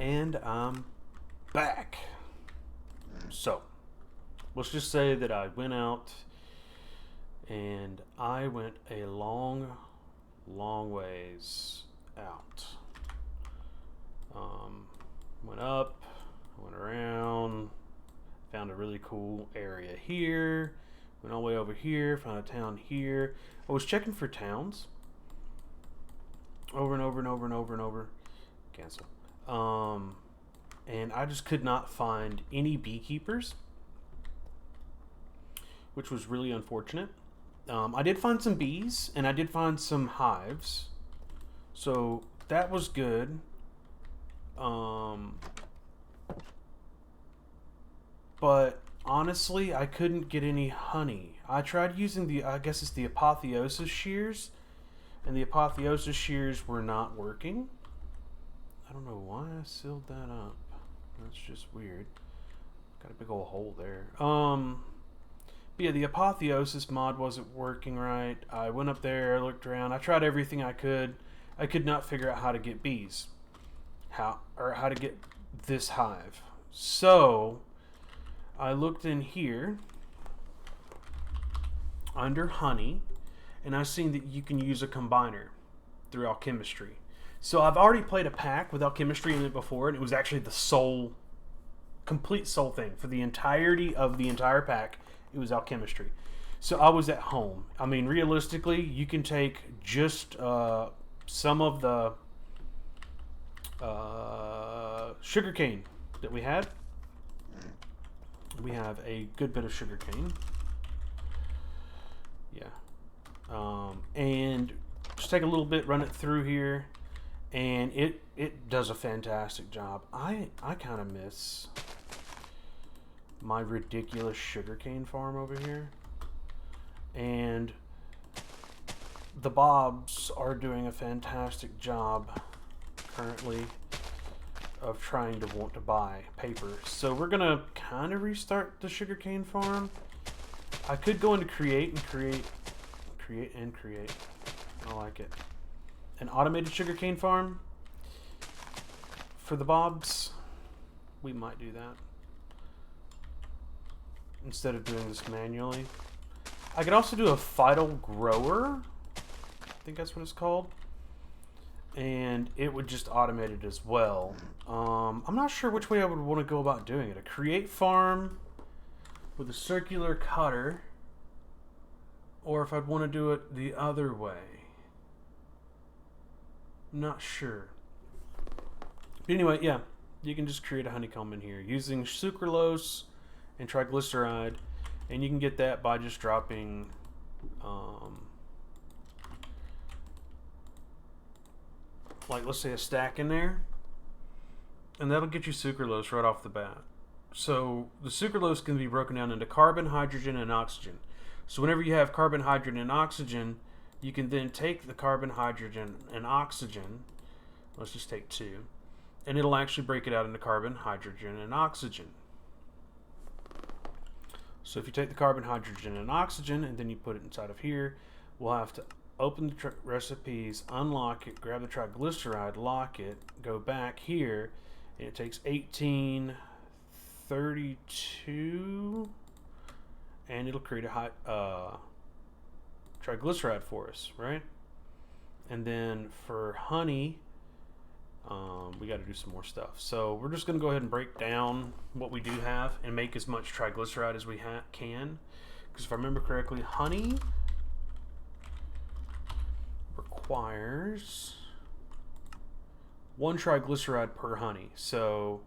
And I'm back. So, let's just say that I went out and I went a long, long ways out. Went up, went around, found a really cool area here, went all the way over here, found a town here. I was checking for towns over and over and over and over and over. Cancel. And I just could not find any beekeepers, which was really unfortunate. I did find some bees and I did find some hives, so that was good. But honestly, I couldn't get any honey. I tried using I guess it's the apotheosis shears, and the apotheosis shears were not working. I don't know why I sealed that up. That's just weird. Got a big old hole there. But yeah, the apotheosis mod wasn't working right. I went up there, I looked around, I tried everything I could. I could not figure out how to get bees. How to get this hive. So I looked in here under honey, and I've seen that you can use a combiner through alchemistry. So I've already played a pack with alchemistry in it before, and it was actually the complete soul thing for the entirety of the entire pack. It was alchemistry. So I was at home. I mean, realistically, you can take just some of the sugarcane that we had. We have a good bit of sugarcane. Yeah. And just take a little bit, run it through here, and it does a fantastic job. I kind of miss my ridiculous sugarcane farm over here. And the Bobs are doing a fantastic job currently of trying to want to buy paper. So we're gonna kind of restart the sugarcane farm. I could go into create. I like it. An automated sugarcane farm for the Bobs. We might do that instead of doing this manually. I could also do a Vital Grower. I think that's what it's called. And it would just automate it as well. I'm not sure which way I would want to go about doing it. A create farm with a circular cutter, or if I'd want to do it the other way. I'm not sure. But anyway, yeah, you can just create a honeycomb in here using sucralose and triglyceride, and you can get that by just dropping like, let's say a stack in there, and that'll get you sucralose right off the bat. So the sucralose can be broken down into carbon, hydrogen, and oxygen. So whenever you have carbon, hydrogen, and oxygen, you can then take the carbon, hydrogen, and oxygen, let's just take two, and it'll actually break it out into carbon, hydrogen, and oxygen. So if you take the carbon, hydrogen, and oxygen, and then you put it inside of here, we'll have to open the recipes, unlock it, grab the triglyceride, lock it, go back here, and it takes 1832, and it'll create a triglyceride for us, right? And then for honey, we got to do some more stuff. So we're just going to go ahead and break down what we do have and make as much triglyceride as we can. Because if I remember correctly, honey requires 1 triglyceride per honey. So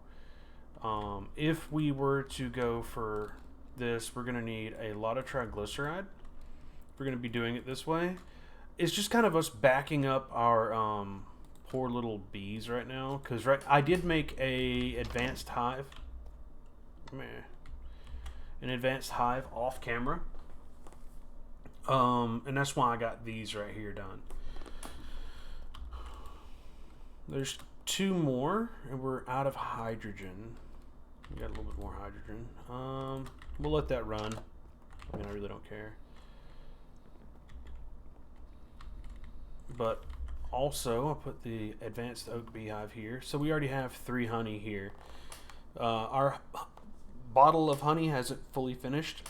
if we were to go for this, we're going to need a lot of triglyceride. We're going to be doing it this way. It's just kind of us backing up our poor little bees right now, because I did make a advanced hive, an advanced hive off camera, and that's why I got these right here done. There's 2 more, and we're out of hydrogen. We got a little bit more hydrogen. We'll let that run. I mean, I really don't care. But Also, I'll put the advanced oak beehive here. So we already have 3 honey here. Our bottle of honey hasn't fully finished,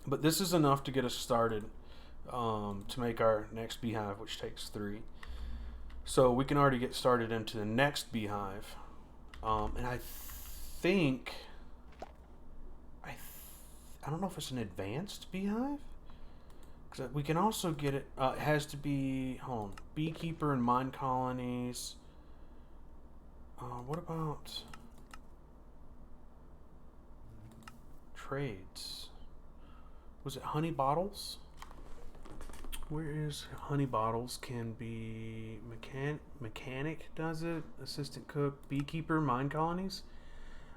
but this is enough to get us started to make our next beehive, which takes 3. So we can already get started into the next beehive. And I think I don't know if it's an advanced beehive. Cause we can also get it. It has to be beekeeper and mine colonies. What about trades? Was it honey bottles? Where is honey bottles? Can be mechanic does it. Assistant cook, beekeeper, mine colonies.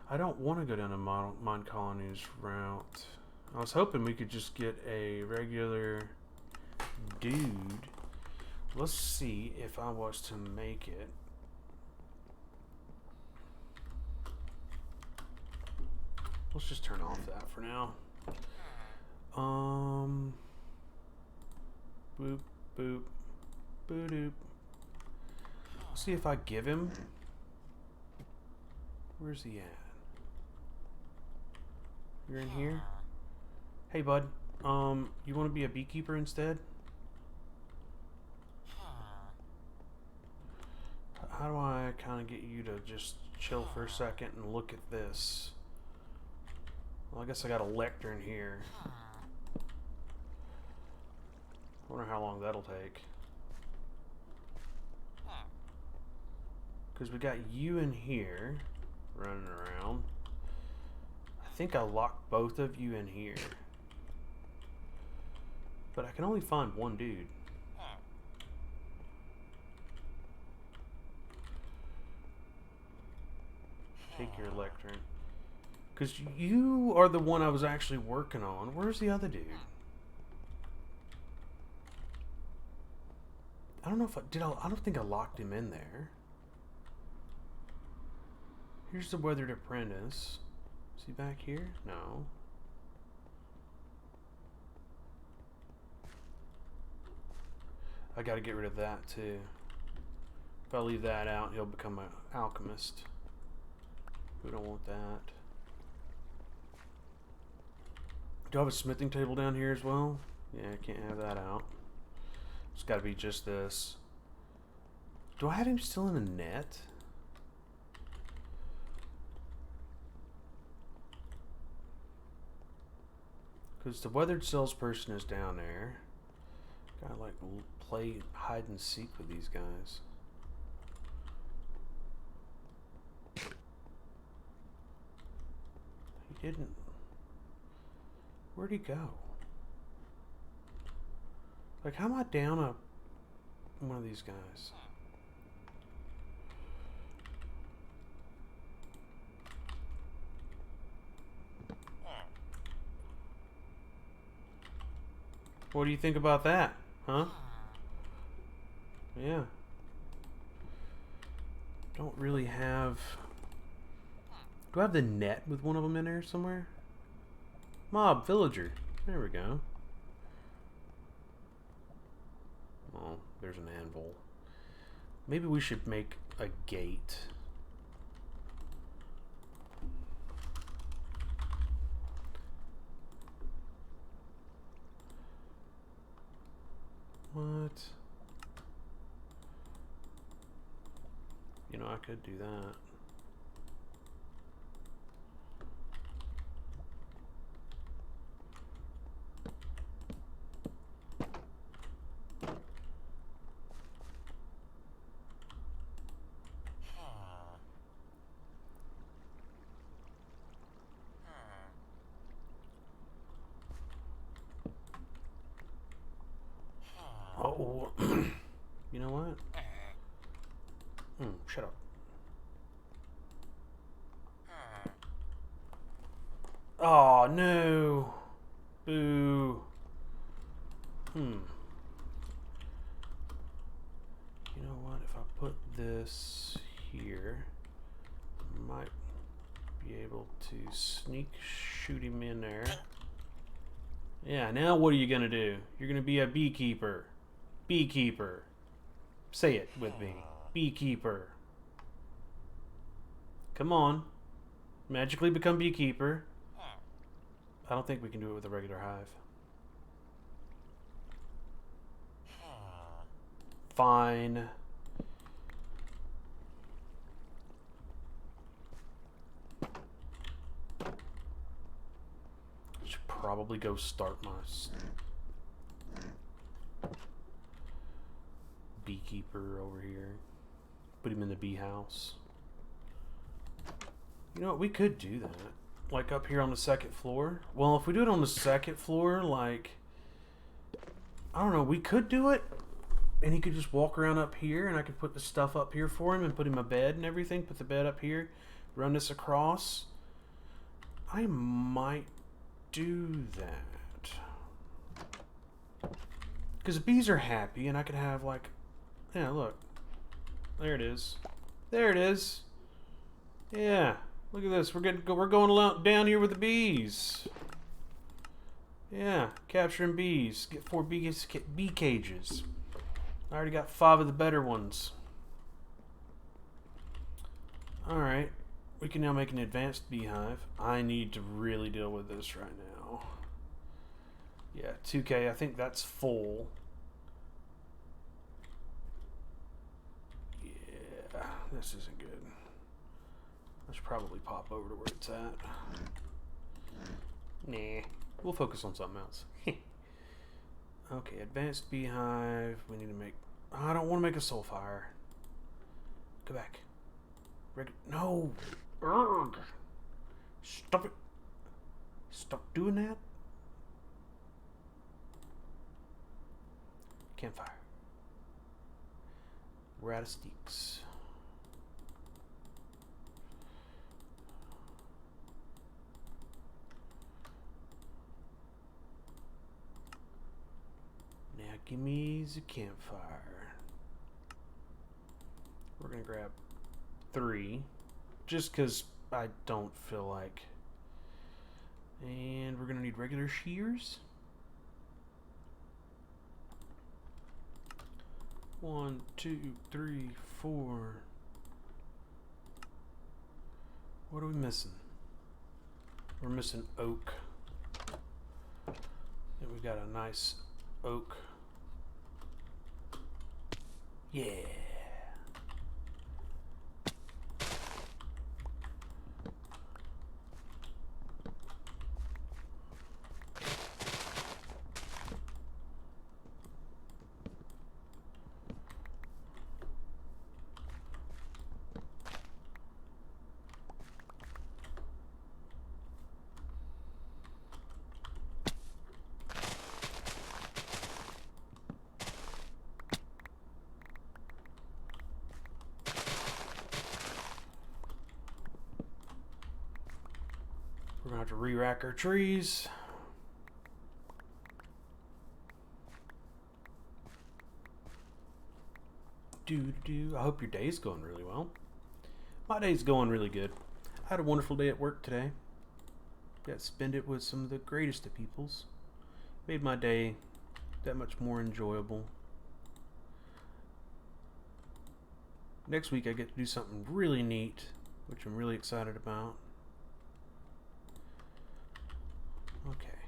I don't want to go down a mine colonies route. I was hoping we could just get a regular dude. Let's see if I was to make it. Let's just turn off that for now. Boop, boop, boop. Let's see if I give him. Where's he at? You're in here? Hey, bud. You want to be a beekeeper instead? How do I kind of get you to just chill for a second and look at this? Well, I guess I got a lectern here. Wonder how long that'll take. Because we got you in here running around. I think I locked both of you in here. But I can only find one dude. Take your lectern. Because you are the one I was actually working on. Where's the other dude? I don't know if I did. I don't think I locked him in there. Here's the weathered apprentice. Is he back here? No. I gotta get rid of that too. If I leave that out, he'll become an alchemist. We don't want that. Do I have a smithing table down here as well? Yeah, I can't have that out. It's gotta be just this. Do I have him still in a net? Because the weathered salesperson is down there. Gotta like play hide and seek with these guys. He didn't. Where'd he go? Like, how am I down one of these guys? What do you think about that? Huh? Yeah. Don't really have... Do I have the net with one of them in there somewhere? Mob, villager. There we go. Oh, there's an anvil. Maybe we should make a gate. What? You know, I could do that. Oh, you know what? Shut up. Oh, no. Boo. You know what? If I put this here, I might be able to sneak shoot him in there. Yeah, now what are you going to do? You're going to be a beekeeper. Beekeeper. Say it with me. Beekeeper. Come on. Magically become beekeeper. I don't think we can do it with a regular hive. Fine. Should probably go start my beekeeper over here. Put him in the bee house. You know what? We could do that. Like up here on the second floor. Well, if we do it on the second floor, like, I don't know, we could do it. And he could just walk around up here, and I could put the stuff up here for him and put him a bed and everything. Put the bed up here. Run this across. I might do that. Because the bees are happy, and I could have, like... Yeah, look. There it is. There it is. Yeah. Look at this. We're going down here with the bees. Yeah. Capturing bees. Get 4 bee cages. I already got 5 of the better ones. Alright. We can now make an advanced beehive. I need to really deal with this right now. Yeah, 2K. I think that's full. Yeah, this isn't good. I should probably pop over to where it's at. Nah. We'll focus on something else. Okay, advanced beehive. We need to make... I don't want to make a soul fire. Go back. No! Urgh. Stop it. Stop doing that. Campfire. We're out of sticks. Now give me the campfire. We're gonna grab 3. Just because I don't feel like... And we're going to need regular shears. 1, 2, 3, 4. What are we missing? We're missing oak. And we've got a nice oak. Yeah. We're gonna have to re-rack our trees. I hope your day's going really well. My day's going really good. I had a wonderful day at work today. Got to spend it with some of the greatest of peoples. Made my day that much more enjoyable. Next week I get to do something really neat, which I'm really excited about. Okay.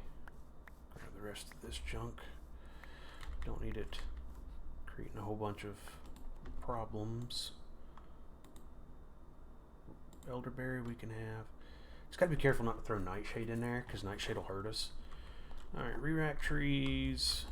Grab the rest of this junk. Don't need it creating a whole bunch of problems. Elderberry we can have. Just gotta be careful not to throw nightshade in there, because nightshade will hurt us. Alright, re-rack trees.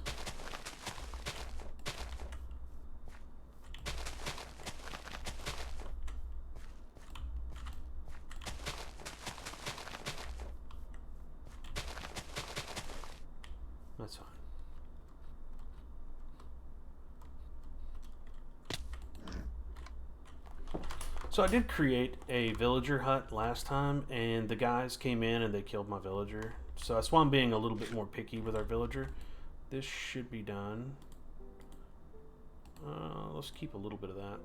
That's fine. So I did create a villager hut last time, and the guys came in and they killed my villager. So that's why I'm being a little bit more picky with our villager. This should be done. Let's keep a little bit of that.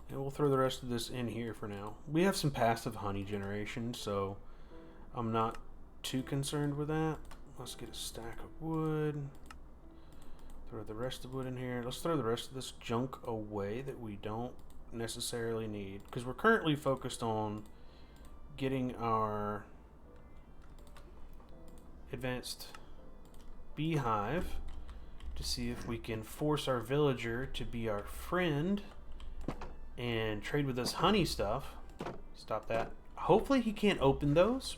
And we'll throw the rest of this in here for now. We have some passive honey generation, so I'm not too concerned with that. Let's get a stack of wood. Throw the rest of the wood in here. Let's throw the rest of this junk away that we don't necessarily need, because we're currently focused on getting our advanced beehive to see if we can force our villager to be our friend and trade with us honey stuff. Stop that. Hopefully he can't open those.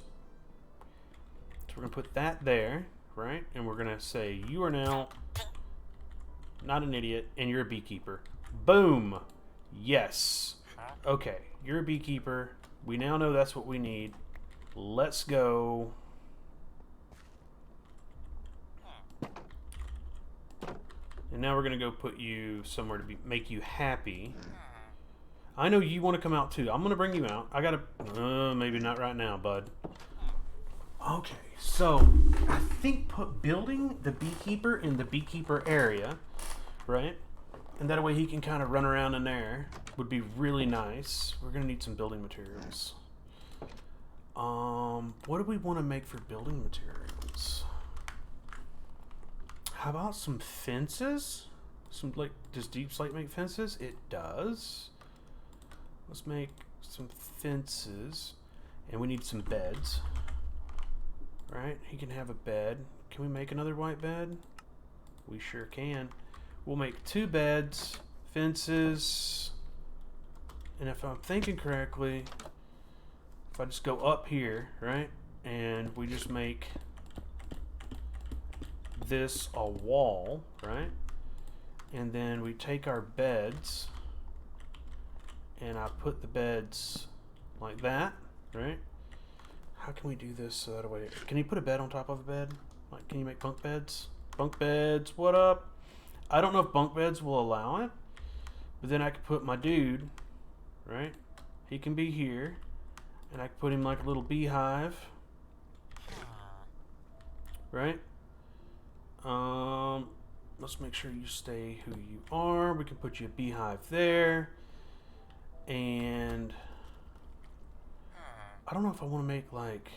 So we're going to put that there, right? And we're going to say, you are now not an idiot, and you're a beekeeper. Boom! Yes. Okay, you're a beekeeper. We now know that's what we need. Let's go. And now we're going to go put you somewhere to make you happy. I know you want to come out too. I'm going to bring you out. I got to... maybe not right now, bud. Okay, so I think building the beekeeper in the beekeeper area, right? And that way he can kind of run around in there would be really nice. We're going to need some building materials. What do we want to make for building materials? How about some fences? Does Deep Slate make fences? It does. Let's make some fences. And we need some beds. Right? He can have a bed. Can we make another white bed? We sure can. We'll make 2 beds, fences, and if I'm thinking correctly, if I just go up here, right, and we just make this a wall, right, and then we take our beds, and I put the beds like that, right? How can we do this so that way? Can you put a bed on top of a bed? Like, can you make bunk beds? Bunk beds, what up? I don't know if bunk beds will allow it, but then I could put my dude, right? He can be here, and I can put him like a little beehive, right? Let's make sure you stay who you are. We can put you a beehive there, and I don't know if I want to make like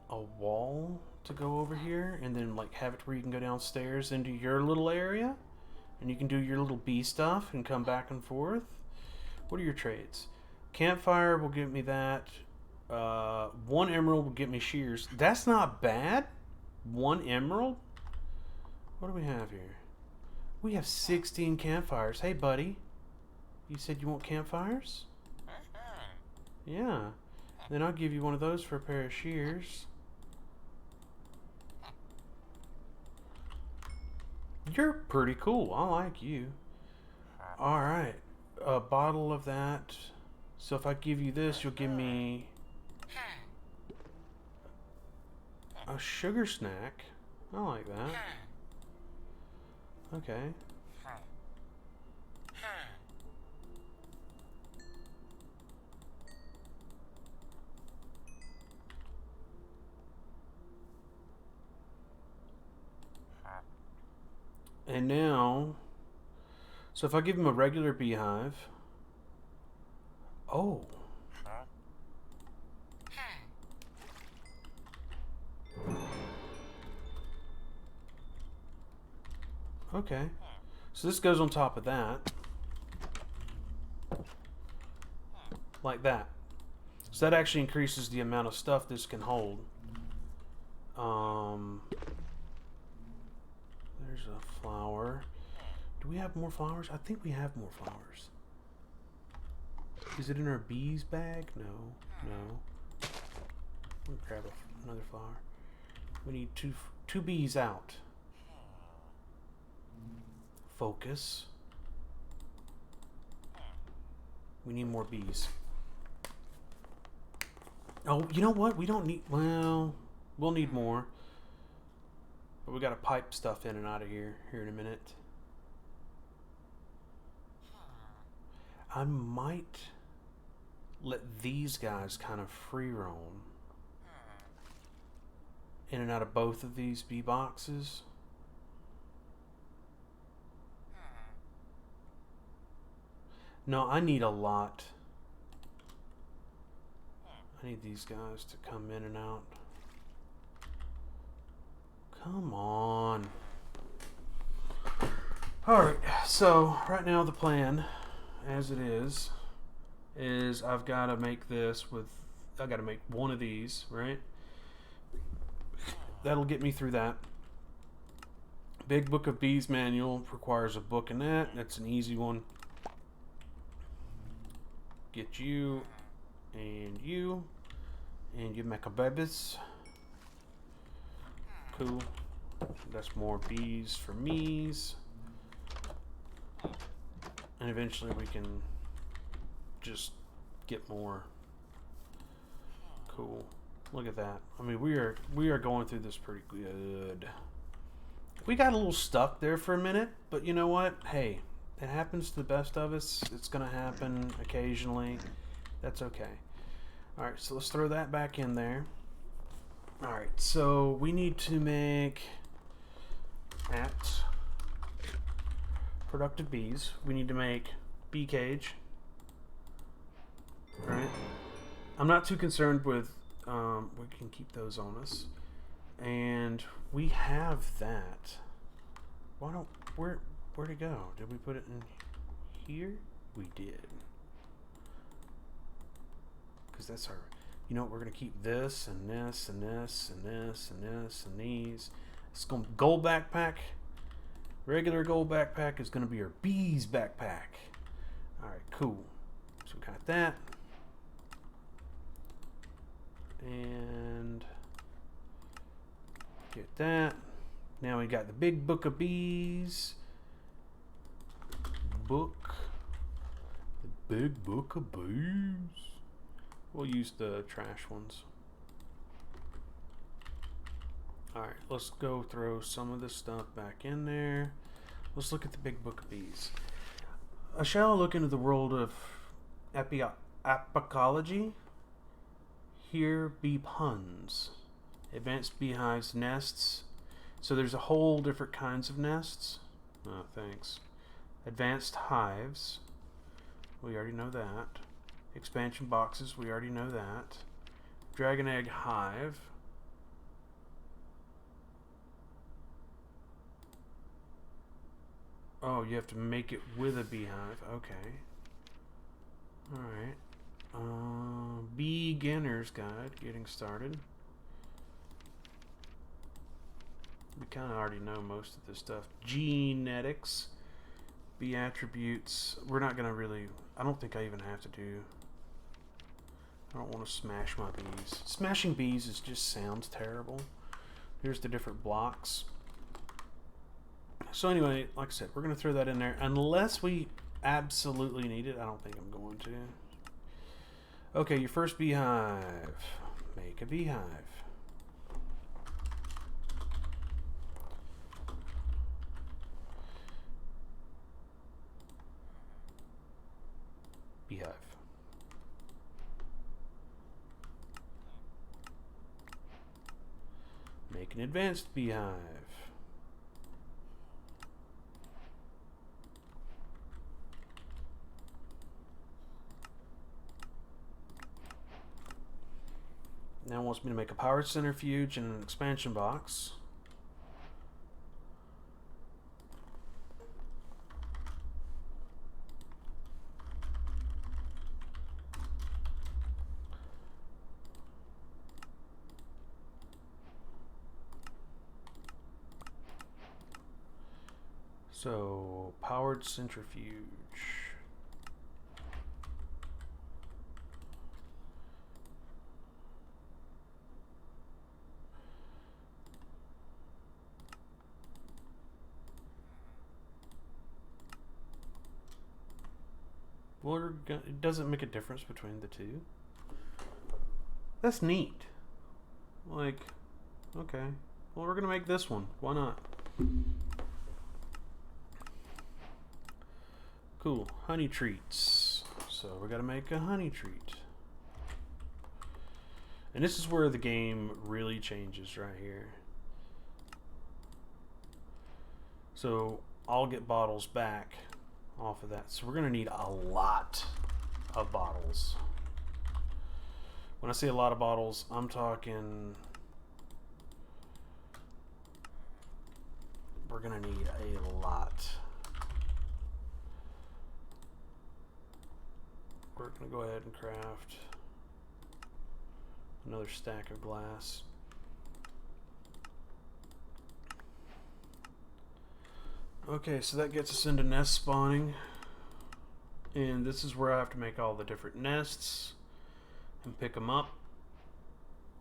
a wall to go over here and then like have it where you can go downstairs into your little area and you can do your little bee stuff and come back and forth. What are your trades? Campfire will give me that. 1 emerald will get me shears. That's not bad. 1 emerald? What do we have here? We have 16 campfires. Hey buddy, you said you want campfires? Yeah. Then I'll give you one of those for a pair of shears. You're pretty cool. I like you. Alright. A bottle of that. So if I give you this, you'll give me a sugar snack. I like that. Okay. And now, so if I give him a regular beehive, oh. Okay. So this goes on top of that. Like that. So that actually increases the amount of stuff this can hold. There's a flower. Do we have more flowers? I think we have more flowers. Is it in our bees bag? No. No. Let me grab another flower. We need two bees out. Focus. We need more bees. Oh, you know what? We don't need... Well, we'll need more. But we gotta pipe stuff in and out of here in a minute. I might let these guys kind of free roam in and out of both of these bee boxes. No, I need a lot. I need these guys to come in and out. Come on. Alright, so right now the plan, as it is I've got to make this with, I got to make one of these, right? That'll get me through that. Big Book of Bees manual requires a book in that. That's an easy one. Get you, and you make a babies. Cool. That's more bees for me's. And eventually we can just get more. Cool. Look at that. I mean, we are going through this pretty good. We got a little stuck there for a minute, but you know what? Hey, it happens to the best of us. It's gonna happen occasionally. That's okay. All right, so let's throw that back in there. All right, so we need to make at productive bees. We need to make bee cage. All right. I'm not too concerned with. We can keep those on us, and we have that. Why don't where'd it go? Did we put it in here? We did. Because that's our. You know what? We're gonna keep this and this and this and this and this and these. It's gonna gold backpack. Regular gold backpack is gonna be our bees backpack. All right, cool. So we got that. And get that. Now we got the Big Book of Bees. The Big Book of Bees. We'll use the trash ones. Alright, let's go throw some of this stuff back in there. Let's look at the Big Book of Bees. I shall look into the world of apicology. Here be puns. Advanced beehives, nests. So there's a whole different kinds of nests. Oh, thanks. Advanced hives. We already know that. Expansion boxes. We already know that. Dragon egg hive. Oh, you have to make it with a beehive. Okay. Alright. Beginner's Guide, getting started. We kind of already know most of this stuff. Genetics, bee attributes. We're not going to really, I don't think I even have to do, I don't want to smash my bees. Smashing bees just sounds terrible. Here's the different blocks. So anyway, like I said, we're going to throw that in there. Unless we absolutely need it, I don't think I'm going to. Okay, your first beehive. Make a beehive. Beehive. Make an advanced beehive. Now it wants me to make a powered centrifuge and an expansion box. So, powered centrifuge. Well, it doesn't make a difference between the two. That's neat. Like, okay. Well, we're going to make this one. Why not? Cool. Honey treats. So we got to make a honey treat. And this is where the game really changes right here. So I'll get bottles back off of that. So we're going to need a lot of bottles. When I say a lot of bottles, I'm talking... We're going to need a lot. gonna go ahead and craft another stack of glass. Okay, so that gets us into nest spawning. And this is where I have to make all the different nests and pick them up.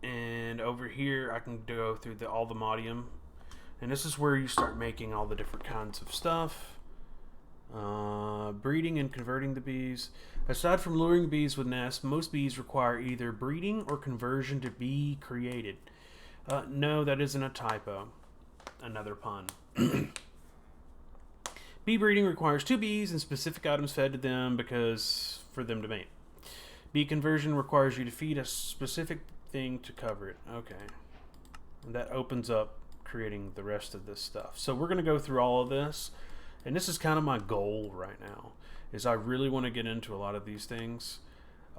And over here I can go through all the modium. And this is where you start making all the different kinds of stuff. Breeding and converting the bees. Aside from luring bees with nests, most bees require either breeding or conversion to be created. No, that isn't a typo. Another pun. Bee breeding requires 2 bees and specific items fed to them for them to mate. Bee conversion requires you to feed a specific thing to cover it. Okay. And that opens up creating the rest of this stuff. So we're going to go through all of this. And this is kind of my goal right now, is I really want to get into a lot of these things.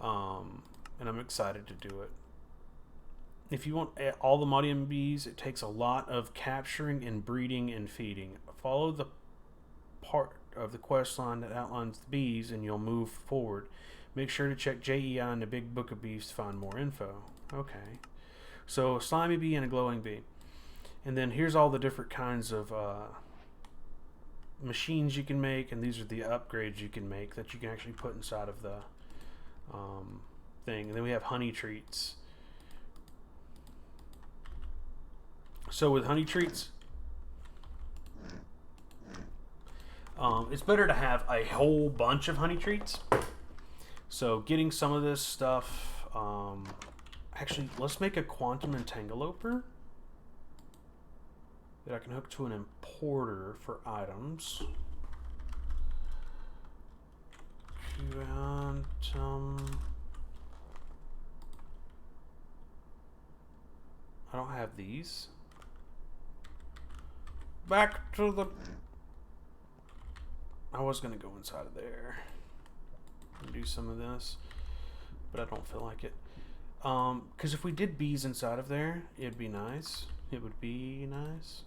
And I'm excited to do it. If you want all the modium bees, it takes a lot of capturing and breeding and feeding. Follow the part of the quest line that outlines the bees and you'll move forward. Make sure to check JEI in the Big Book of Bees to find more info. Okay. So, a slimy bee and a glowing bee. And then here's all the different kinds of machines you can make, and these are the upgrades you can make that you can actually put inside of the thing. And then we have honey treats. So with honey treats, it's better to have a whole bunch of honey treats. So getting some of this stuff, actually let's make a quantum entangloper that I can hook to an importer for items. Quantum. I don't have these. Back to the... I was going to go inside of there and do some of this, but I don't feel like it. Because if we did bees inside of there, it'd be nice. It would be nice.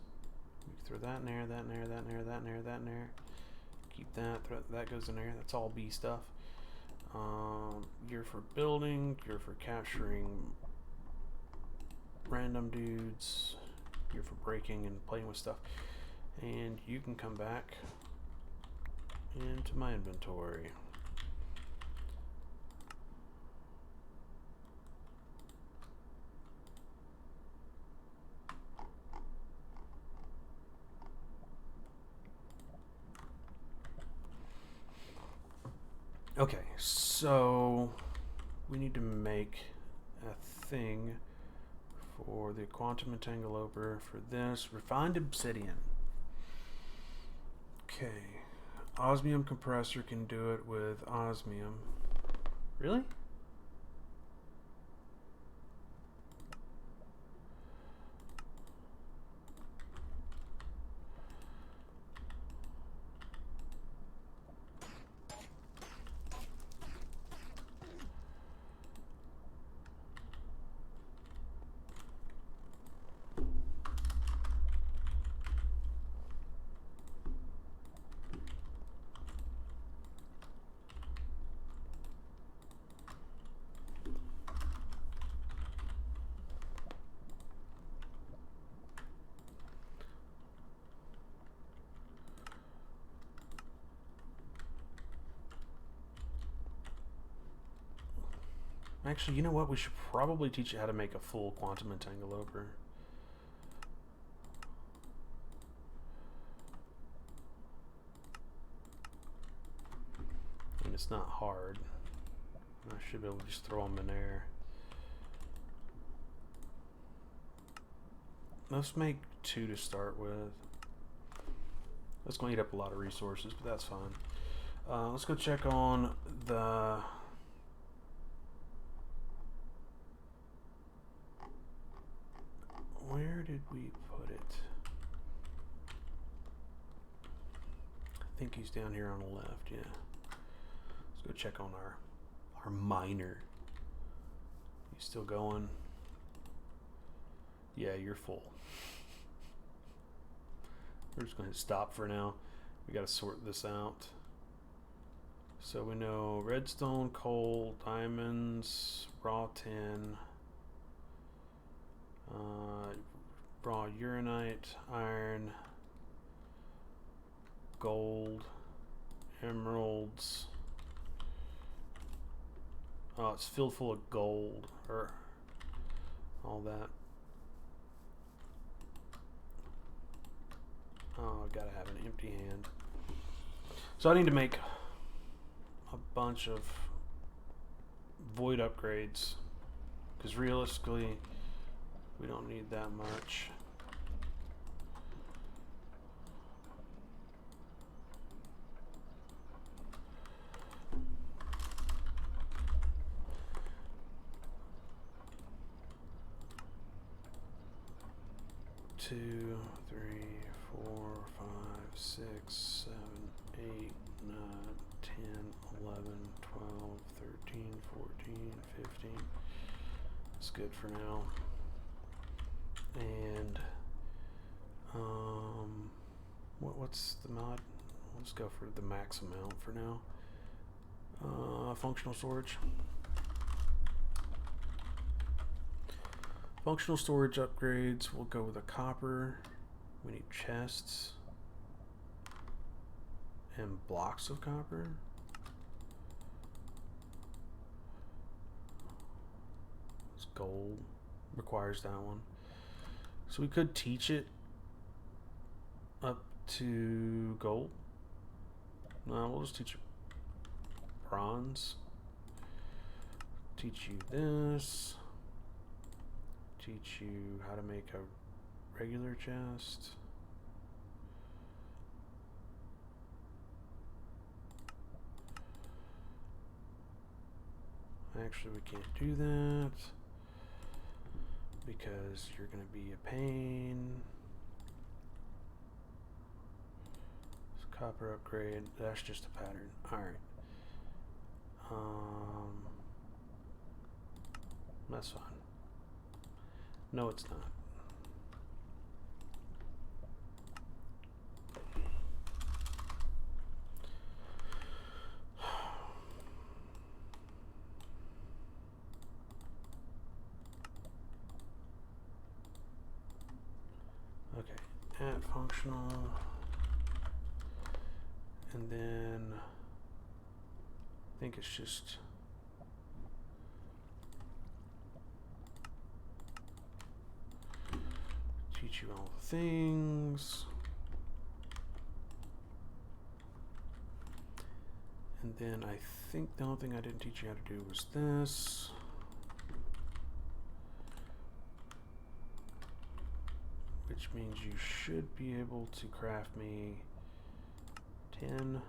We could throw that in there, that in there, that in there, that in there, that in there. Keep that. That goes in there. That's all bee stuff. Gear for building. Gear for capturing random dudes. Gear for breaking and playing with stuff. And you can come back into my inventory. Okay, so we need to make a thing for the quantum entangloper for this refined obsidian. Okay, osmium compressor can do it with osmium. Really? Actually, you know what? We should probably teach you how to make a full quantum entangloper. And it's not hard. I should be able to just throw them in there. Let's make 2 to start with. That's going to eat up a lot of resources, but that's fine. Let's go check on the... Where did we put it? I think he's down here on the left, yeah. Let's go check on our miner. He's still going. Yeah, you're full. We're just going to stop for now. We got to sort this out. So we know redstone, coal, diamonds, raw tin, raw uranite, iron, gold, emeralds. Oh, it's filled full of gold, or all that. Oh, I gotta have an empty hand. So I need to make a bunch of void upgrades, because realistically, we don't need that much. Two, three, 4, 5, 6, 7, 8, 9, 10, 11, 12, 13, 14, 15. That's good for now. And what's the mod? Let's go for the max amount for now. Functional storage. Functional storage upgrades. We'll go with a copper. We need chests and blocks of copper. It's gold. Requires that one. So we could teach it up to gold. No, we'll just teach it bronze. Teach you this. Teach you how to make a regular chest. Actually, we can't do that because you're going to be a pain. It's copper upgrade. That's just a pattern. Alright. That's fine. No, it's not. Okay, add functional, and then I think it's just teach you all the things, and then I think the only thing I didn't teach you how to do was this. Which means you should be able to craft me 10.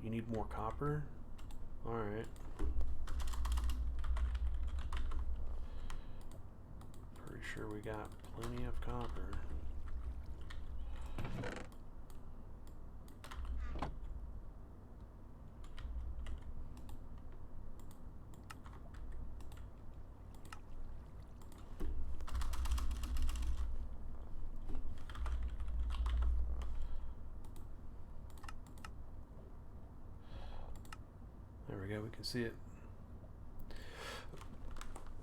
You need more copper? Alright. Pretty sure we got plenty of copper. There we go, we can see it.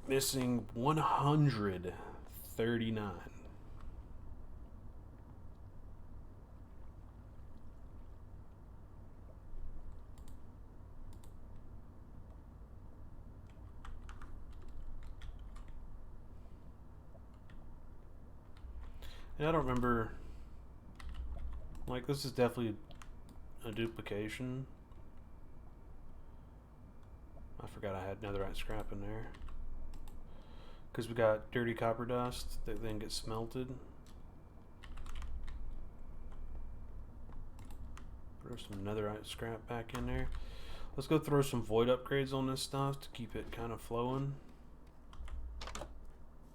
Missing 139. And I don't remember, like, this is definitely a duplication. I forgot I had netherite scrap in there. Because we got dirty copper dust that then gets smelted. Throw some netherite scrap back in there. Let's go throw some void upgrades on this stuff to keep it kind of flowing.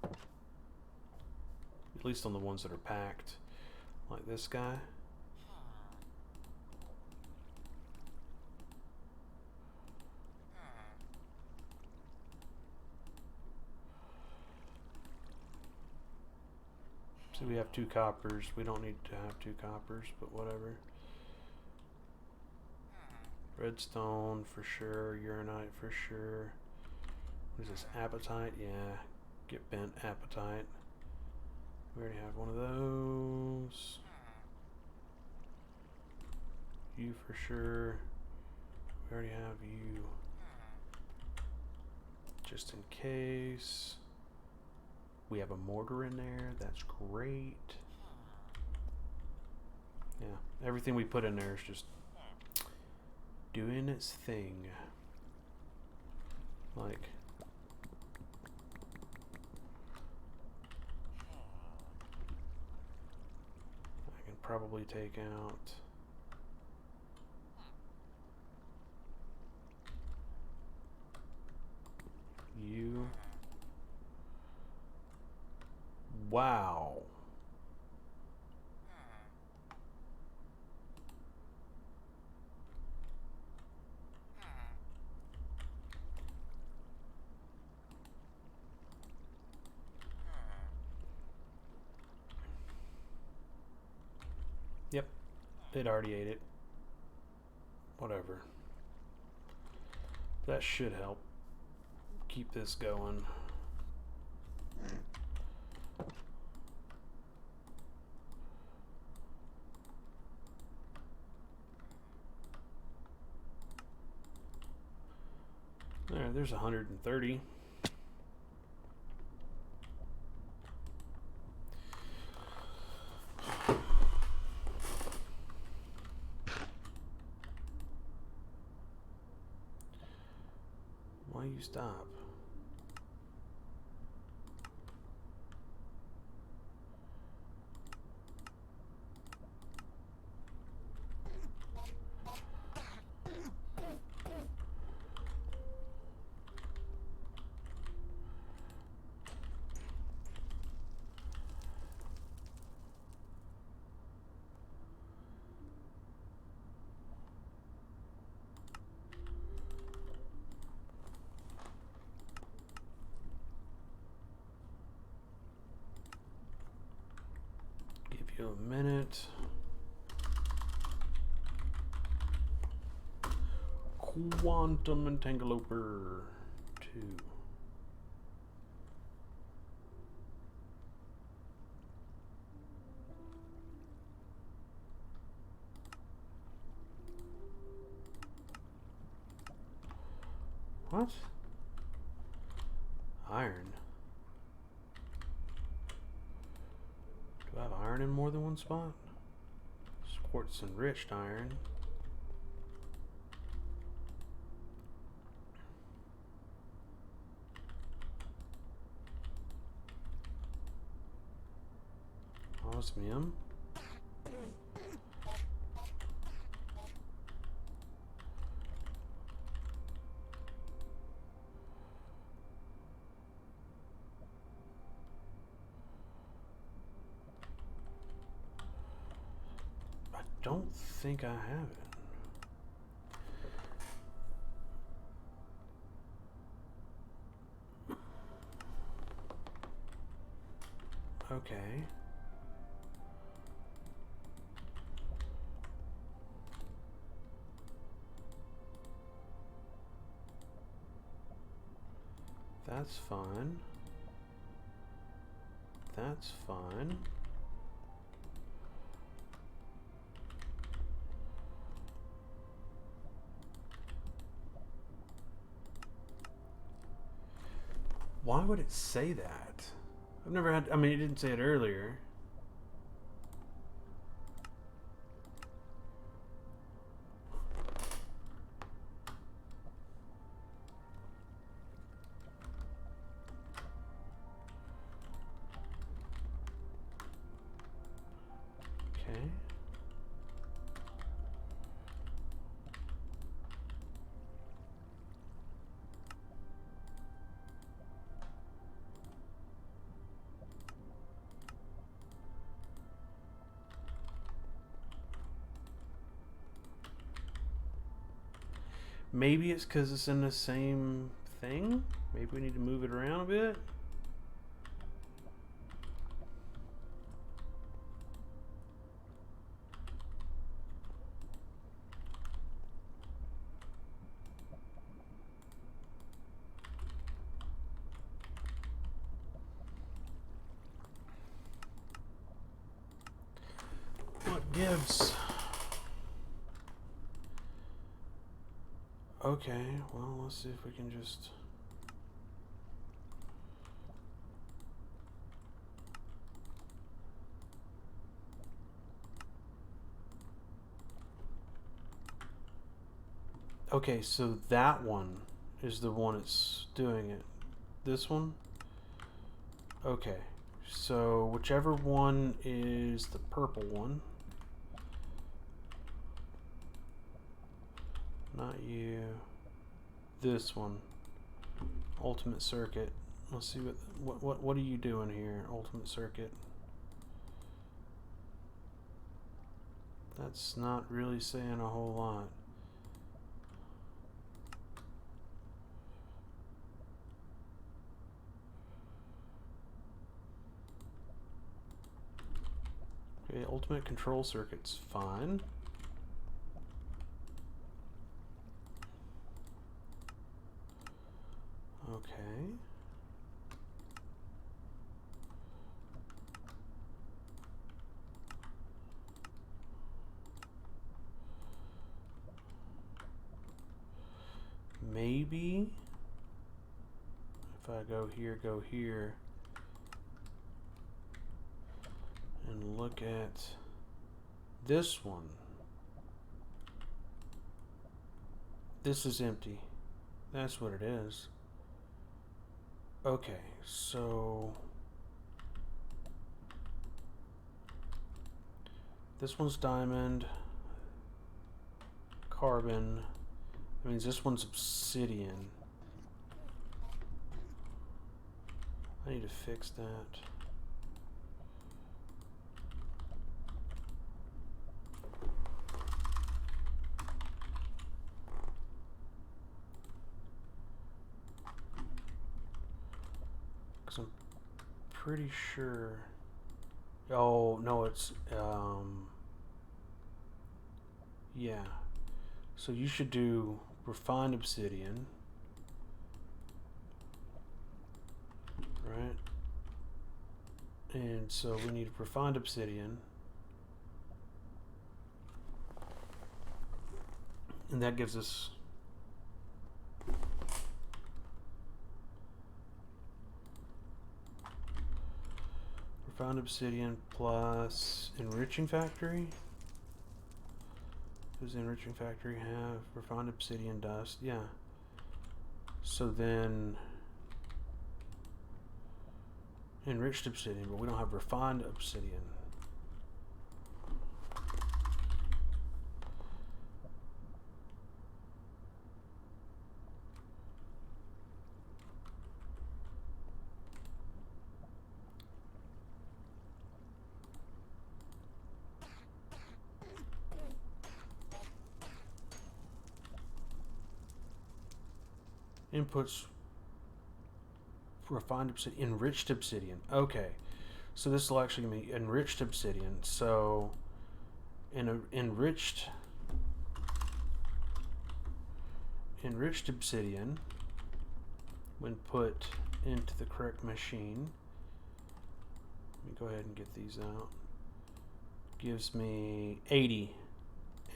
At least on the ones that are packed. Like this guy. So we have 2 coppers. We don't need to have 2 coppers, but whatever. Redstone for sure. Uranite for sure. What is this? Apatite? Yeah. Get bent apatite. We already have one of those. You for sure. We already have you. Just in case. We have a mortar in there. That's great. Yeah, everything we put in there is just doing its thing. Like, I can probably take out you. Wow. Yep, it already ate it. Whatever. That should help keep this going. There's 130. Why you stop? Give you a minute. Quantum Entangloper 2. What? Iron. Do I have iron in more than one spot? Quartz enriched iron. Osmium. I don't think I have it. Okay. That's fine. That's fine. Why would it say that? I've never had, I mean, it didn't say it earlier. Okay. Maybe it's because it's in the same thing. Maybe we need to move it around a bit. gives. Okay, well, let's see if we can just... Okay, so that one is the one that's doing it. This one? Okay, so whichever one is the purple one. Not you. This one. Ultimate circuit. Let's see what are you doing here, ultimate circuit? That's not really saying a whole lot. Okay, ultimate control circuit's fine. Okay. Maybe if I go here, and look at this one. This is empty. That's what it is. Okay, so this one's diamond, carbon. That means this one's obsidian. I need to fix that. Because I'm pretty sure... Oh, no, it's... yeah. So you should do refined obsidian. Right? And so we need refined obsidian. And that gives us... refined obsidian plus enriching factory. Does the enriching factory have refined obsidian dust? Yeah. So then enriched obsidian, but we don't have refined obsidian. Inputs refined obsidian, enriched obsidian. Okay, so this will actually be enriched obsidian. So enriched obsidian, when put into the correct machine, let me go ahead and get these out, gives me 80,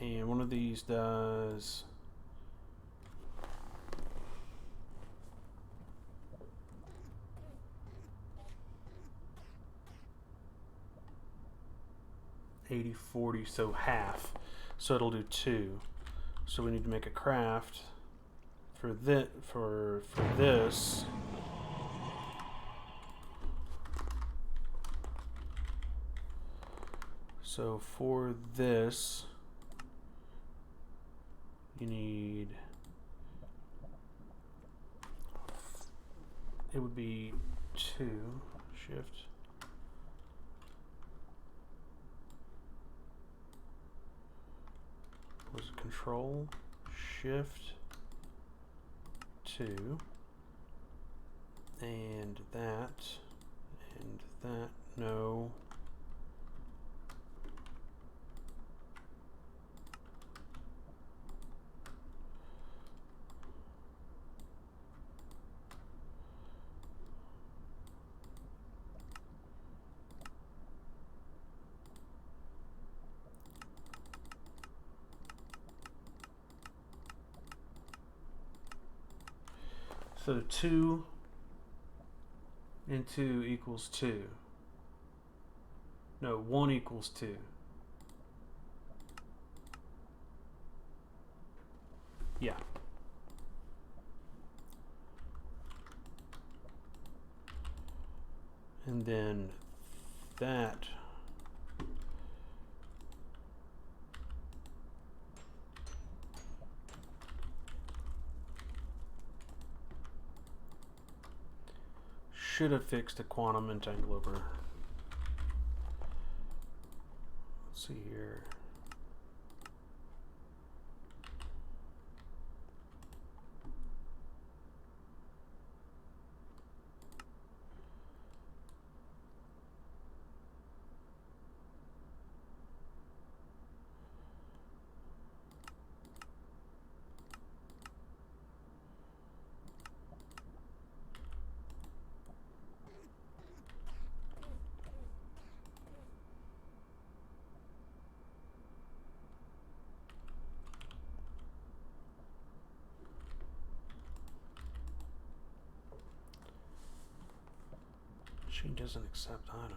and one of these does 80, 40, so half. So it'll do 2. So we need to make a craft for this. So for this, you need, it would be 2, shift. Was control, shift, 2, and that, no. So 2 and 2 equals 2. No, 1 equals 2. Yeah. And then that should have fixed a quantum entangler. Let's see here. She doesn't accept item.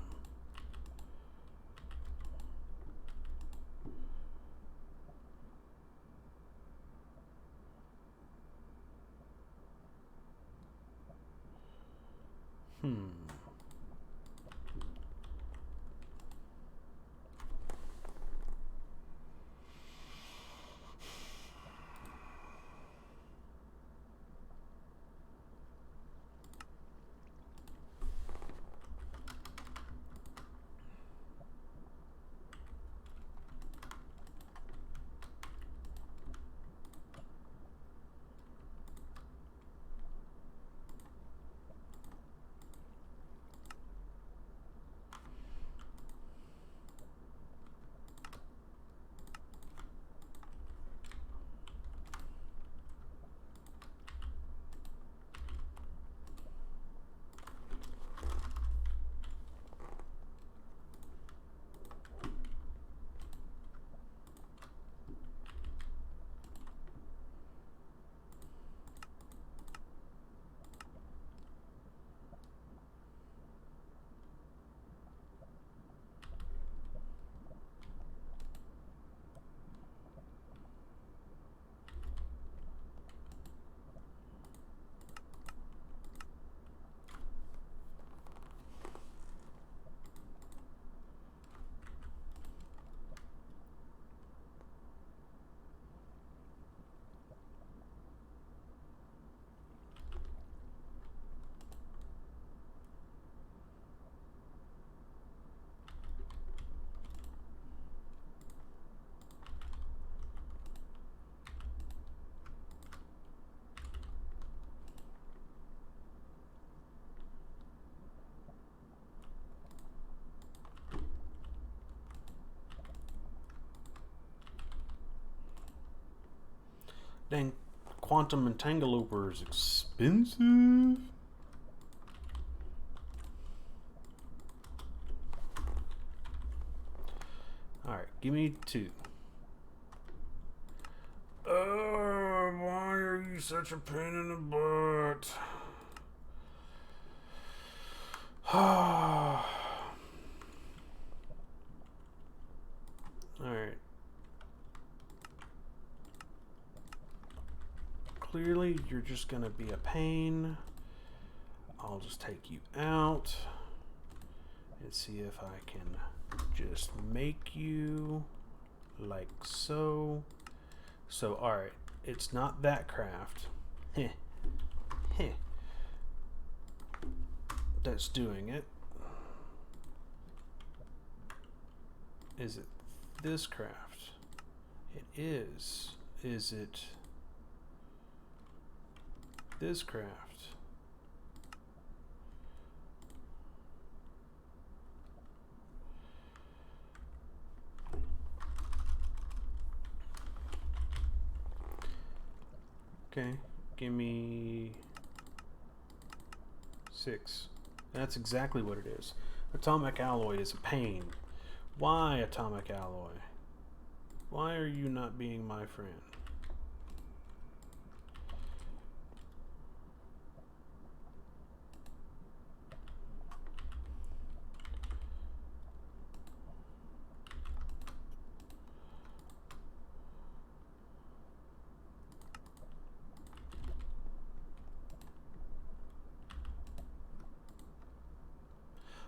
Dang, quantum entangler is expensive. Alright, give me 2. Why are you such a pain in the butt? Alright. Clearly, you're just gonna be a pain. I'll just take you out and see if I can just make you like so. So, alright, it's not that craft. Heh. Heh. That's doing it. Is it this craft? It is. Is it this craft? Okay, give me 6. That's exactly what it is. Atomic alloy is a pain. Why atomic alloy? Why are you not being my friend?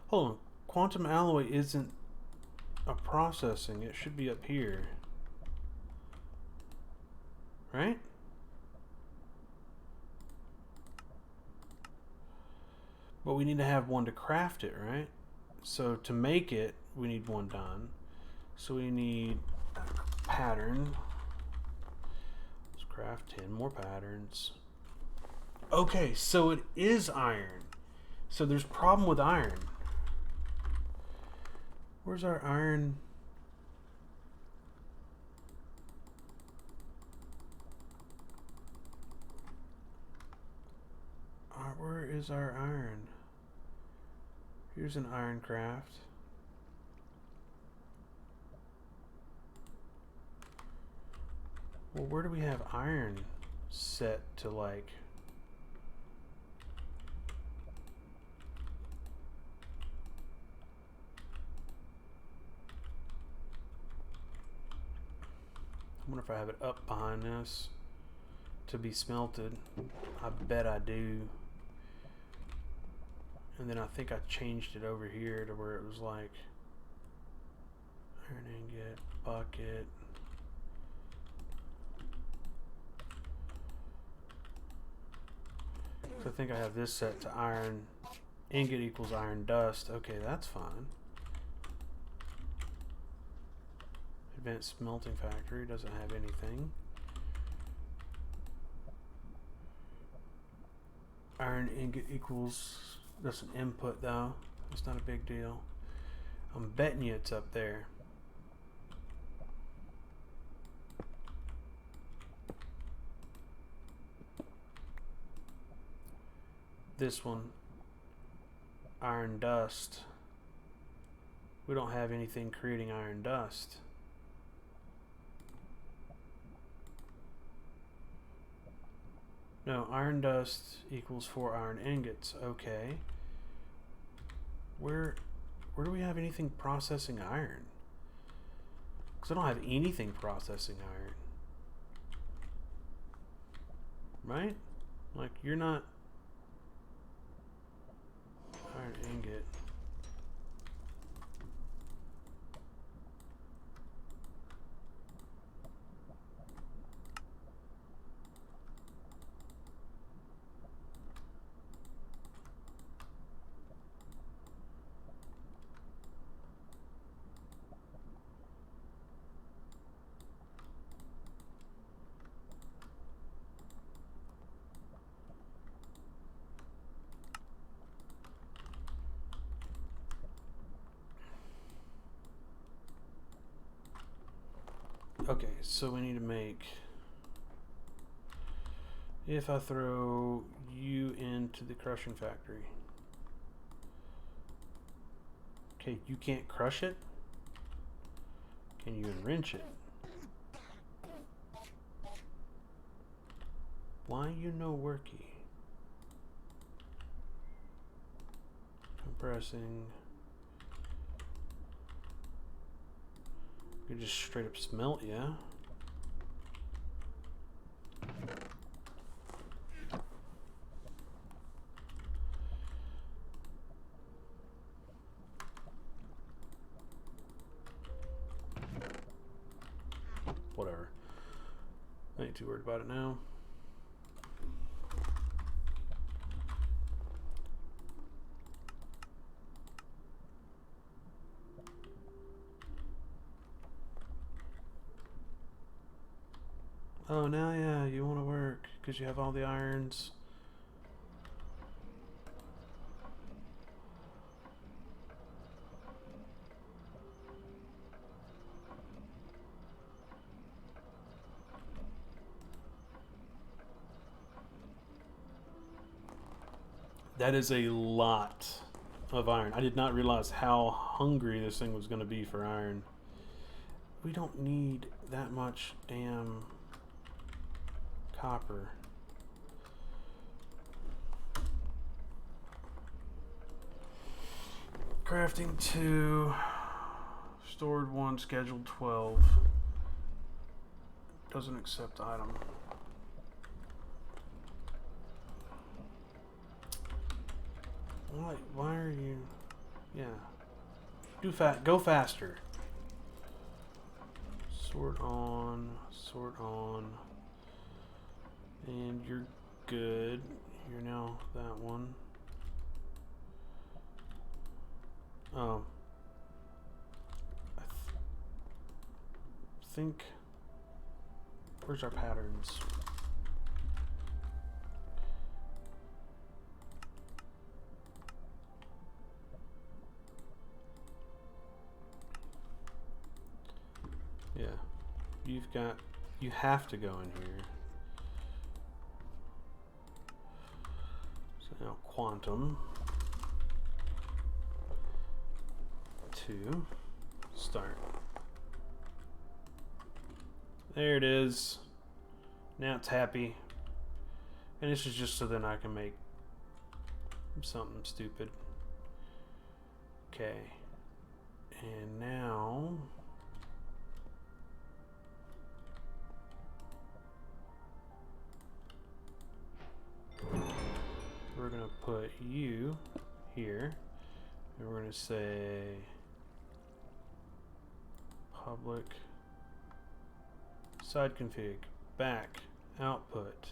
Hold on. Quantum alloy isn't a processing. It should be up here. Right? But we need to have one to craft it, right? So to make it, we need one done. So we need a pattern. Let's craft 10 more patterns. Okay, so it is iron. So there's a problem with iron. Where's our iron? Where is our iron? Here's an iron craft. Well, where do we have iron set to, like... I wonder if I have it up behind this to be smelted. I bet I do. And then I think I changed it over here to where it was like iron ingot, bucket. So I think I have this set to iron ingot equals iron dust. Okay, that's fine. Advanced smelting factory doesn't have anything. Iron ingot equals, that's an input though. It's not a big deal. I'm betting you it's up there. This one, iron dust. We don't have anything creating iron dust. No, iron dust equals 4 iron ingots. Okay. Where do we have anything processing iron? Because I don't have anything processing iron. Right? Like, you're not... Iron ingot. Okay, so we need to make... If I throw you into the crushing factory. Okay, you can't crush it? Can you enwrench it? Why you no worky? Compressing. You just straight up smelt, yeah? Whatever. I ain't too worried about it now. Oh, now yeah, you want to work because you have all the irons. That is a lot of iron. I did not realize how hungry this thing was going to be for iron. We don't need that much damn copper. Crafting 2, stored 1, scheduled 12. Doesn't accept item. Why are you... Yeah. Go faster. Sort on. And you're good. You're now that one. Oh. I think... Where's our patterns? Yeah. You have to go in here. So now quantum. 2. Start. There it is. Now it's happy. And this is just so then I can make something stupid. Okay. And now... we're going to put you here. And we're going to say public side config back output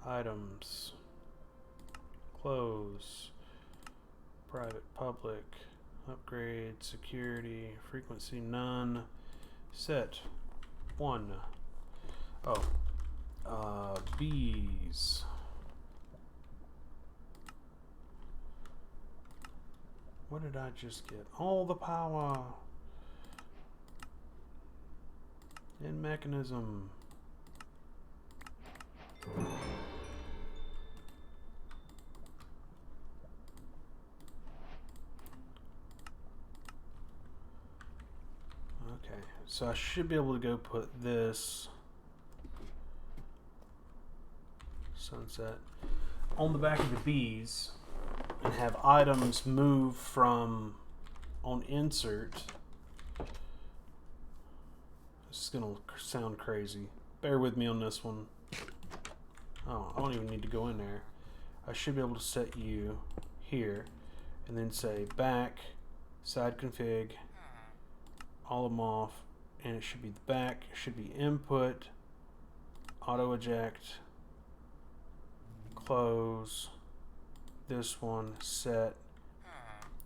items close private public upgrade security frequency none set 1. Bees. What did I just get? All the power in mechanism. Okay, so I should be able to go put this sunset on the back of the bees and have items move from on insert. This is gonna sound crazy. Bear with me on this one. Oh, I don't even need to go in there. I should be able to set you here and then say back side config all of them off, and it should be the back, it should be input, auto eject, close, this one, set.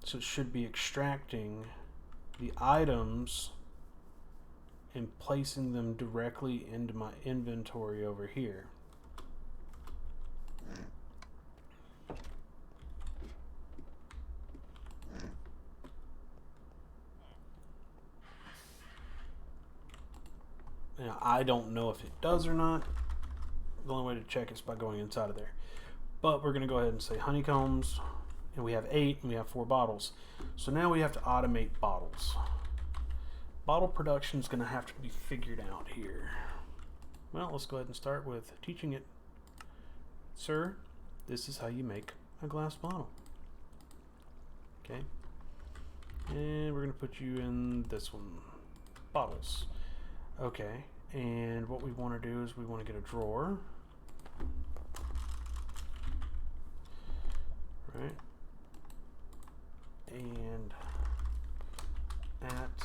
So it should be extracting the items and placing them directly into my inventory over here. Now, I don't know if it does or not. The only way to check is by going inside of there. But we're going to go ahead and say honeycombs, and we have 8, and we have 4 bottles. So now we have to automate bottles. Bottle production is going to have to be figured out here. Well, let's go ahead and start with teaching it. Sir, this is how you make a glass bottle. Okay. And we're going to put you in this one. Bottles. Okay, and what we want to do is we want to get a drawer. Right. And at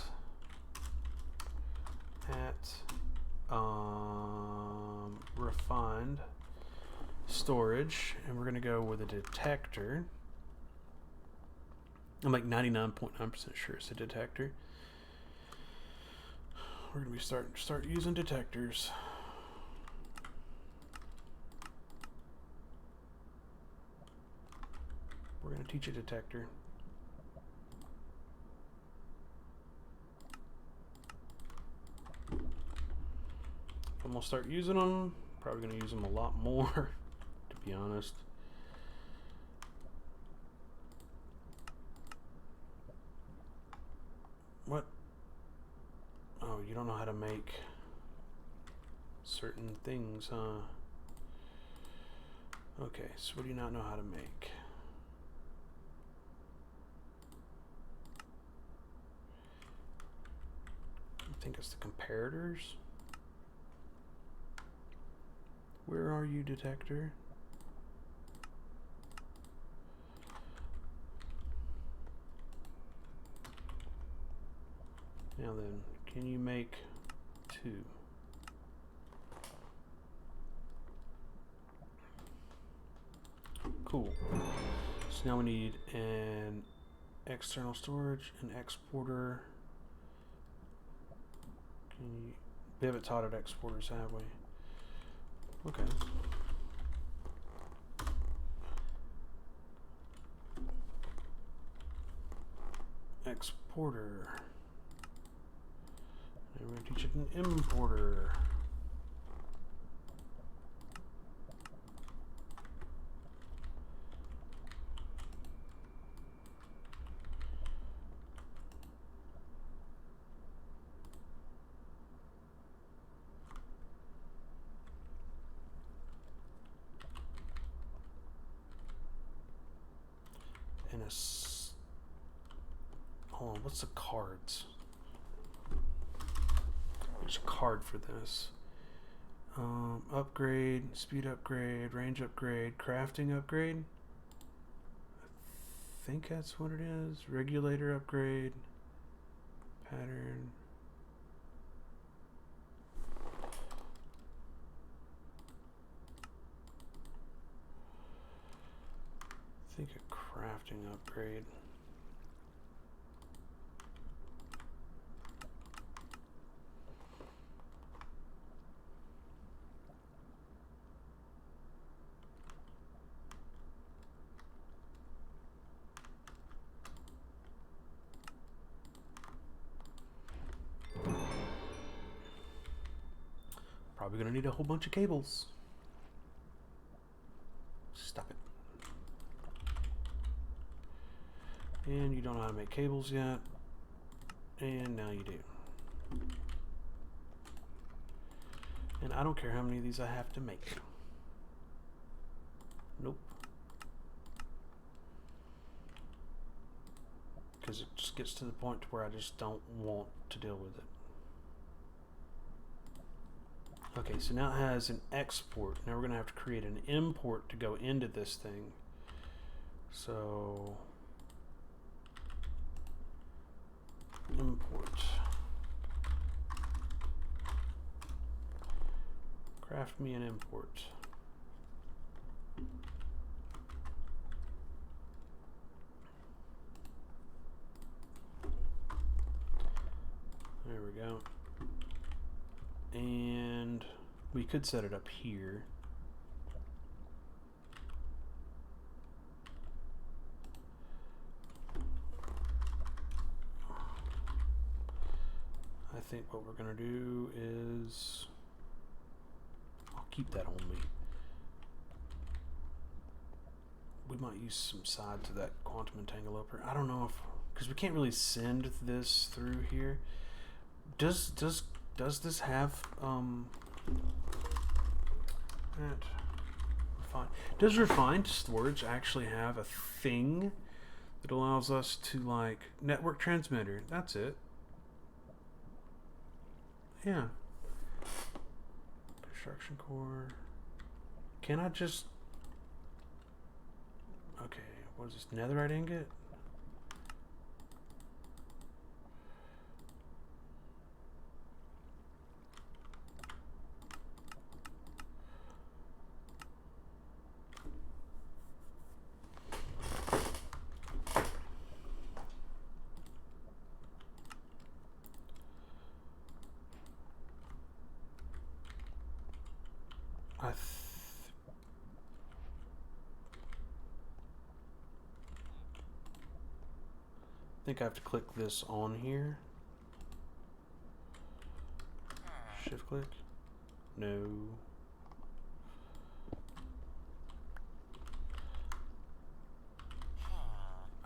refined storage, and we're going to go with a detector. I'm like 99.9% sure it's a detector. We're going to be start using detectors. We're going to teach a detector. I'm going to start using them. Probably going to use them a lot more, to be honest. What? Oh, you don't know how to make certain things, huh? Okay, so what do you not know how to make? think it's the comparators. Where are you, detector? Now then, can you make 2? Cool. So now we need an external storage, an exporter. We haven't taught it exporters, have we? Okay. Exporter. And we're going to teach it an importer. And a hold on, what's the cards? There's a card for this. Upgrade, speed upgrade, range upgrade, crafting upgrade. I think that's what it is. Regulator upgrade, pattern. I think a crafting upgrade. Probably gonna need a whole bunch of cables. Stop it. And you don't know how to make cables yet. And now you do. And I don't care how many of these I have to make. Nope. Because it just gets to the point where I just don't want to deal with it. Okay, so now it has an export. Now we're going to have to create an import to go into this thing. So, import. Craft me an import. There we go. And we could set it up here. I think what we're going to do is, I'll keep that on me. We might use some side to that quantum entangloper. I don't know if, because we can't really send this through here. Does this have does refined storage actually have a thing that allows us to, like, network transmitter? That's it. Yeah. Construction core. Can I just, okay, what is this, netherite ingot? I think I have to click this on here. Shift click. No.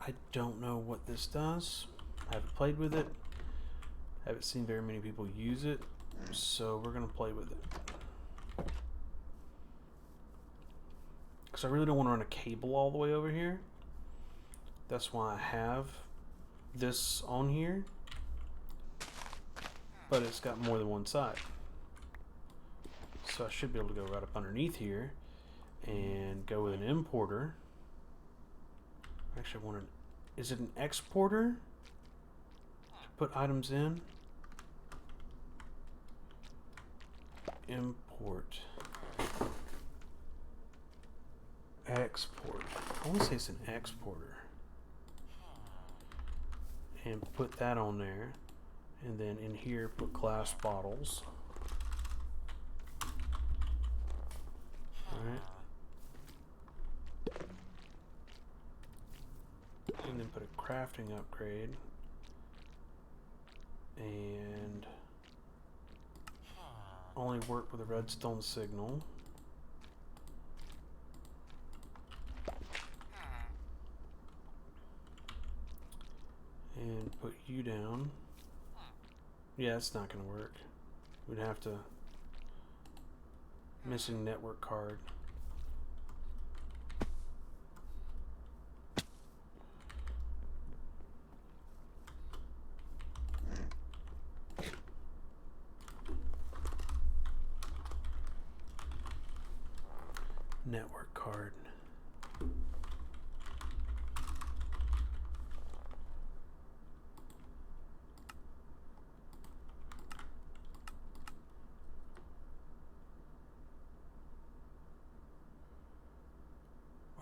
I don't know what this does. I haven't played with it. I haven't seen very many people use it. So we're going to play with it. Because I really don't want to run a cable all the way over here. That's why I have this on here. but it's got more than one side. So I should be able to go right up underneath here and go with an importer. Actually, I want an... Is it an exporter? To put items in? Import. Export. I want to say it's an exporter. And put that on there. And then in here, put glass bottles. Alright. And then put a crafting upgrade. And only work with a redstone signal. And put you down. Yeah, it's not going to work. We'd have to... Missing network card. Network card.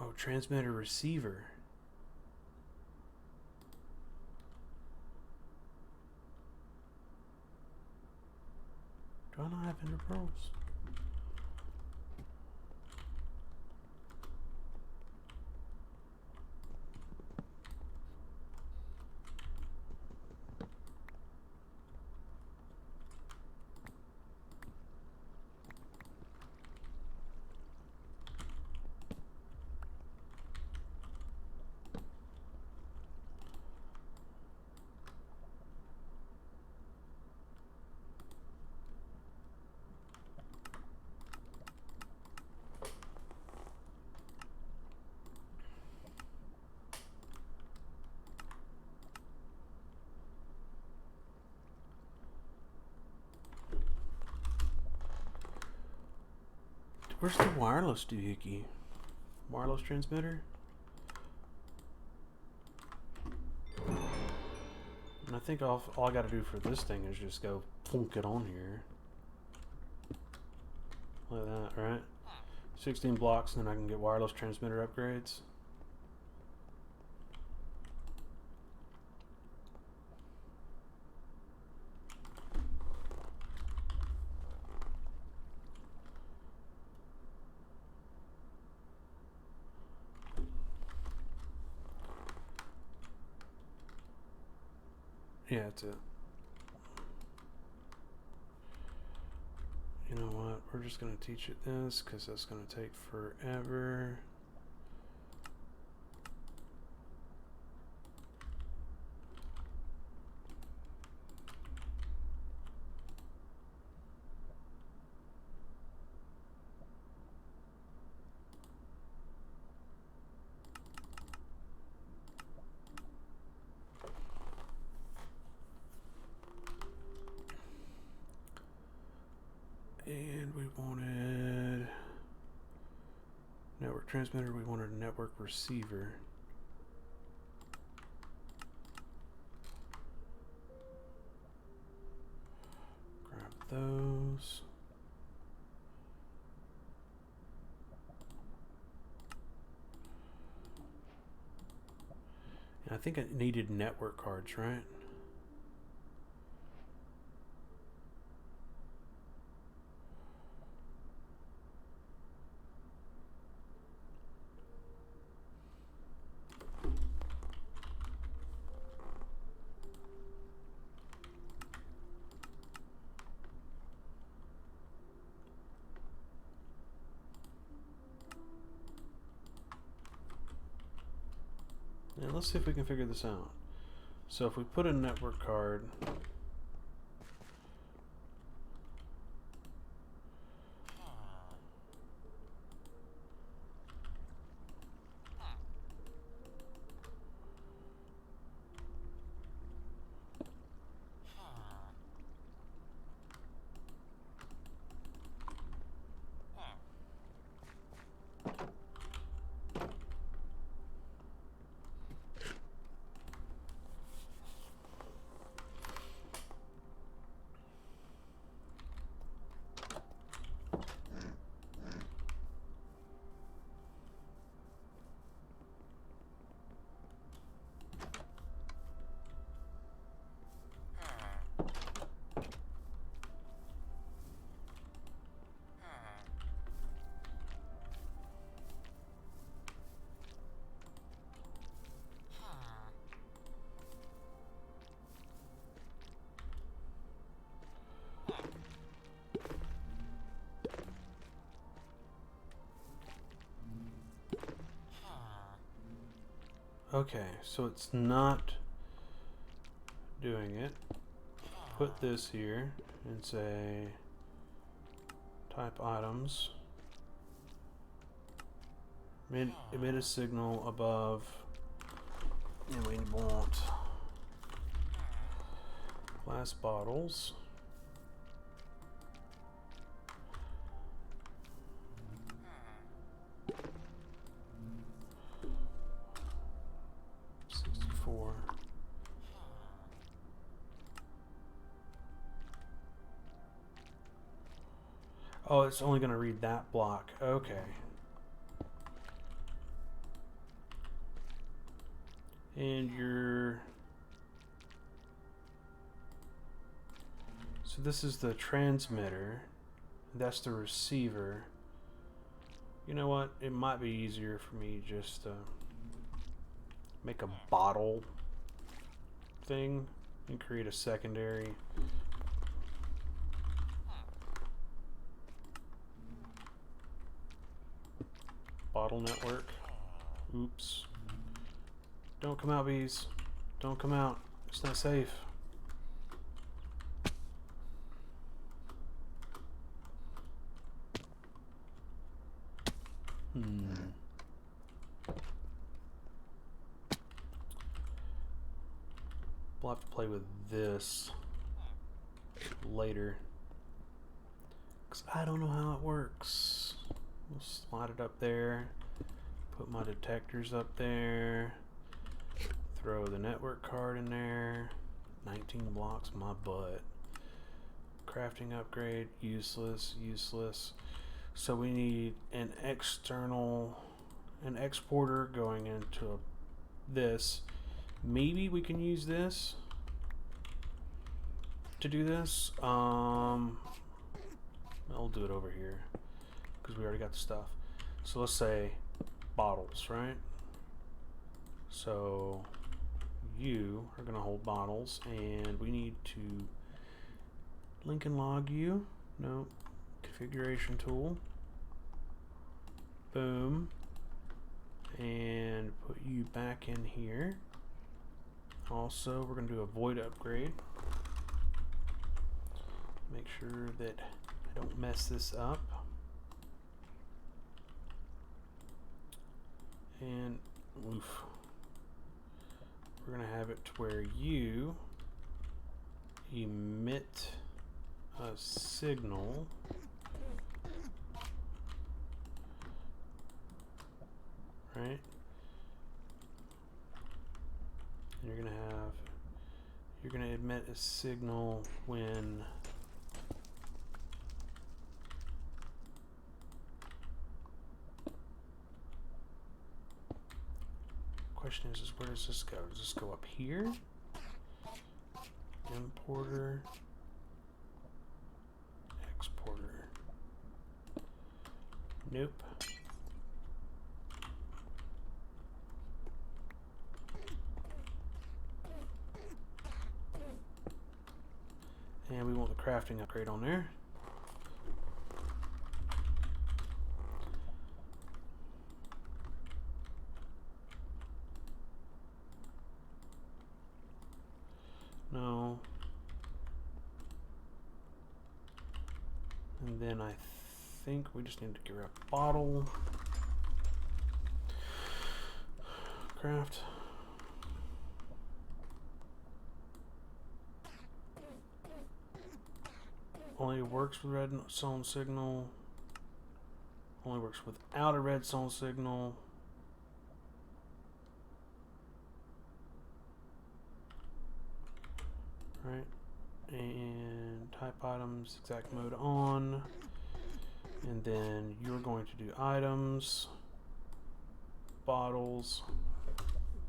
Oh, transmitter receiver. Do I not have ender pearls? Where's the wireless doohickey? Wireless transmitter? And I think all I gotta do for this thing is just go plunk it on here. Like that, right? 16 blocks and then I can get wireless transmitter upgrades. Yeah, that's it. You know what? We're just going to teach it this because that's going to take forever. And we wanted network transmitter, we wanted a network receiver. Grab those. And I think I needed network cards, right? And let's see if we can figure this out. So if we put a network card, Okay, so it's not doing it. Put this here and say type items. Emit a signal above, and we want glass bottles. Oh, it's only going to read that block. Okay. And so this is the transmitter. That's the receiver. You know what? It might be easier for me just to make a bottle thing and create a secondary. Bottle network. Oops. Don't come out, bees. Don't come out. It's not safe. We'll have to play with this later, because I don't know how it works. We'll slide it up there, put my detectors up there, throw the network card in there. 19 blocks, my butt. Crafting upgrade, useless, useless. So we need an exporter going into this. Maybe we can use this to do this. I'll do it over here because we already got the stuff. So let's say bottles, right? So you are going to hold bottles, and we need to link and log you. No, configuration tool. Boom. And put you back in here. Also, we're going to do a void upgrade. Make sure that I don't mess this up. And oof. We're going to have it to where you emit a signal. Right? And you're gonna emit a signal when question is where does this go? Does this go up here? Importer, exporter. Nope. And we want the crafting upgrade on there. No. And then I think we just need to get a bottle. Craft. Only works with red zone signal. Only works without a red zone signal. Right. And type items, exact mode on. And then you're going to do items, bottles,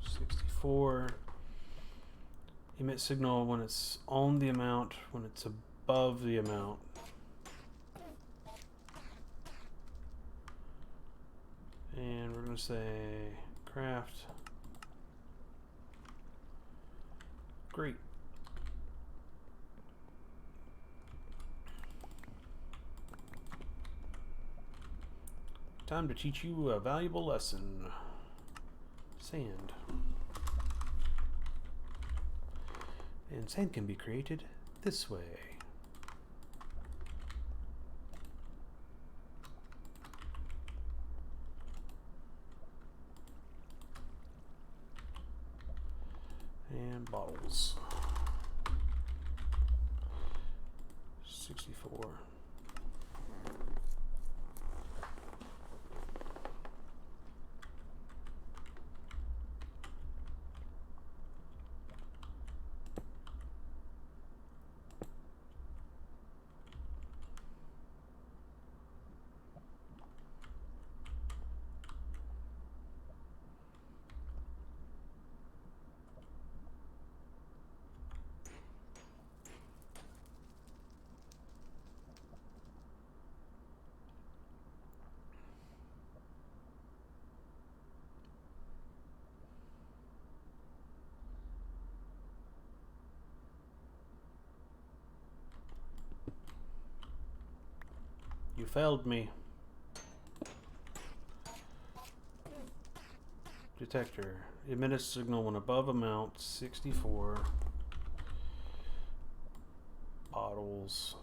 64. Emit signal when it's on the amount, when it's above the amount. And we're going to say craft. Great. Time to teach you a valuable lesson. Sand. And sand can be created this way. And bottles. 64. You failed me. Detector. Emit a signal when above amount 64. Bottles.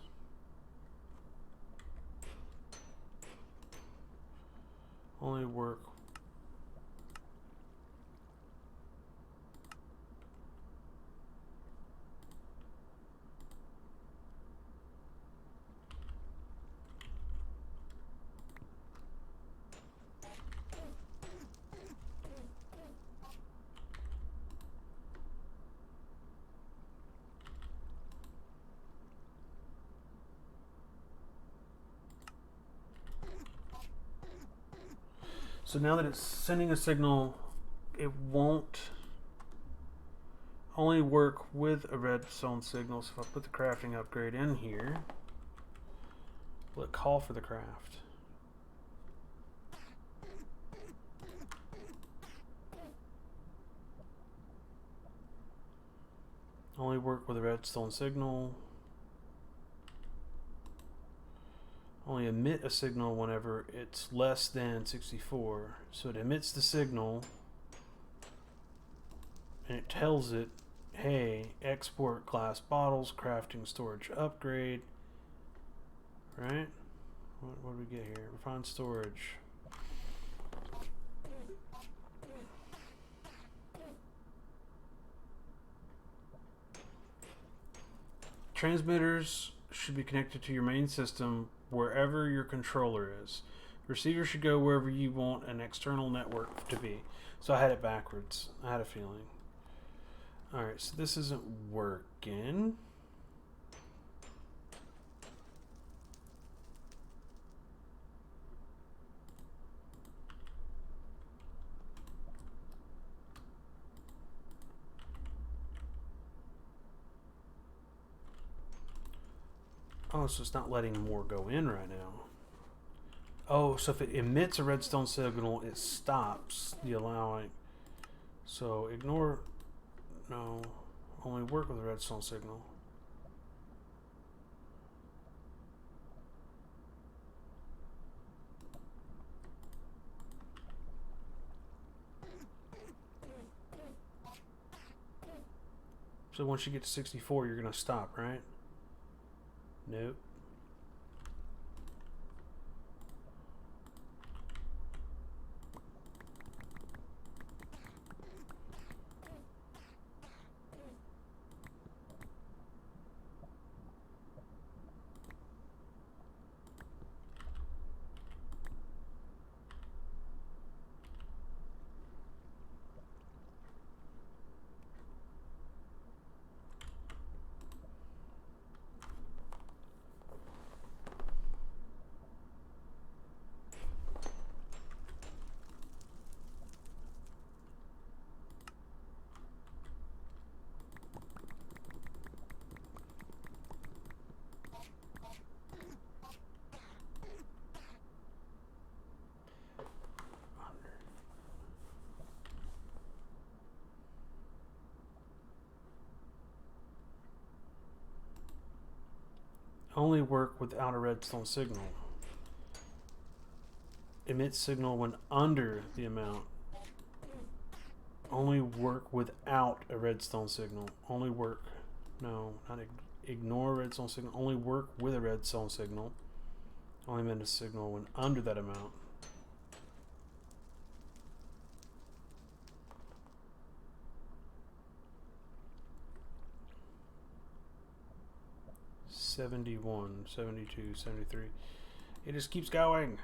Only work. So now that it's sending a signal, it won't only work with a redstone signal. So if I put the crafting upgrade in here, will it call for the craft? Only work with a redstone signal. Only emit a signal whenever it's less than 64. So it emits the signal and it tells it, hey, export glass bottles, crafting storage upgrade. Right? What do we get here? Refined storage. Transmitters should be connected to your main system wherever your controller is. Receiver should go wherever you want an external network to be. So I had it backwards. I had a feeling. Alright, so this isn't working. Oh, so it's not letting more go in right now. Oh, so if it emits a redstone signal, it stops the allowing. So ignore, no, only work with a redstone signal. So once you get to 64, you're going to stop, right? Nope. Only work without a redstone signal. Emit signal when under the amount. Only work without a redstone signal. Only work. No, not ignore redstone signal. Only work with a redstone signal. Only emit a signal when under that amount. $71, $72, $73. It just keeps going.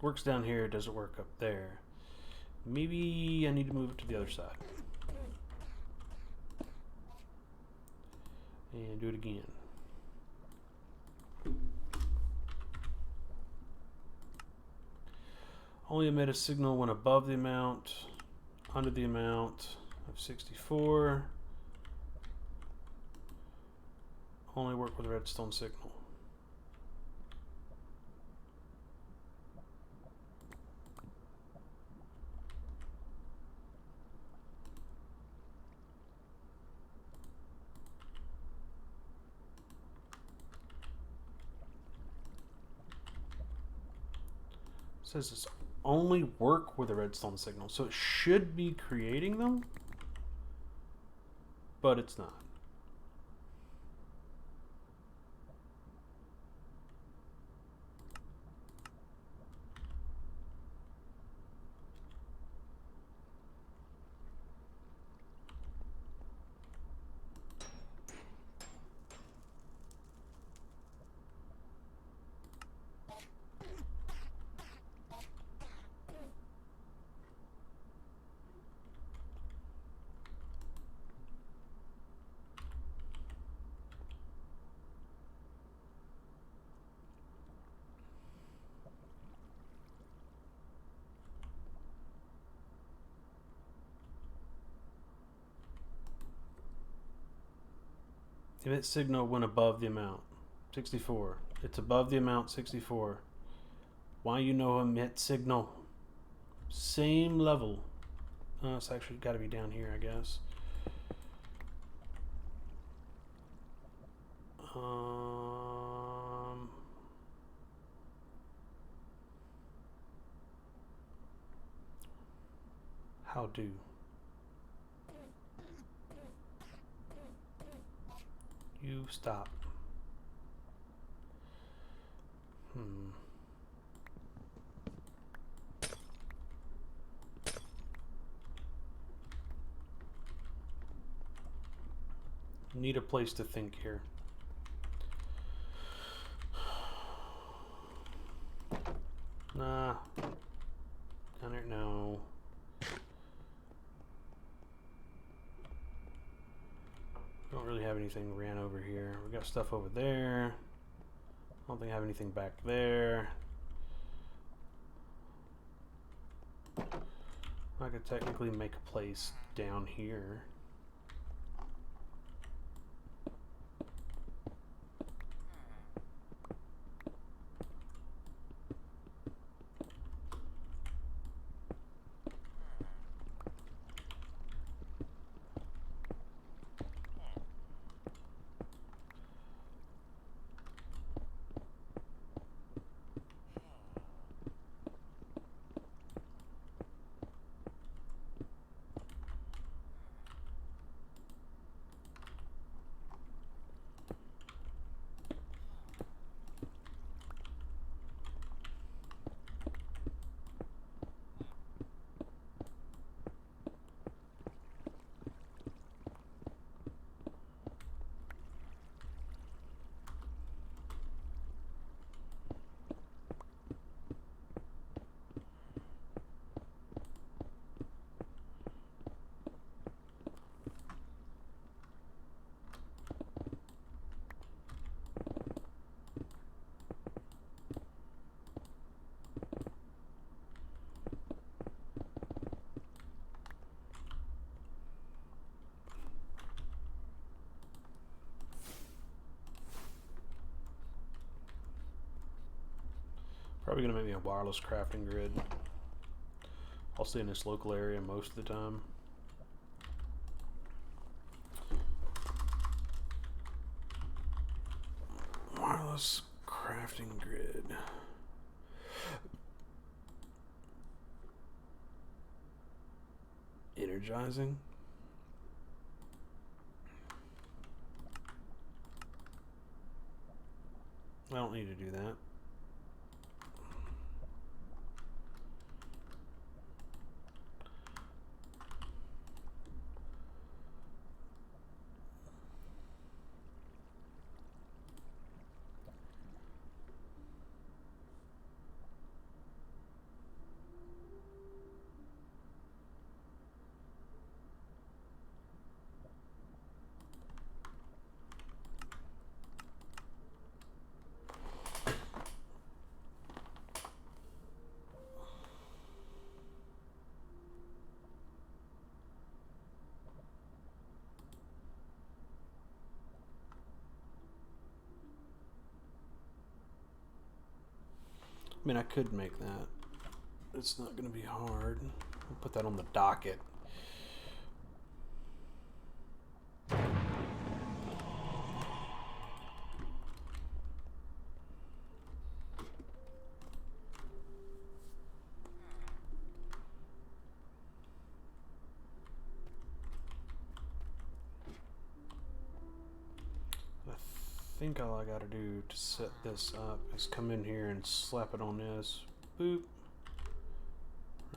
Works down here, it doesn't work up there. Maybe I need to move it to the other side. And do it again. Only emit a signal when above the amount, under the amount of 64. Only work with a redstone signal. It says it's only work with a redstone signal, so it should be creating them, but it's not. Emit signal when above the amount. 64. It's above the amount, 64. Why you know emit signal? Same level. It's actually got to be down here, I guess. How do? You stop. Need a place to think here. Nah. I don't know. Don't really have anything ran over here. We got stuff over there. I don't think I have anything back there. I could technically make a place down here. Probably gonna make me a wireless crafting grid. I'll stay in this local area most of the time. Wireless crafting grid. Energizing. I don't need to do that. I mean, I could make that. It's not going to be hard. I'll put that on the docket. I think all I gotta do to set this up is come in here and slap it on this. Boop.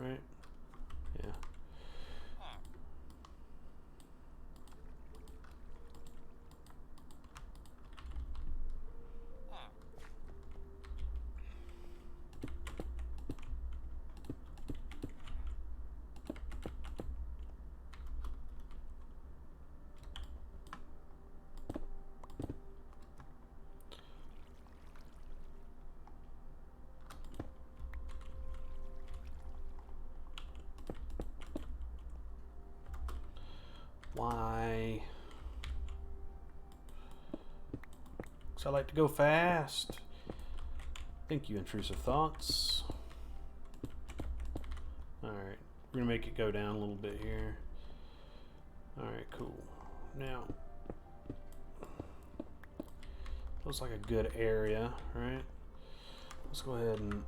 Right? Yeah. Why? Because I like to go fast. Thank you, intrusive thoughts. Alright, we're going to make it go down a little bit here. Alright, cool. Now, looks like a good area, right? Let's go ahead and...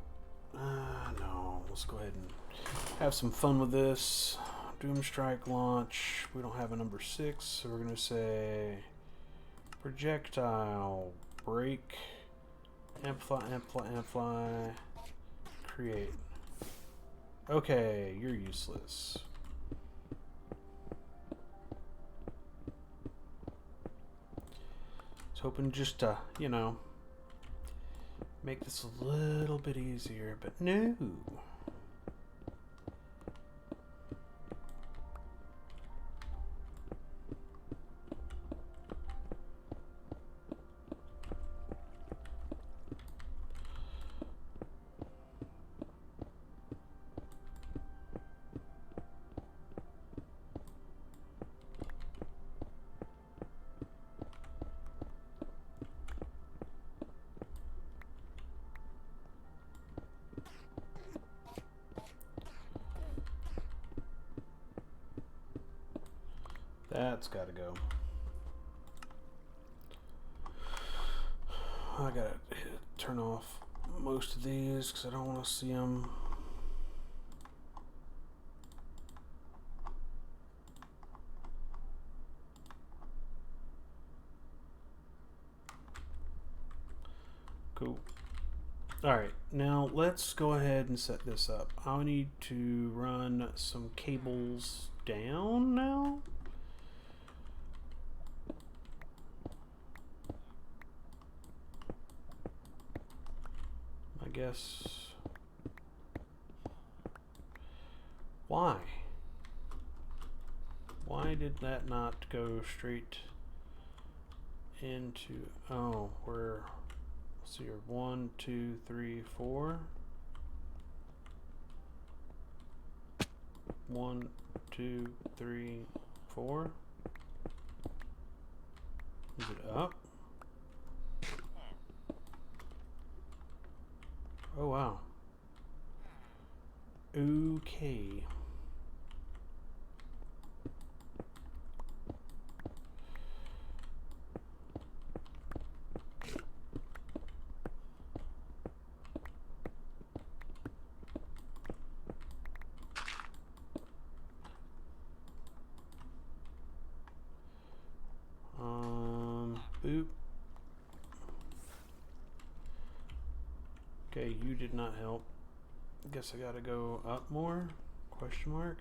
no, let's go ahead and have some fun with this. Doomstrike launch. We don't have a number 6, so we're going to say projectile, break, amplify, amplify, amplify, create. Okay, you're useless. I was hoping just to, you know, make this a little bit easier, but no. That's got to go. I gotta turn off most of these because I don't want to see them. Cool. Alright, now let's go ahead and set this up. I need to run some cables down now. I guess. Why? Why did that not go straight into... Oh, we're... Let's see here. 1, 2, 3, 4. 1, 2, 3, 4. Is it up? Oh wow. Okay. Boop. Okay, you did not help. Guess I gotta go up more? Question mark.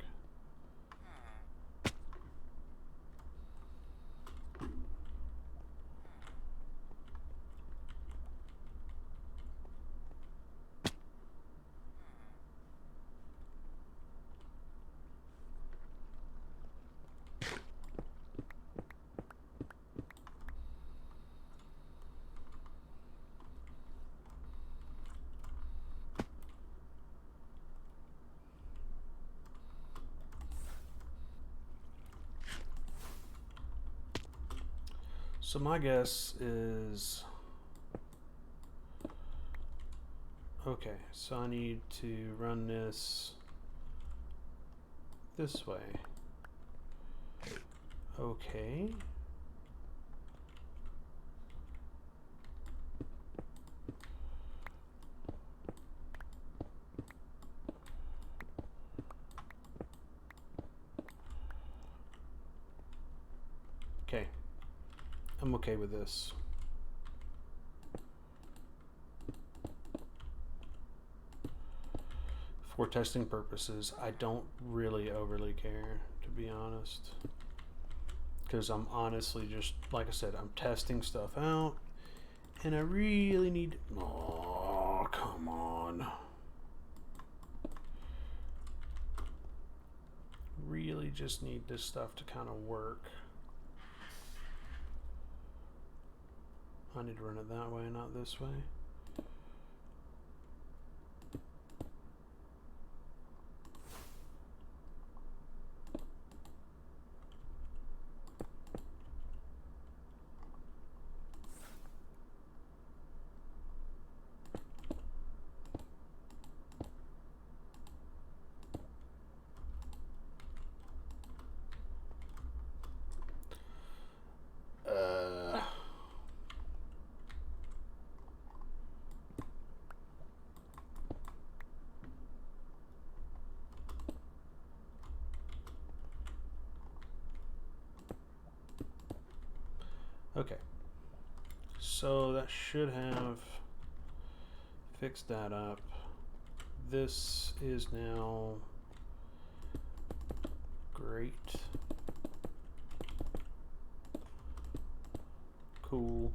So my guess is, okay, so I need to run this way. Okay. Okay. I'm okay with this. For testing purposes, I don't really overly care, to be honest. Because I'm honestly just, like I said, I'm testing stuff out. And I really need... Oh, come on. Really just need this stuff to kind of work. I need to run it that way, not this way. Okay, so that should have fixed that up. This is now great. Cool.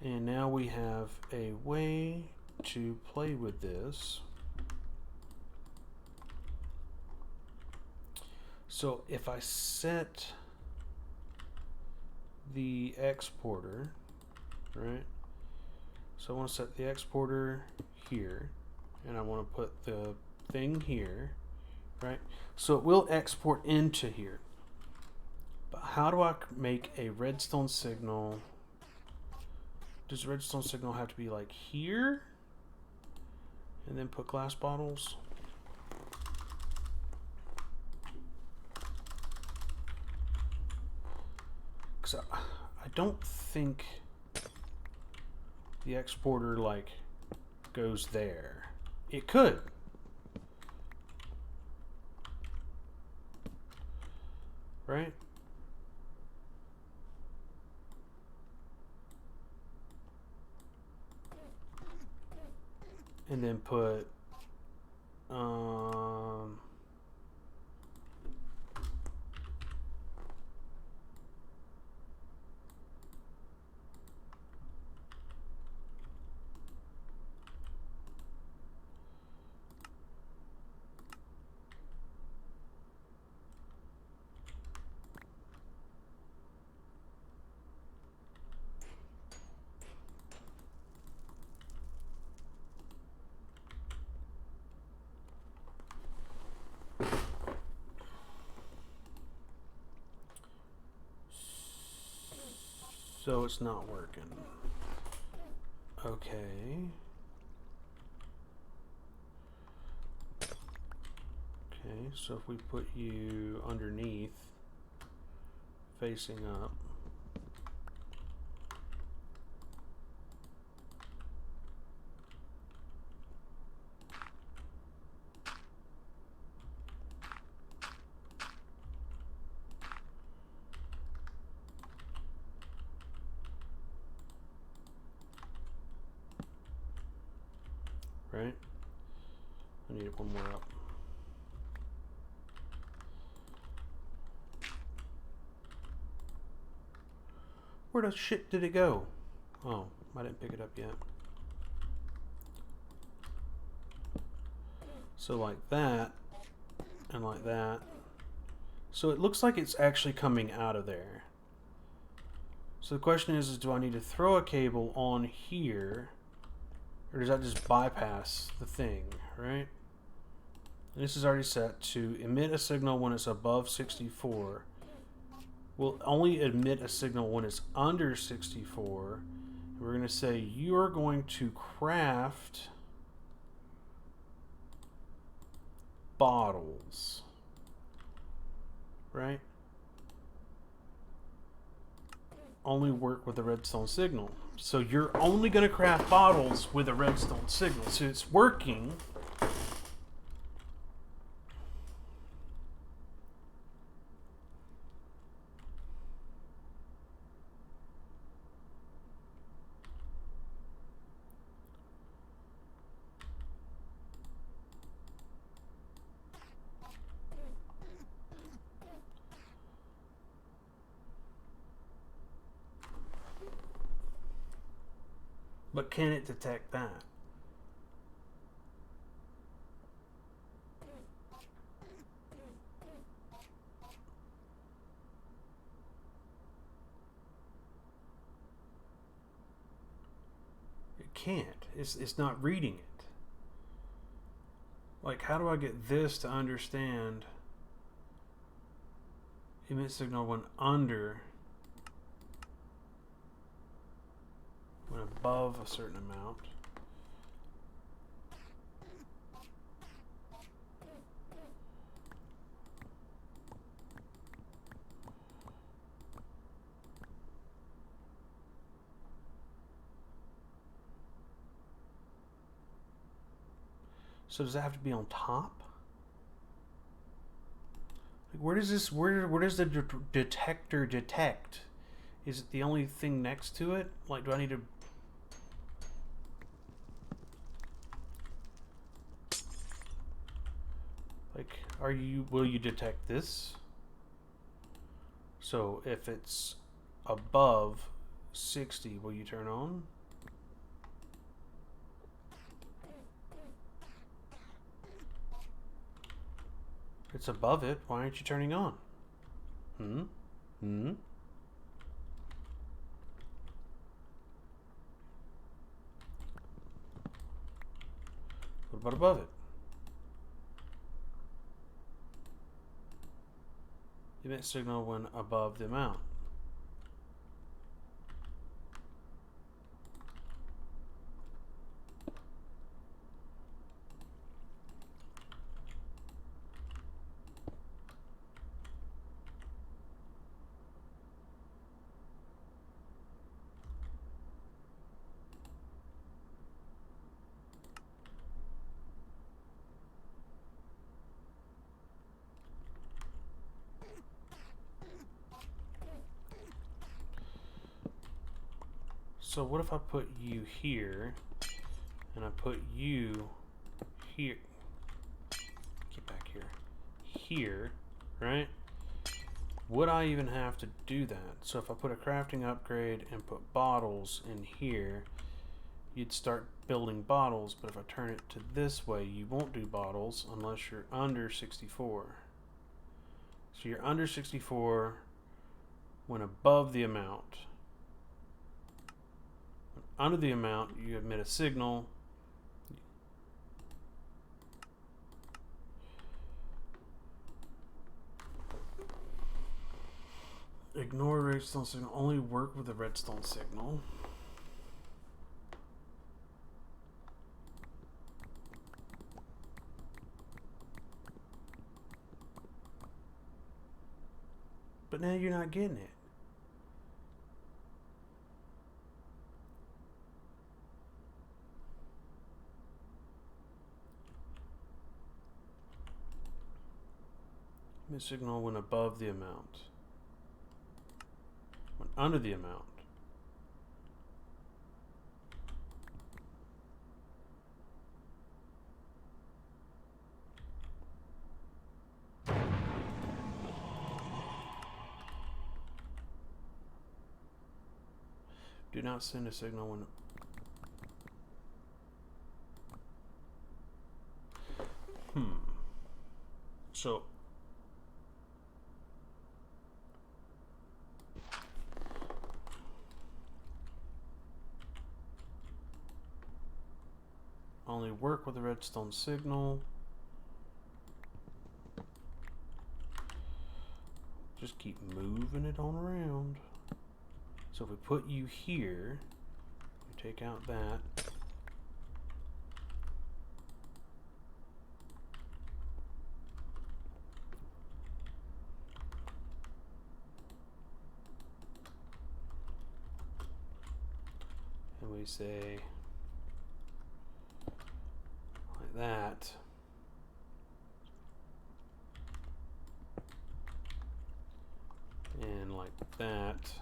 And now we have a way to play with this. So if I set the exporter, right? So I want to set the exporter here, and I want to put the thing here, right? So it will export into here. But how do I make a redstone signal? Does redstone signal have to be like here? And then put glass bottles? So I don't think the exporter like goes there. It could. Right? And then put so it's not working. Okay. Okay, so if we put you underneath, facing up. Right? I need one more up. Where the shit did it go? Oh, I didn't pick it up yet. So like that, and like that. So it looks like it's actually coming out of there. So the question is do I need to throw a cable on here, or does that just bypass the thing, right? And this is already set to emit a signal when it's above 64. Will only emit a signal when it's under 64. And we're going to say you are going to craft bottles, right? Only work with a redstone signal. So you're only going to craft bottles with a redstone signal. So it's working. But can it detect that? It can't. It's not reading it. Like, how do I get this to understand emit signal when under, when above a certain amount? So does that have to be on top? Like, where does this? Where does the detector detect? Is it the only thing next to it? Like, do I need to? Like, will you detect this? So if it's above 60, will you turn on? It's above it. Why aren't you turning on? What about above it? Emit signal when above the amount. So what if I put you here, and I put you here? Get back here. Here, right? Would I even have to do that? So if I put a crafting upgrade and put bottles in here, you'd start building bottles, but if I turn it to this way, you won't do bottles unless you're under 64. So you're under 64 when above the amount. When under the amount, you emit a signal. Ignore redstone signal. Only work with the redstone signal. But now you're not getting it. Emit signal when above the amount. When under the amount. Do not send a signal when... So... only work with the redstone signal. Just keep moving it on around. So if we put you here, we take out that. And we say like that. And like that,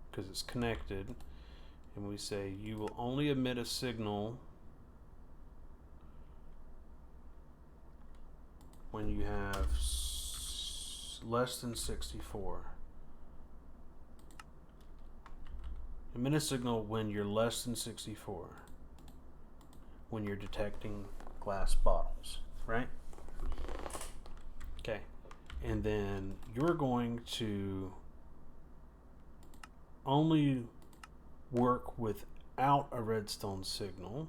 because it's connected. And we say you will only emit a signal when you have less than 64. Emit a signal when you're less than 64. When you're detecting glass bottles, right? Okay. And then you're going to only work without a redstone signal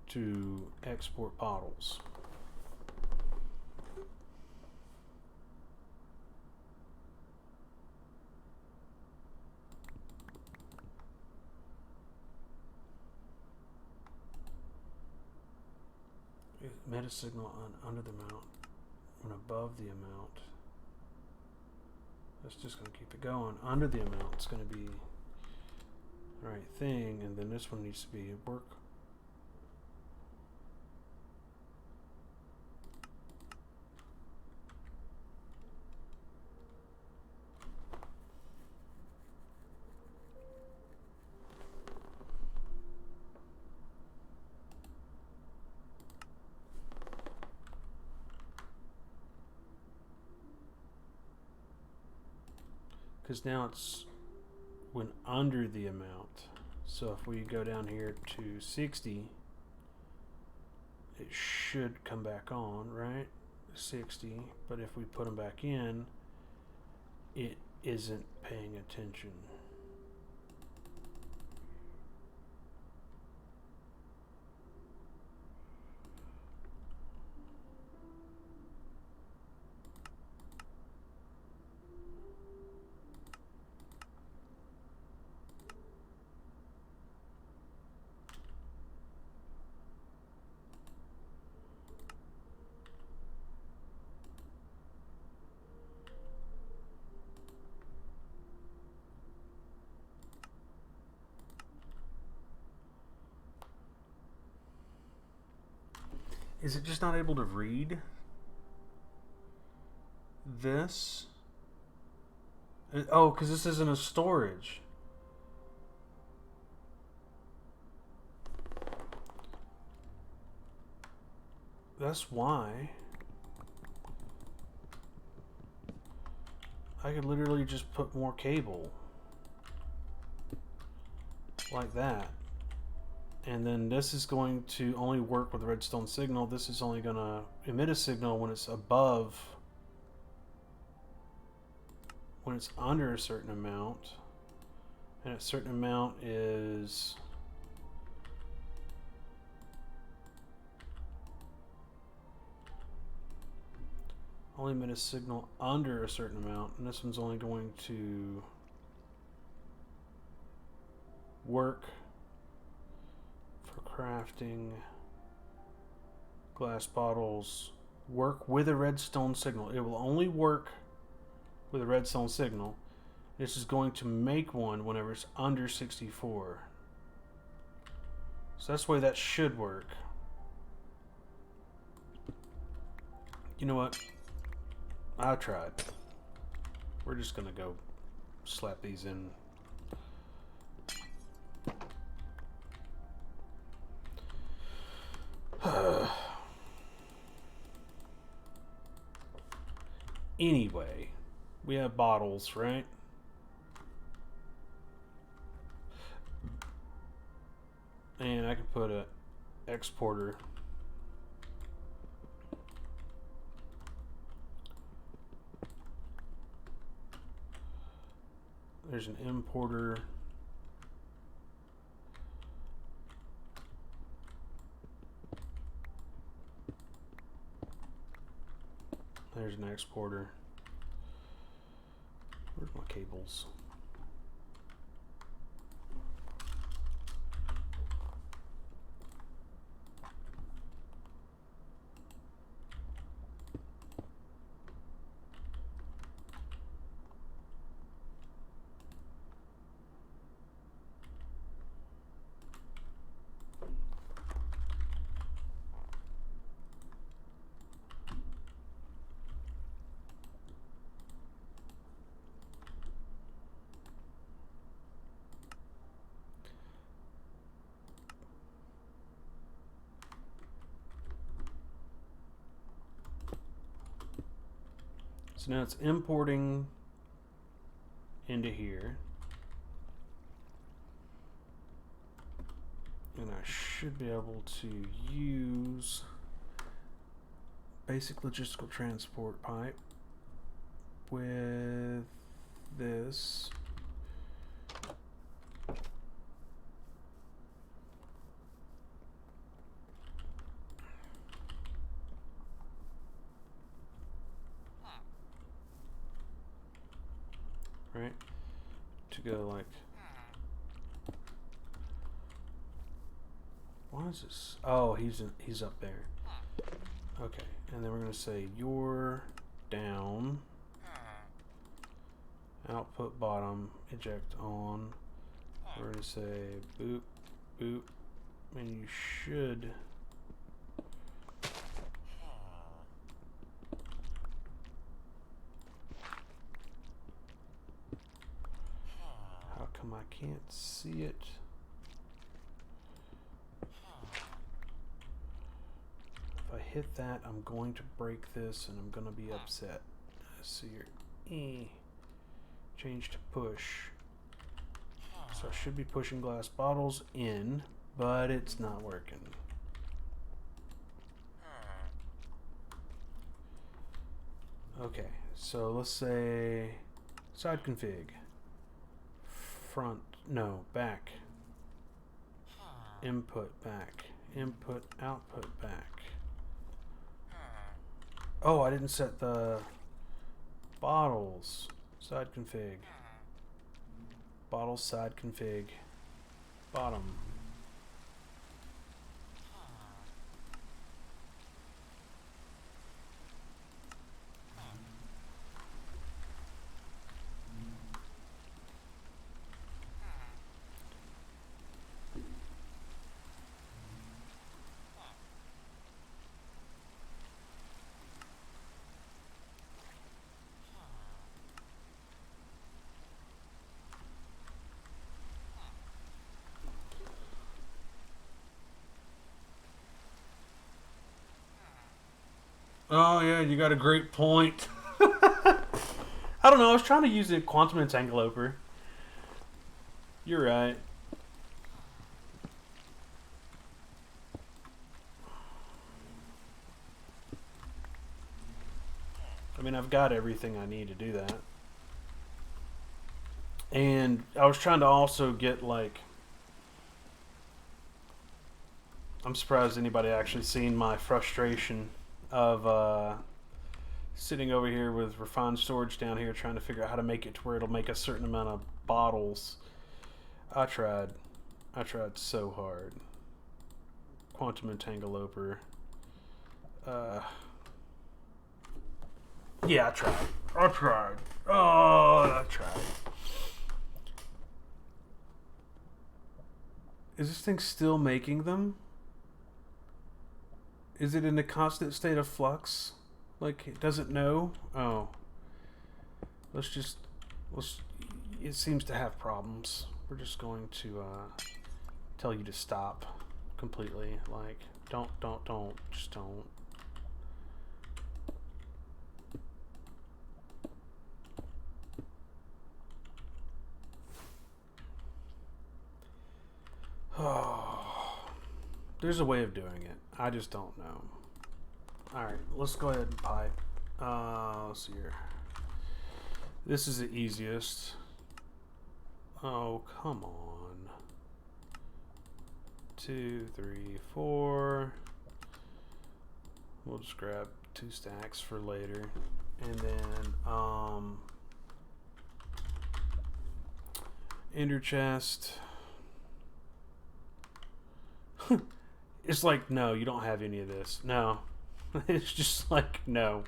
to export bottles. Emit a signal under the amount when above the amount. That's just going to keep it going. Under the amount, it's going to be the right thing, and then this one needs to be work. Because now it's when under the amount. So if we go down here to 60, it should come back on, right? 60. But if we put them back in, it isn't paying attention. Is it just not able to read this? Oh, because this isn't a storage. That's why. I could literally just put more cable. Like that. And then this is going to only work with the redstone signal. This is only going to emit a signal when it's above, when it's under a certain amount. And a certain amount is only emit a signal under a certain amount. And this one's only going to work for crafting glass bottles, work with a redstone signal. It will only work with a redstone signal. This is going to make one whenever it's under 64. So that's the way that should work. You know what? I tried. We're just gonna go slap these in. Anyway, we have bottles, right? And I can put a exporter. There's an importer. There's an exporter. Where's my cables? So now it's importing into here. And I should be able to use basic logistical transport pipe with this. Right? To go like, what is this? Oh, he's up there. Okay, and then we're gonna say you're down. Output bottom, eject on. We're gonna say boop, boop, and you should. How come I can't see it? If I hit that, I'm going to break this and I'm gonna be upset. So you're change to push. So I should be pushing glass bottles in, but it's not working. Okay, so let's say side config. Front, no, back. Input, back. Input, output, back. Oh, I didn't set the bottles. Side config. Bottles, side config. Bottom. Oh yeah, you got a great point. I don't know. I was trying to use the quantum entangloper. You're right. I mean, I've got everything I need to do that. And I was trying to also get like. I'm surprised anybody actually seen my frustration of sitting over here with refined storage down here trying to figure out how to make it to where it'll make a certain amount of bottles. I tried. I tried so hard. Quantum entangloper. Uh, yeah, I tried. I tried. Oh, I tried. Is this thing still making them? Is it in a constant state of flux? Like, does it know? Oh. Let's just... Let's... It seems to have problems. We're just going to tell you to stop completely. Like, don't. Just don't. Oh. There's a way of doing it. I just don't know. Alright, let's go ahead and pipe. Let's see here. This is the easiest. Oh, come on. 2, 3, 4. We'll just grab 2 stacks for later. And then, ender chest. It's like, no, you don't have any of this. No. It's just like, no.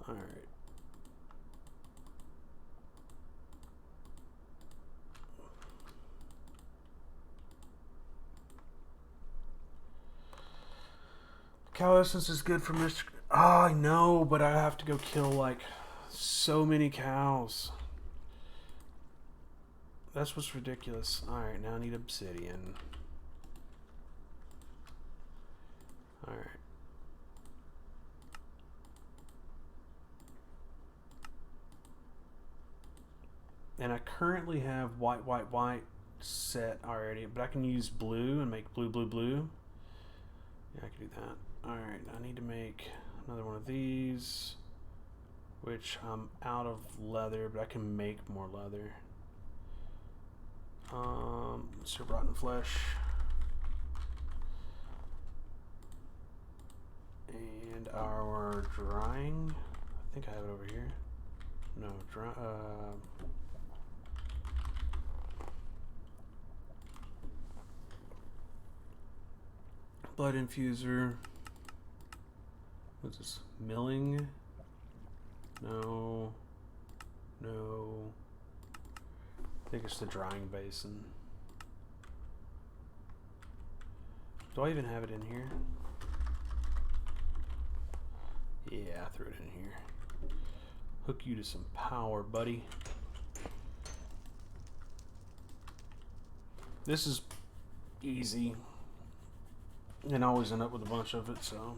Alright. Cow essence is good for Mr. Oh, I know, but I have to go kill, like, so many cows. That's what's ridiculous. Alright, now I need obsidian. Alright. And I currently have white set already, but I can use blue and make blue. Yeah, I can do that. Alright, I need to make another one of these, which I'm out of leather, but I can make more leather. Let's do rotten flesh. And our drying, I think I have it over here. No, blood infuser. What's this? Milling? No. I think it's the drying basin. Do I even have it in here? Yeah, I threw it in here. Hook you to some power, buddy. This is easy. And I always end up with a bunch of it, so.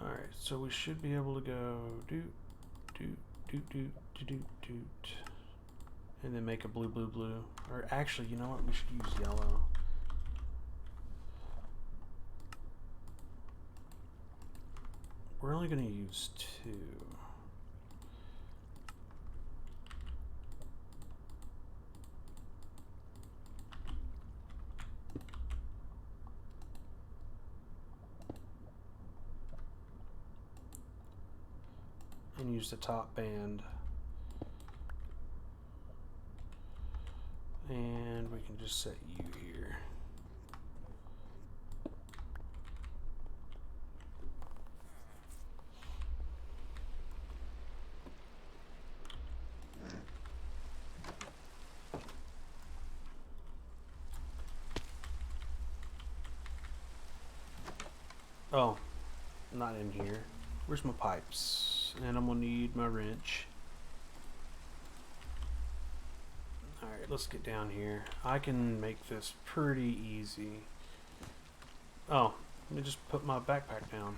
Alright, so we should be able to go doot. And then make a blue. Or actually, you know what? We should use yellow. We're only going to use 2. And use the top band. And we can just set you here. Oh, not in here. Where's my pipes? And I'm gonna need my wrench. Alright, let's get down here. I can make this pretty easy. Oh, let me just put my backpack down.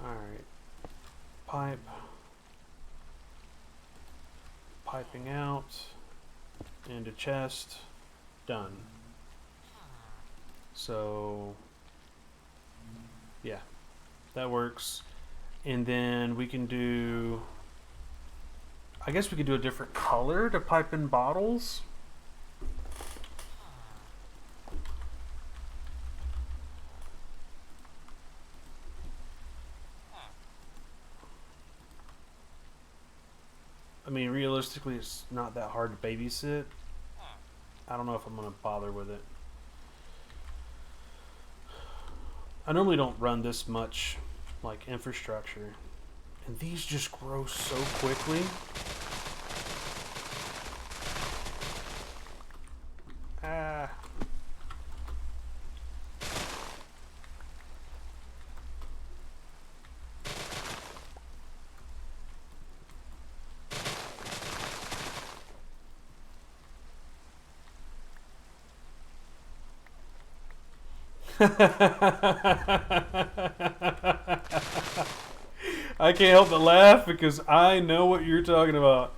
Alright. Pipe. Piping out. Into chest. Done. So, yeah, that works. And then we can do, I guess we could do a different color to pipe in bottles. I mean, realistically, it's not that hard to babysit. I don't know if I'm going to bother with it. I normally don't run this much, like, infrastructure. And these just grow so quickly. Ah. I can't help but laugh because I know what you're talking about.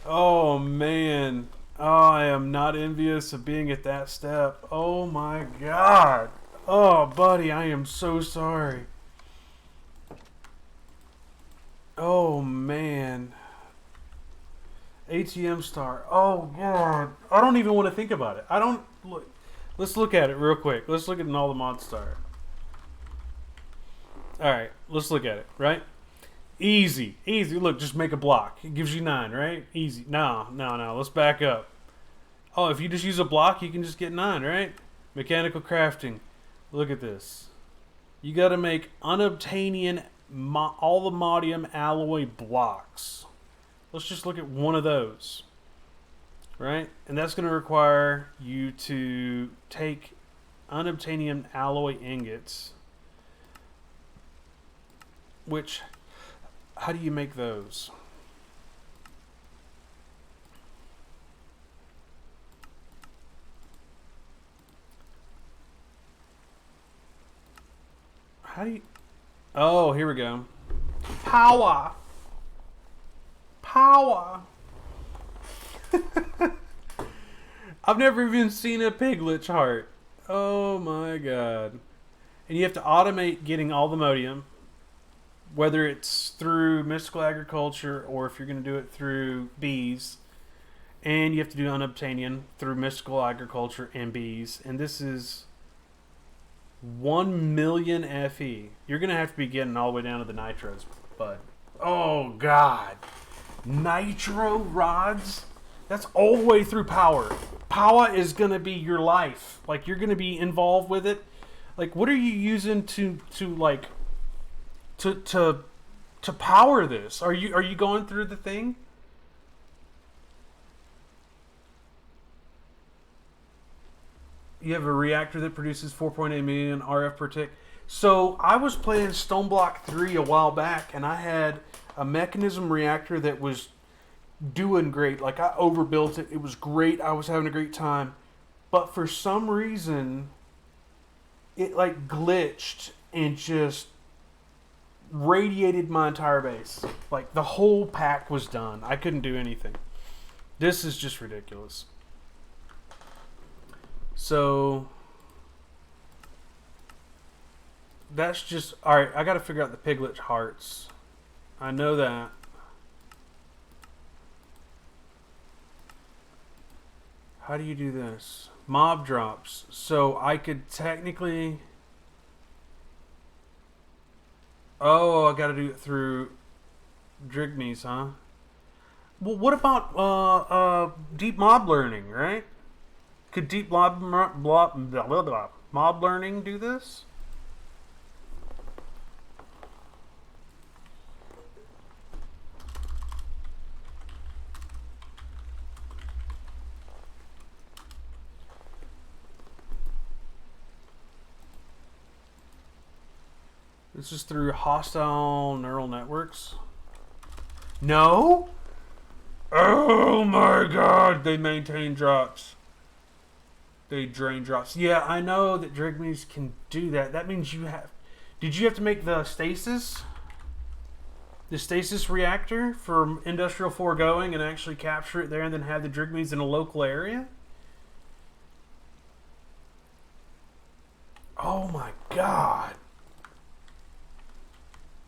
Oh man. Oh, I am not envious of being at that step. Oh my god. Oh, buddy, I am so sorry. Oh man. ATM star. Oh god. I don't even want to think about it. I don't look. Let's look at it real quick. Let's look at an all the mod star. Alright, let's look at it, right? Easy. Easy. Look, just make a block. It gives you 9, right? Easy. No. Let's back up. Oh, if you just use a block, you can just get 9, right? Mechanical crafting. Look at this. You got to make unobtainium, all the modium alloy blocks. Let's just look at one of those. Right? And that's going to require you to take unobtainium alloy ingots. Which, how do you make those? How do you... Oh, here we go. Power. Power. I've never even seen a piglet heart. Oh my god. And you have to automate getting all the modium, whether it's through mystical agriculture or if you're going to do it through bees. And you have to do unobtainium through mystical agriculture and bees. And this is 1 million FE. You're going to have to be getting all the way down to the nitros, bud. Oh god. Nitro rods? That's all the way through power. Power is going to be your life. Like, you're going to be involved with it. Like, what are you using to power this? Are you going through the thing? You have a reactor that produces 4.8 million RF per tick. So I was playing Stoneblock 3 a while back, and I had a mechanism reactor that was doing great. Like, I overbuilt it. It was great. I was having a great time. But for some reason, it like glitched and just radiated my entire base. Like, the whole pack was done. I couldn't do anything. This is just ridiculous. So that's just... Alright, I gotta figure out the piglet hearts. I know that. How do you do this? Mob drops. So I could technically... Oh, I gotta do it through Drigmies, huh? Well, what about deep mob learning, right? Could deep mob learning do this? This is through hostile neural networks. No? Oh my god, they maintain drops. They drain drops. Yeah, I know that Drigmees can do that. That means you have... Did you have to make the stasis? The stasis reactor for Industrial Foregoing and actually capture it there and then have the Drigmees in a local area? Oh my god.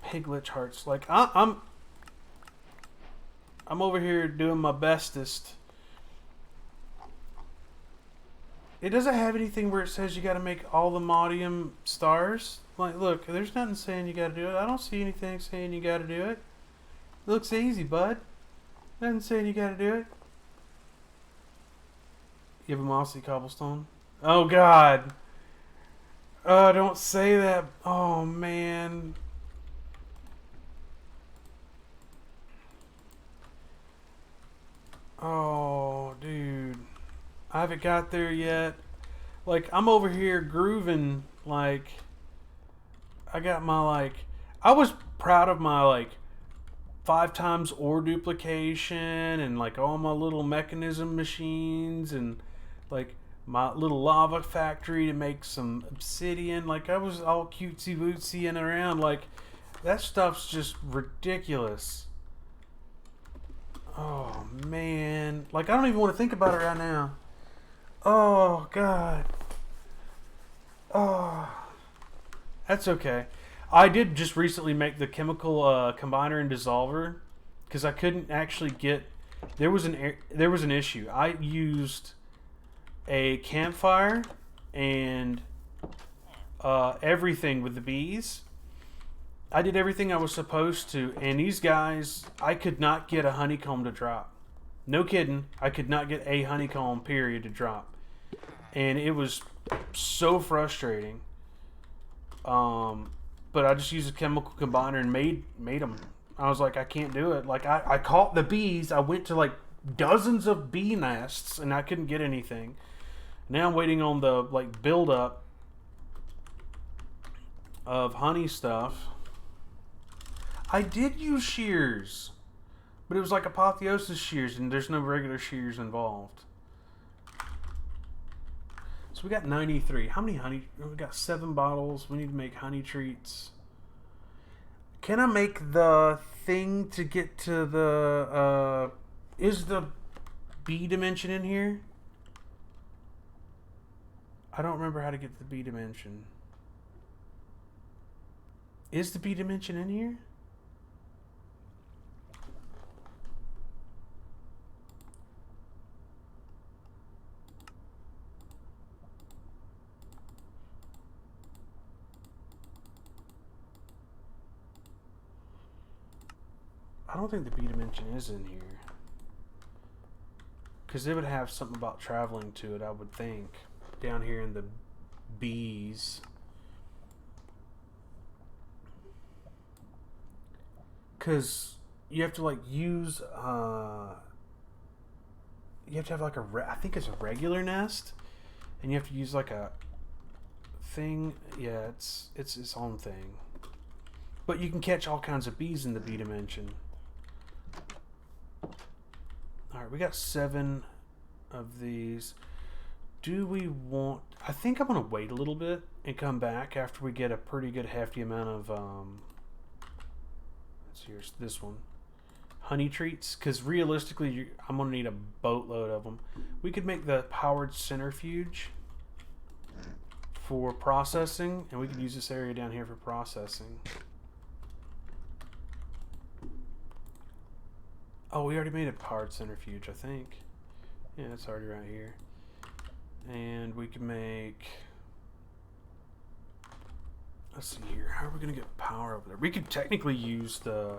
Piglet hearts. Like, I'm over here doing my bestest. It doesn't have anything where it says you got to make all the Maudium stars. Like, look, there's nothing saying you got to do it. I don't see anything saying you got to do it. It looks easy, bud. Nothing saying you got to do it. You have a mossy cobblestone? Oh, God. Oh, don't say that. Oh, man. Oh, dude. I haven't got there yet. Like, I'm over here grooving. Like, I got my, like... I was proud of my, like, 5 times ore duplication and, like, all my little mechanism machines and, like, my little lava factory to make some obsidian. Like, I was all cutesy-wootsy and around. Like, that stuff's just ridiculous. Oh, man. Like, I don't even want to think about it right now. Oh, God. Oh. That's okay. I did just recently make the chemical combiner and dissolver because I couldn't actually get... There was an issue. I used a campfire and everything with the bees. I did everything I was supposed to, and these guys, I could not get a honeycomb to drop. No kidding. I could not get a honeycomb, period, to drop. And it was so frustrating. But I just used a chemical combiner and made them. I was like, I can't do it. Like, I caught the bees. I went to, like, dozens of bee nests, and I couldn't get anything. Now I'm waiting on the, like, build-up of honey stuff. I did use shears, but it was like apotheosis shears, and there's no regular shears involved. So we got 93. How many honey? We got 7 bottles. We need to make honey treats. Can I make the thing to get to the... is the B dimension in here? I don't remember how to get to the B dimension. Is the B dimension in here? I don't think the B dimension is in here. Because they would have something about traveling to it, I would think. Down here in the B's. Because you have to, like, use... you have to have, like, I think it's a regular nest. And you have to use, like, a thing. Yeah, it's its own thing. But you can catch all kinds of bees in the B dimension. Alright, we got 7 of these. Do we want... I think I'm going to wait a little bit and come back after we get a pretty good hefty amount of... let's see, here's this one. Honey treats. Because realistically, I'm going to need a boatload of them. We could make the powered centrifuge for processing. And we could use this area down here for processing. Oh, we already made a powered centrifuge, I think. Yeah, it's already right here. And we can make... Let's see here. How are we going to get power over there? We could technically use the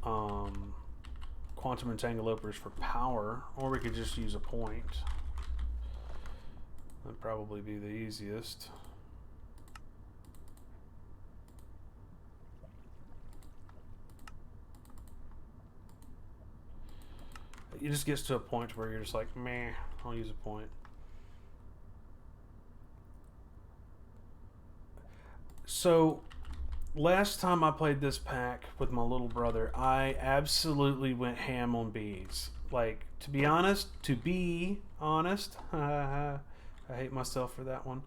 quantum entanglements for power, or we could just use a point. That'd probably be the easiest. It just gets to a point where you're just like, meh, I'll use a point. So, last time I played this pack with my little brother, I absolutely went ham on bees. Like, to be honest, I hate myself for that one.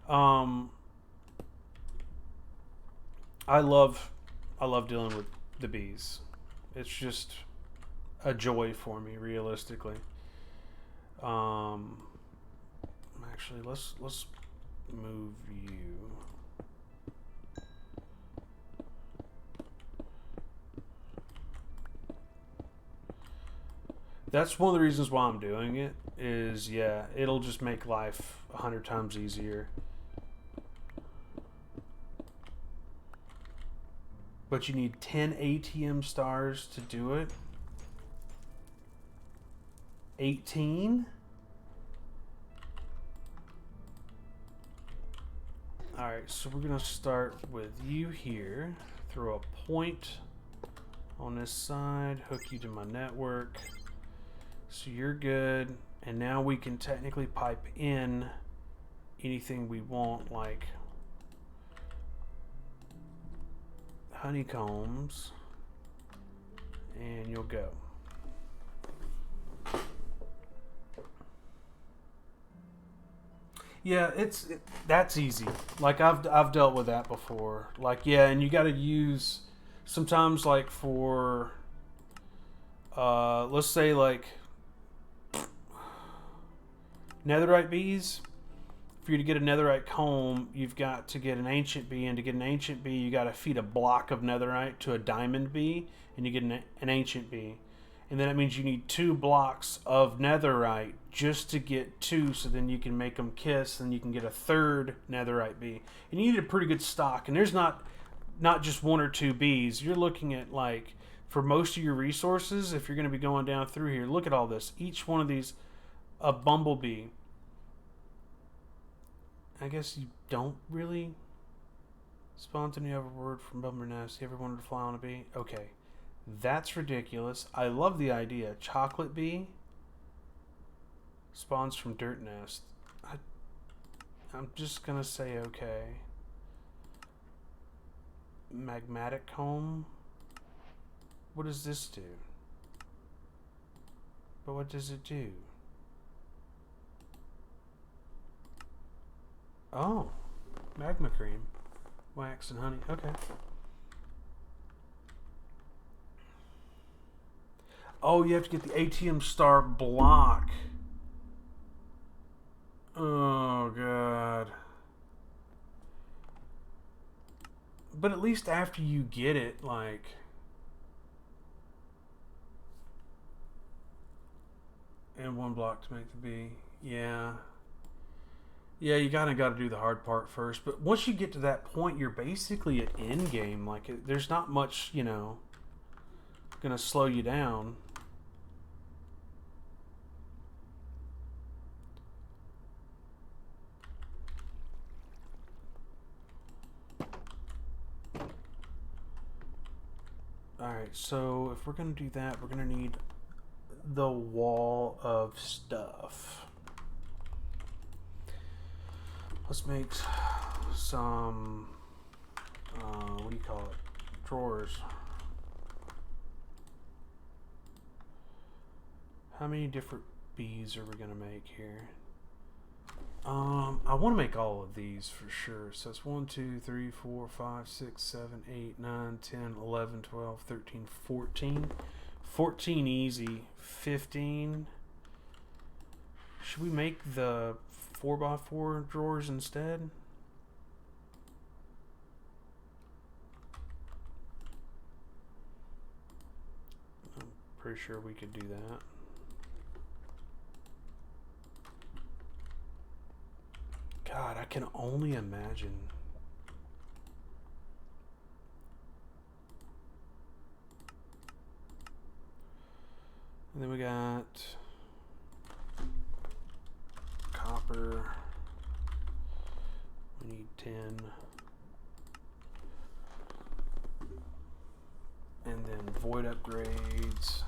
Um, I love, I love dealing with the bees. It's just a joy for me, realistically. Um, actually, let's move you. That's one of the reasons why I'm doing it. Is yeah, it'll just make life 100 times easier. But you need 10 ATM stars to do it. 18. Alright, so we're going to start with you here. Throw a point on this side, hook you to my network. So you're good. And now we can technically pipe in anything we want, like honeycombs. And you'll go. Yeah, that's easy. Like I've dealt with that before. Like yeah, and you got to use sometimes like for let's say like netherite bees. For you to get a netherite comb, you've got to get an ancient bee, and to get an ancient bee, you got to feed a block of netherite to a diamond bee, and you get an ancient bee. And then it means you need 2 blocks of netherite just to get 2, so then you can make them kiss, and you can get a third netherite bee. And you need a pretty good stock. And there's not just 1 or 2 bees. You're looking at like for most of your resources, if you're going to be going down through here, look at all this. Each one of these, a bumblebee. I guess you don't really spontaneous have a word from Bummer Nest. You ever wanted to fly on a bee? Okay. That's ridiculous. I love the idea. Chocolate bee spawns from dirt nest. I'm just gonna say okay. Magmatic comb. What does this do? But what does it do? Oh, magma cream, wax and honey. Okay. Oh, you have to get the ATM star block. Oh, God. But at least after you get it, like... And 1 block to make the bee. Yeah. Yeah, you kind of got to do the hard part first. But once you get to that point, you're basically at end game. Like, there's not much, going to slow you down. Alright, so if we're going to do that, we're going to need the wall of stuff. Let's make some, what do you call it? Drawers. How many different bees are we going to make here? I want to make all of these for sure. So it's 1, 2, 3, 4, 5, 6, 7, 8, 9, 10, 11, 12, 13, 14. 14 easy. 15. Should we make the 4x4 drawers instead? I'm pretty sure we could do that. God, I can only imagine. And then we got copper. We need 10. And then void upgrades.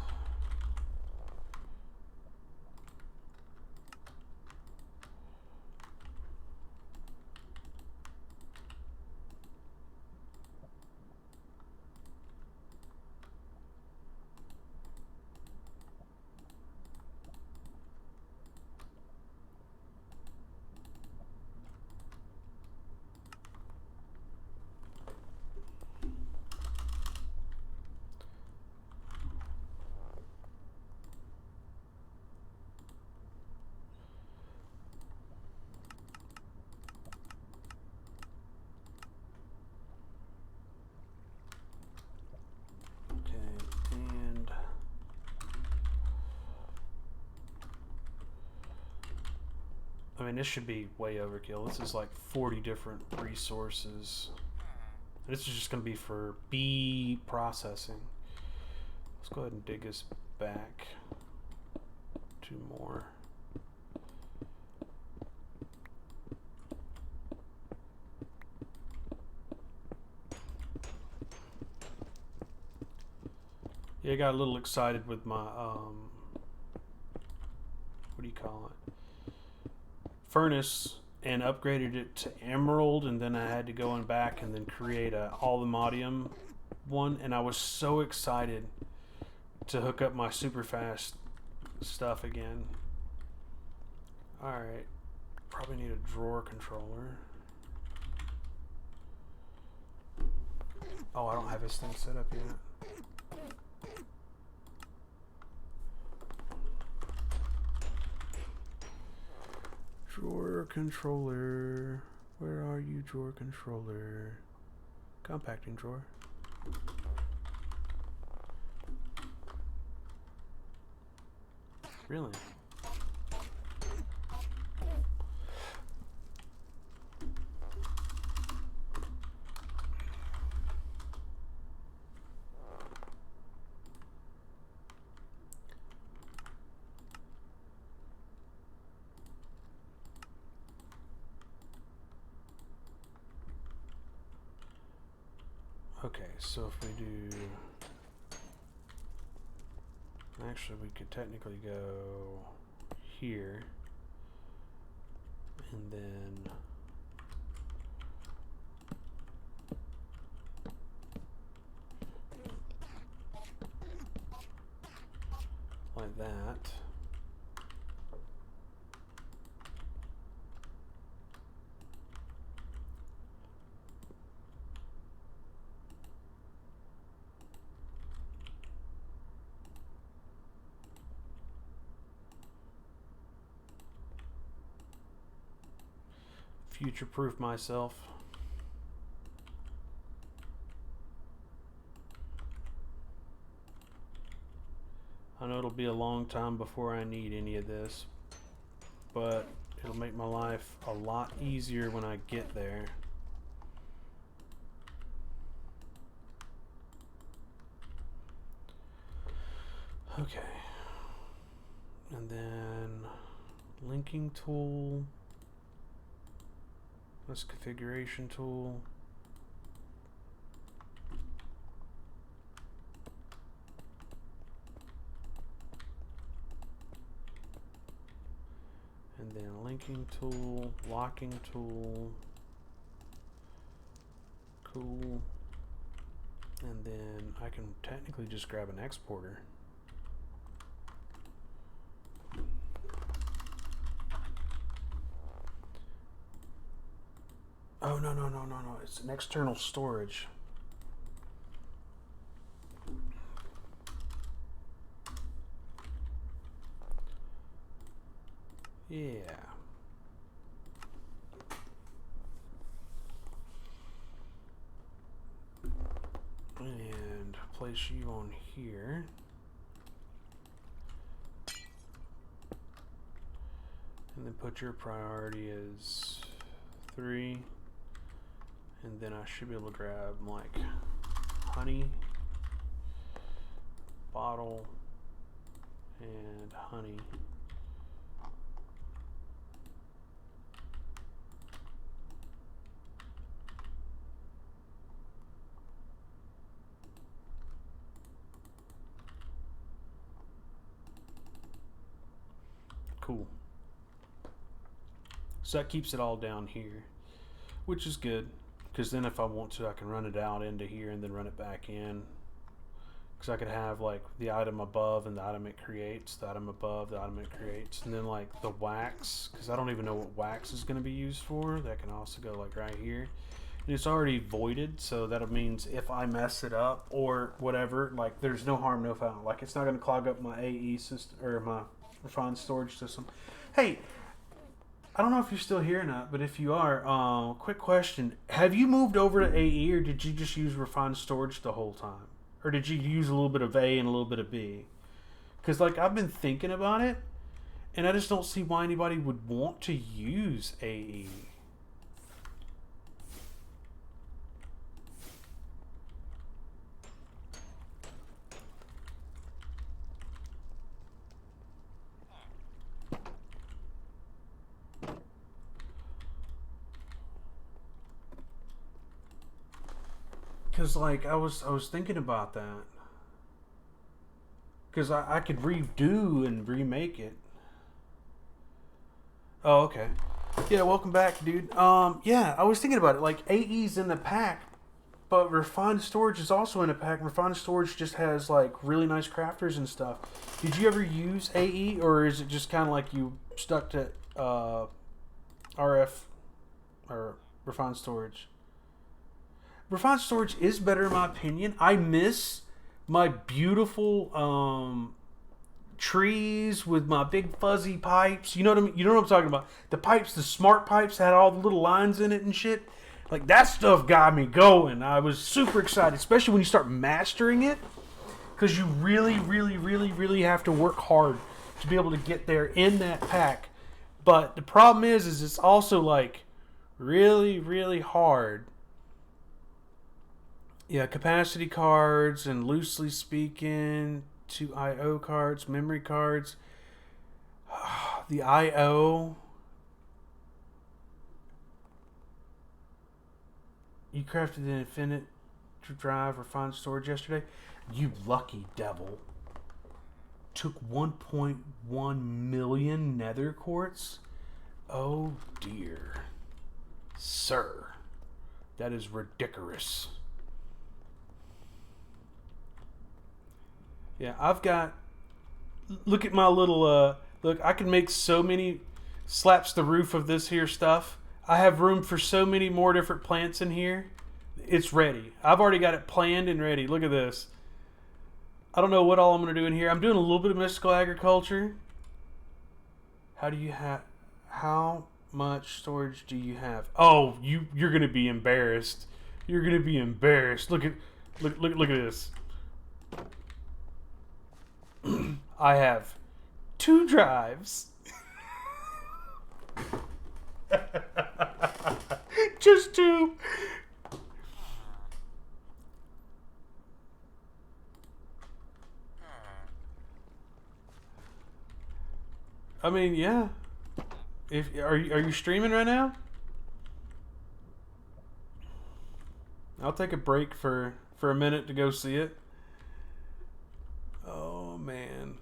mean, this should be way overkill. This is like 40 different resources. This is just going to be for bee processing. Let's go ahead and dig this back. 2 more. Yeah, I got a little excited with my, what do you call it? Furnace, and upgraded it to emerald, and then I had to go in back and then create a allthemodium one, and I was so excited to hook up my super fast stuff again. Alright, probably need a drawer controller. Oh, I don't have this thing set up yet. Drawer controller. Where are you, drawer controller? Compacting drawer. Really? Okay, so if we do... Actually, we could technically go here, and then like that. Future-proof myself. I know it'll be a long time before I need any of this, but it'll make my life a lot easier when I get there. Okay. And then linking tool. This configuration tool. And then linking tool, locking tool. Cool. And then I can technically just grab an exporter. Oh, no. It's an external storage. Yeah. And place you on here. And then put your priority as 3. And then I should be able to grab like honey, bottle, and honey. Cool. So that keeps it all down here, which is good. Because then if I want to, I can run it out into here and then run it back in. Because I could have like the item above and the item it creates, the item above, the item it creates. And then like the wax, because I don't even know what wax is going to be used for. That can also go like right here. And it's already voided, so that means if I mess it up or whatever, like there's no harm, no foul. Like it's not going to clog up my AE system or my refined storage system. Hey, I don't know if you're still here or not, but if you are, quick question. Have you moved over to AE, or did you just use refined storage the whole time? Or did you use a little bit of A and a little bit of B? Because, like, I've been thinking about it, And I just don't see why anybody would want to use AE. Because, like, I was thinking about that. Because I could redo and remake it. Oh, okay. Yeah, welcome back, dude. Yeah, I was thinking about it. Like, AE's in the pack, but Refined Storage is also in a pack. Refined Storage just has, like, really nice crafters and stuff. Did you ever use AE, or is it just kind of like you stuck to RF or Refined Storage? Refined Storage is better in my opinion. I miss my beautiful trees with my big fuzzy pipes. You know what I mean? You know what I'm talking about? The pipes, the smart pipes, had all the little lines in it and shit. Like, that stuff got me going. I was super excited, especially when you start mastering it, because you really, really, really, really have to work hard to be able to get there in that pack. But the problem is it's also like really, really hard. Yeah, capacity cards and loosely speaking, 2 IO cards, memory cards. The IO. You crafted an infinite drive Refined Storage yesterday? You lucky devil. Took 1.1 million nether quartz? Oh dear. Sir. That is ridiculous. Yeah, I've got... Look at my little... Look, I can make so many... Slaps the roof of this here stuff. I have room for so many more different plants in here. It's ready. I've already got it planned and ready. Look at this. I don't know what all I'm going to do in here. I'm doing a little bit of mystical agriculture. How do you have... How much storage do you have? Oh, you're going to be embarrassed. You're going to be embarrassed. Look at this. I have 2 drives. Just 2. I mean, yeah. Are you streaming right now? I'll take a break for a minute to go see it. Oh man.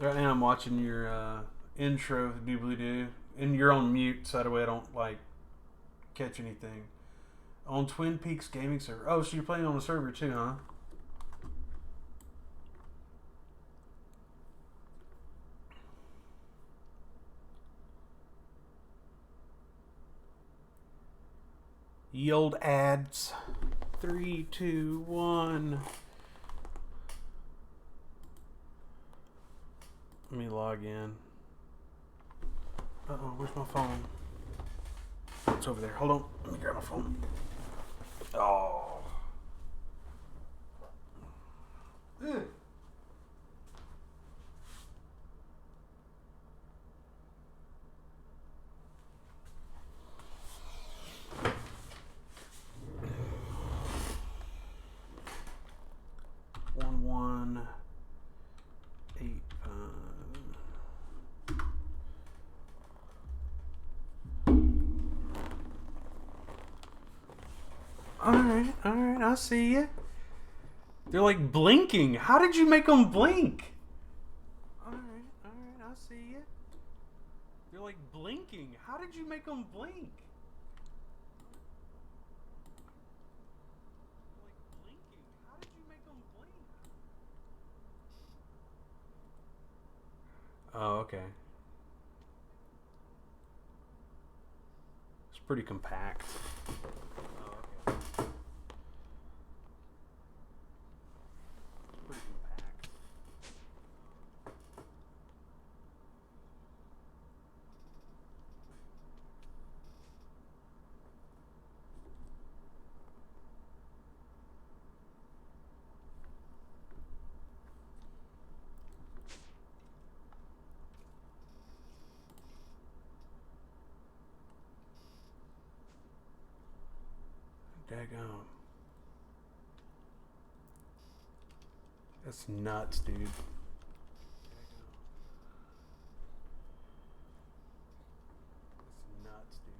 Right now I'm watching your intro with Doobly Doo, and you're on mute, so that way I don't like catch anything. On Twin Peaks Gaming server. Oh, so you're playing on the server too, huh? Yield ads. 3, 2, 1. Let me log in. Uh-oh, where's my phone? Oh, it's over there. Hold on. Let me grab my phone. Oh. Ugh. One, 8, 5. Alright, I see you. They're like blinking. How did you make them blink? Alright, I see you. They're like blinking. How did you make them blink? Oh, okay. It's pretty compact. Oh, okay. It's pretty compact. Daggone. That's nuts, dude. Daggone. That's nuts, dude.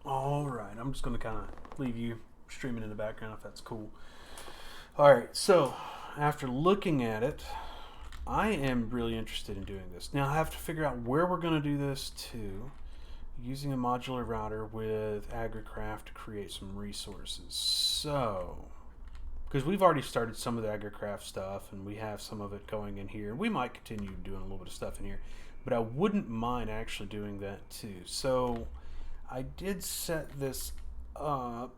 All right, I'm just gonna kind of leave you streaming in the background if that's cool. All right, so after looking at it, I am really interested in doing this. Now I have to figure out where we're gonna do this to, using a modular router with AgriCraft to create some resources. So, because we've already started some of the AgriCraft stuff, and we have some of it going in here, and we might continue doing a little bit of stuff in here, but I wouldn't mind actually doing that too. So I did set this up,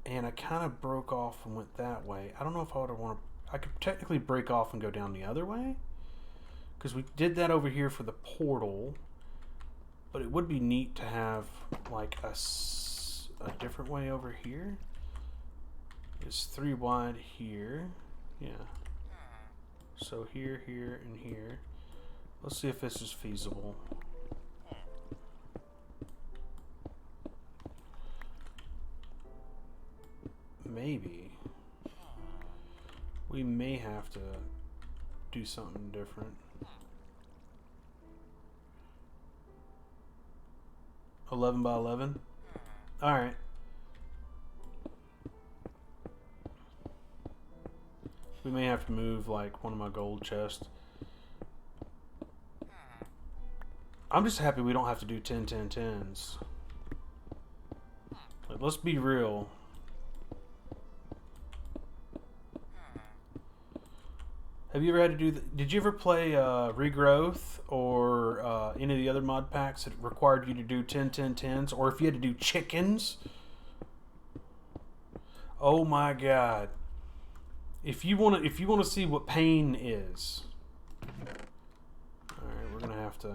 and I kind of broke off and went that way. I don't know if I would want to. I could technically break off and go down the other way, because we did that over here for the portal. But it would be neat to have like a different way over here. It's 3 wide here. Yeah. So here, here, and here. Let's see if this is feasible. maybe we may have to do something different. 11 by 11. All right. We may have to move like one of my gold chests. I'm just happy we don't have to do 10, 10, 10s. Like, let's be real. Have you ever had to do? Did you ever play Regrowth or any of the other mod packs that required you to do 10, 10, 10s, or if you had to do chickens? Oh my God! If you want to see what pain is, all right, we're gonna have to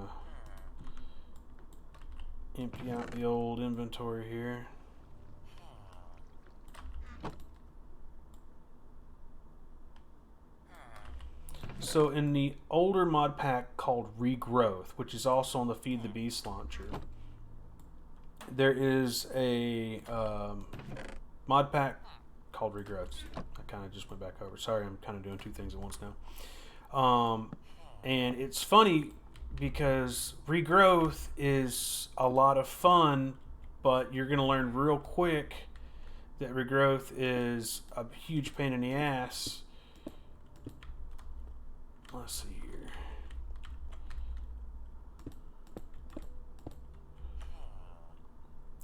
empty out the old inventory here. So in the older mod pack called Regrowth, which is also on the Feed the Beast launcher, there is a mod pack called Regrowth. I kind of just went back over. Sorry, I'm kind of doing two things at once now. And it's funny because Regrowth is a lot of fun, but you're going to learn real quick that Regrowth is a huge pain in the ass. Let's see here.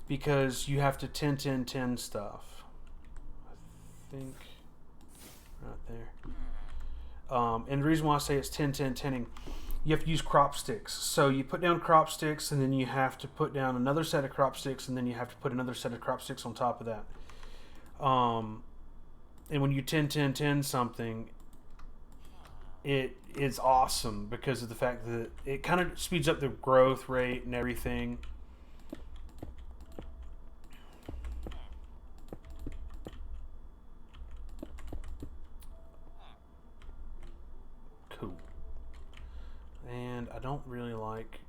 Because you have to 10, 10, 10 stuff. I think right there. And the reason why I say it's 10, 10, 10ing, you have to use crop sticks. So you put down crop sticks, and then you have to put down another set of crop sticks, and then you have to put another set of crop sticks on top of that. And when you 10, 10, 10 something, it is awesome because of the fact that it kind of speeds up the growth rate and everything. Cool. And I don't really like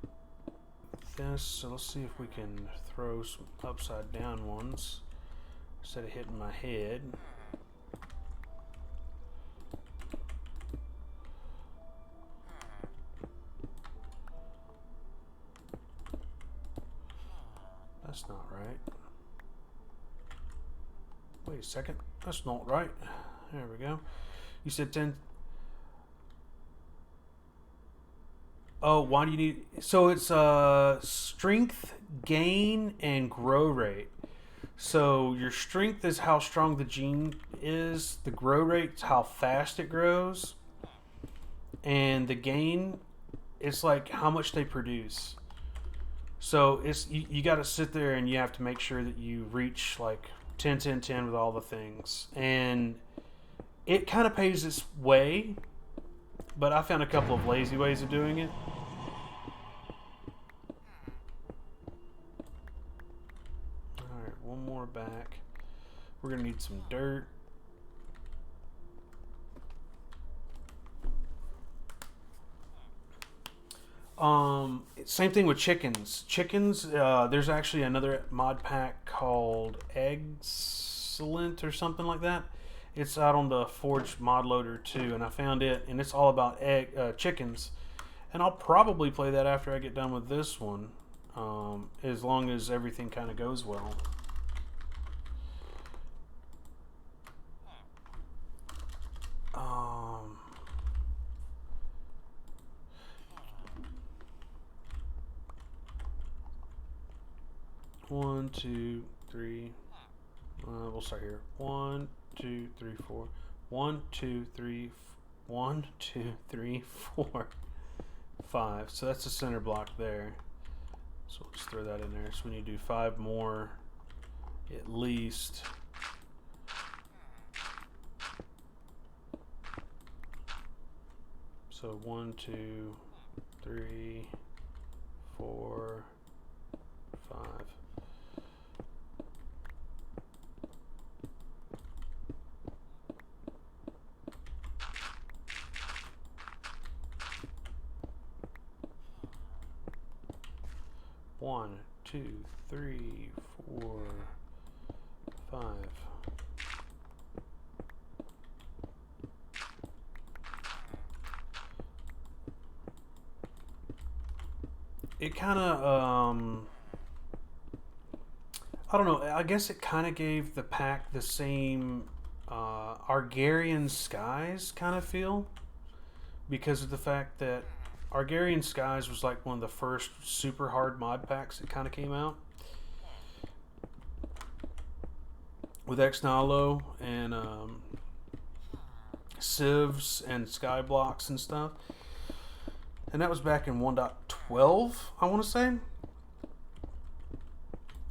this, so let's see if we can throw some upside down ones instead of hitting my head. That's not right. Wait a second. That's not right. There we go. You said 10. Oh, why do you need... So it's strength, gain, and grow rate. So your strength is how strong the gene is. The grow rate is how fast it grows. And the gain, it's like how much they produce. So it's you got to sit there and you have to make sure that you reach like 10, 10, 10 with all the things. And it kind of pays its way, but I found a couple of lazy ways of doing it. Alright, one more back. We're going to need some dirt. Same thing with chickens. Chickens, there's actually another mod pack called Excellent or something like that. It's out on the Forge mod loader too, and I found it, and it's all about chickens. And I'll probably play that after I get done with this one, as long as everything kind of goes well. One, two, three. We'll start here. 1, 2, 3, 4. 1, 2, 3. 1, 2, 3, 4, 5. So that's the center block there. So we'll just throw that in there. So we need to do 5 more at least. So 1, 2, 3, 4, 5. One, two, three, 4, 5. it kind of I don't know. I guess it kind of gave the pack the same Argarian Skies kind of feel because of the fact that Argarian Skies was like one of the first super hard mod packs that kind of came out with Exnalo and Civs and Skyblocks and stuff. And that was back in 1.12, I want to say.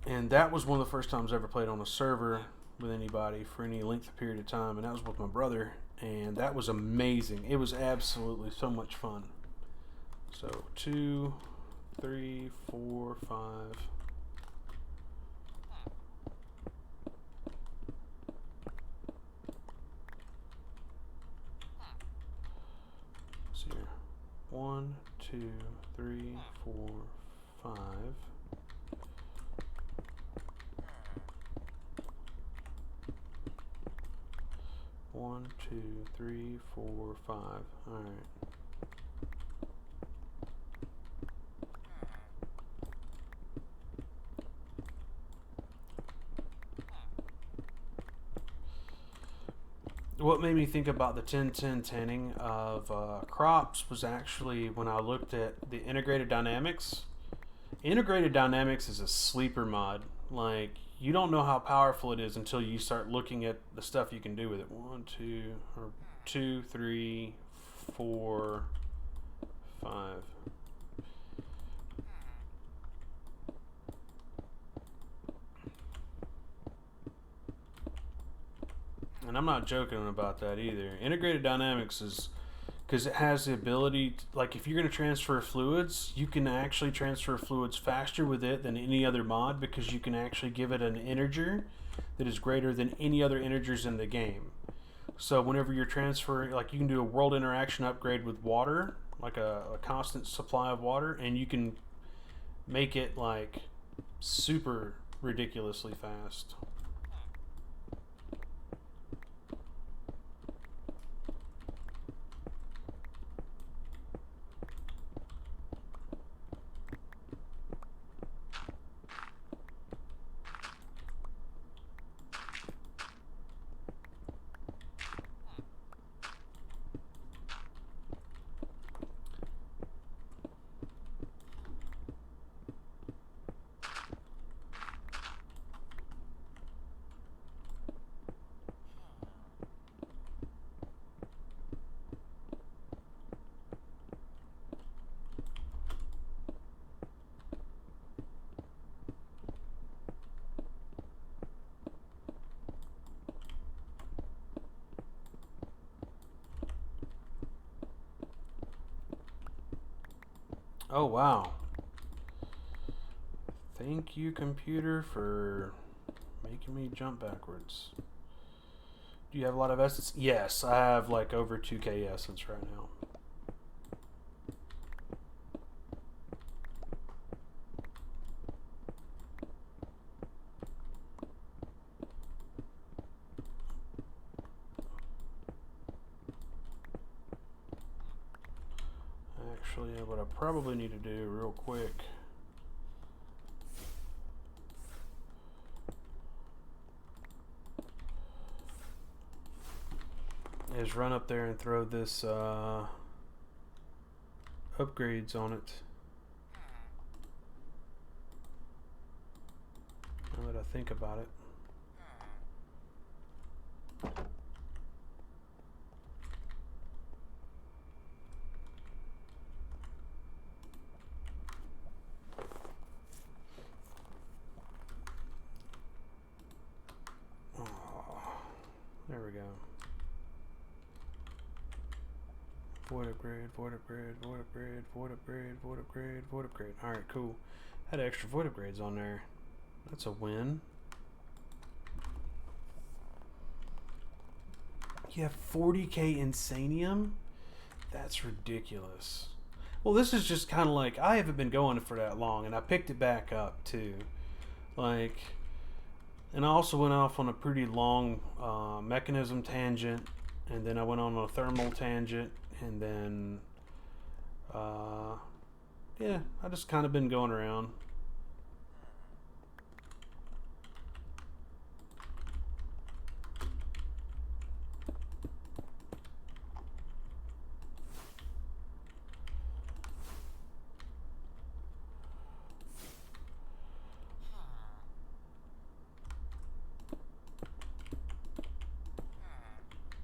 And that was one of the first times I ever played on a server with anybody for any length of period of time. And that was with my brother. And that was amazing. It was absolutely so much fun. So 2, 3, 4, 5. Let's see here. 1, 2, 3, 4, 5. 1, 2, 3, 4, 5. All right. What made me think about the 10-10 tanning of crops was actually when I looked at the integrated dynamics. Integrated dynamics is a sleeper mod. Like, you don't know how powerful it is until you start looking at the stuff you can do with it. 1, 2, 3, 4, 5. And I'm not joking about that either. Integrated dynamics is because it has the ability to, like, if you're going to transfer fluids, you can actually transfer fluids faster with it than any other mod because you can actually give it an integer that is greater than any other integers in the game. So whenever you're transferring, like, you can do a world interaction upgrade with water, like a constant supply of water, and you can make it like super ridiculously fast. Oh, wow. Thank you, computer, for making me jump backwards. Do you have a lot of essence? Yes, I have like over 2k essence right now. Actually, what I probably need to do real quick is run up there and throw this upgrades on it. Now that I think about it. There we go. Void upgrade, void upgrade, void upgrade, void upgrade, void upgrade, void upgrade. Alright, cool. Had extra void upgrades on there. That's a win. You have 40k Insanium? That's ridiculous. Well, this is just kind of like, I haven't been going for that long, and I picked it back up too. Like, and I also went off on a pretty long mechanism tangent, and then I went on a thermal tangent, and then yeah, I just kind of been going around.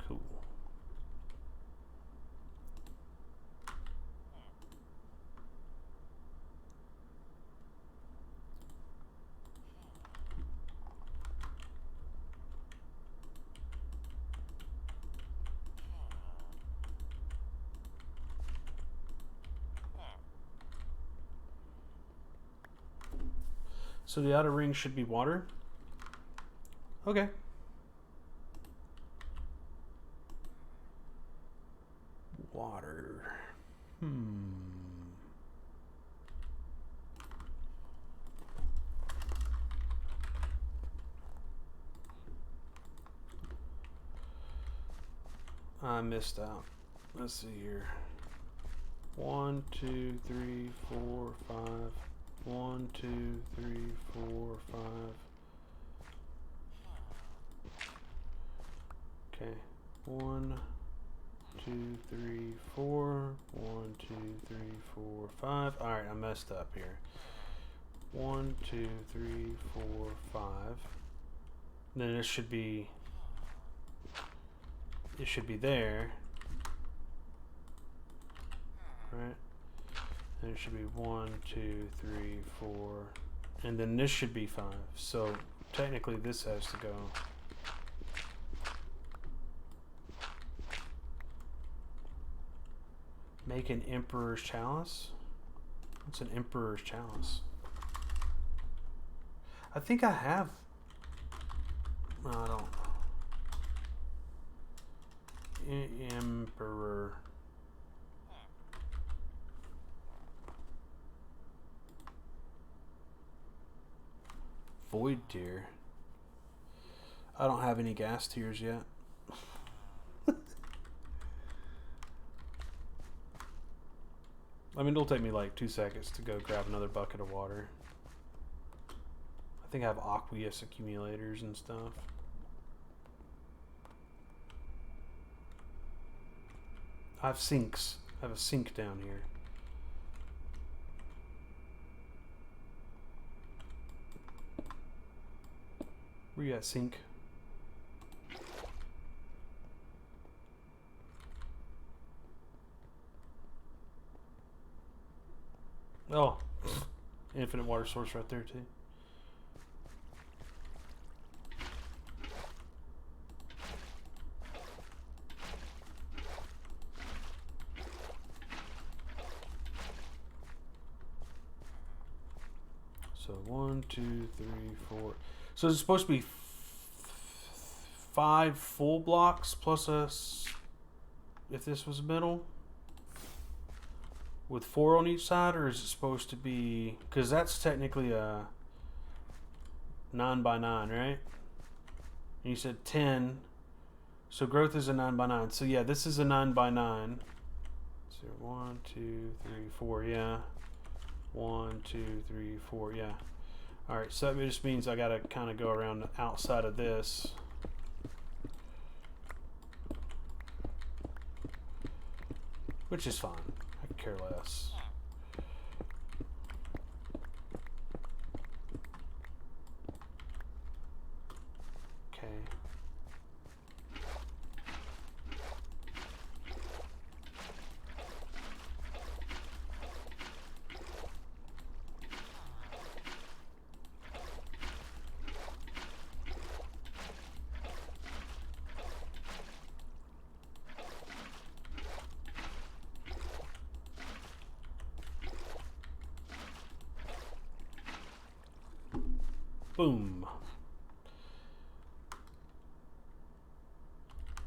Cool. So the outer ring should be water? Okay. Water. I missed out. Let's see here. 1, 2, 3, 4, 5. 1, 2, 3, 4, 5. Okay. 1, 2, 3, 4. 1, 2, 3, 4, 5. Alright, I messed up here. 1, 2, 3, 4, 5. Then it should be there. Right? And it should be 1, 2, 3, 4. And then this should be 5. So technically this has to go. Make an Emperor's Chalice? What's an Emperor's Chalice? I think I have. No, I don't. Emperor. Void Tear. I don't have any gas tears yet. I mean, it'll take me like 2 seconds to go grab another bucket of water. I think I have aqueous accumulators and stuff. I have sinks. I have a sink down here. Where you at, sink? Oh, infinite water source right there too. So 1, 2, 3, 4. So it's supposed to be 5 full blocks plus if this was middle, with 4 on each side, or is it supposed to be? Because that's technically a 9 by 9, right? And you said 10. So growth is a 9 by 9. So yeah, this is a 9 by 9. So 1, 2, 3, 4. Yeah. 1, 2, 3, 4. Yeah. All right. So that just means I gotta kind of go around outside of this. Which is fine. I could care less. Okay. Boom.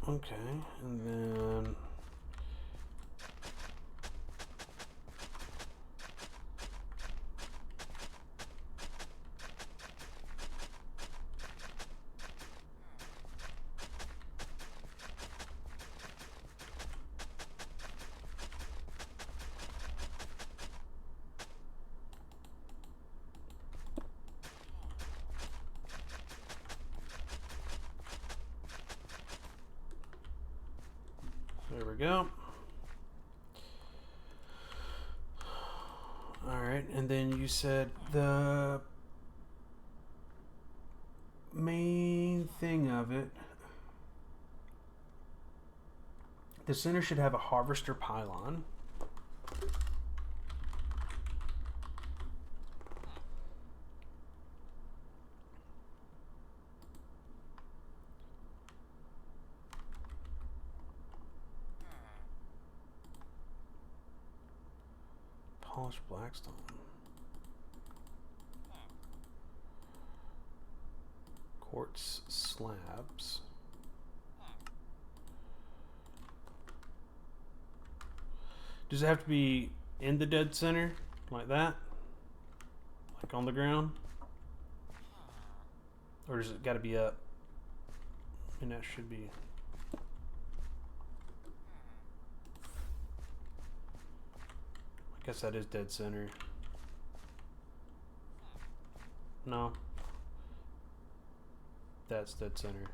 Okay, and then There we go. Alright, and then you said the main thing of it, the center should have a harvester pylon. Polished blackstone. Quartz slabs. Does it have to be in the dead center? Like that? Like on the ground? Or does it got to be up? And that should be... I guess that is dead center. No. That's dead center.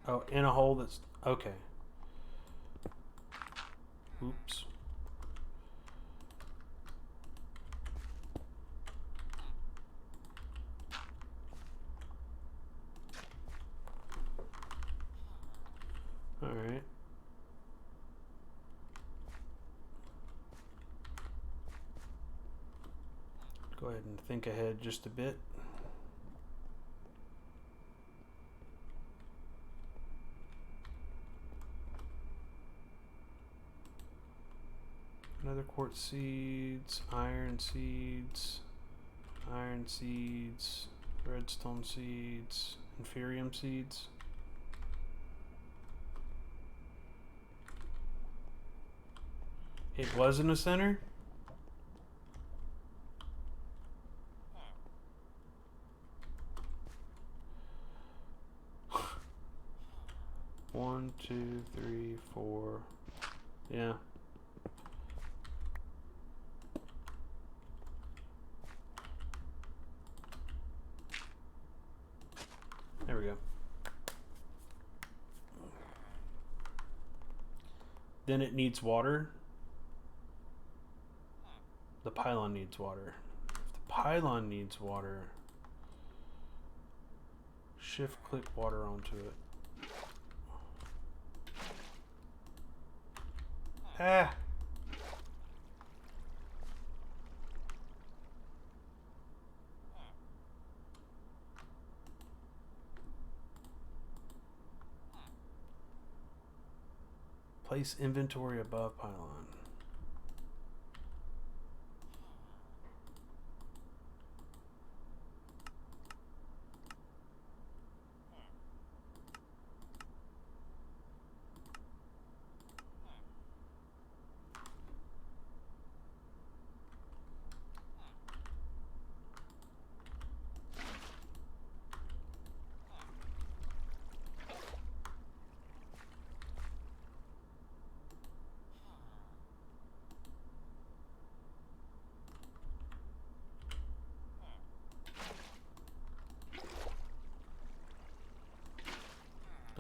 Oh, in a hole that's... Okay. Oops. Alright. Go ahead and think ahead just a bit. Another quartz seeds, iron seeds, redstone seeds, inferium seeds. It was in the center? One, two, three, four. Yeah. There we go. Then it needs water. The pylon needs water. If the pylon needs water, shift click water onto it. Ah! Place inventory above pylon.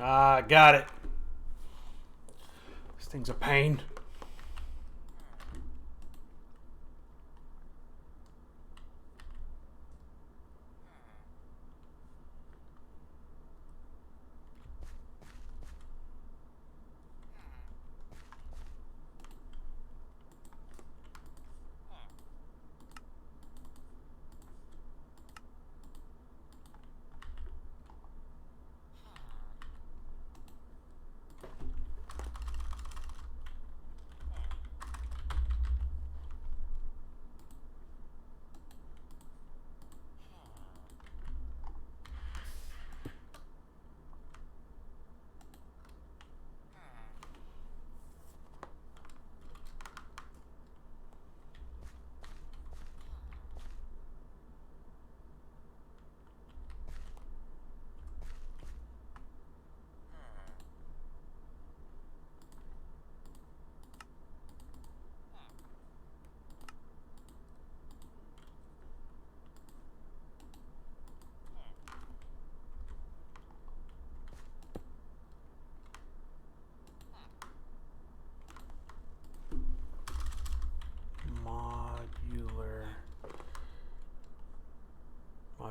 Ah, got it. This thing's a pain.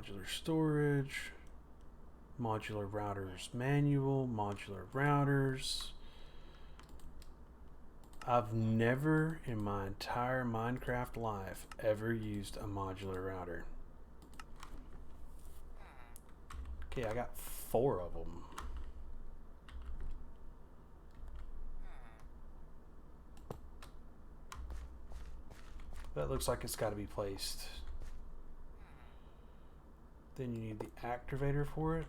Modular storage, modular routers manual, modular routers. I've never in my entire Minecraft life ever used a modular router. Okay, I got 4 of them. That looks like it's got to be placed. Then you need the activator for it.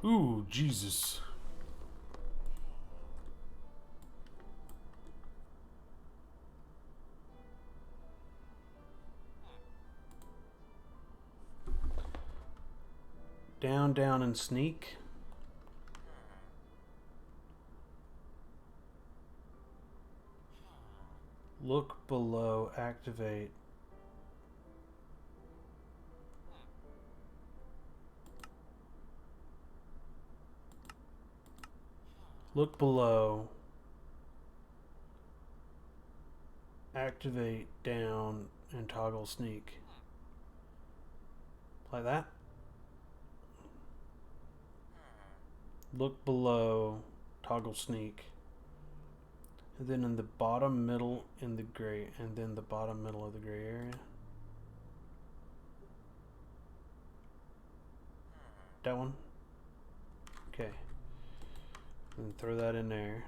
Ooh, Jesus. Down, down, and sneak. Look below, activate. Look below, activate down, and toggle sneak. Like that. Look below, toggle sneak. And then in the bottom middle in the gray, and then the bottom middle of the gray area. That one? Okay. And throw that in there.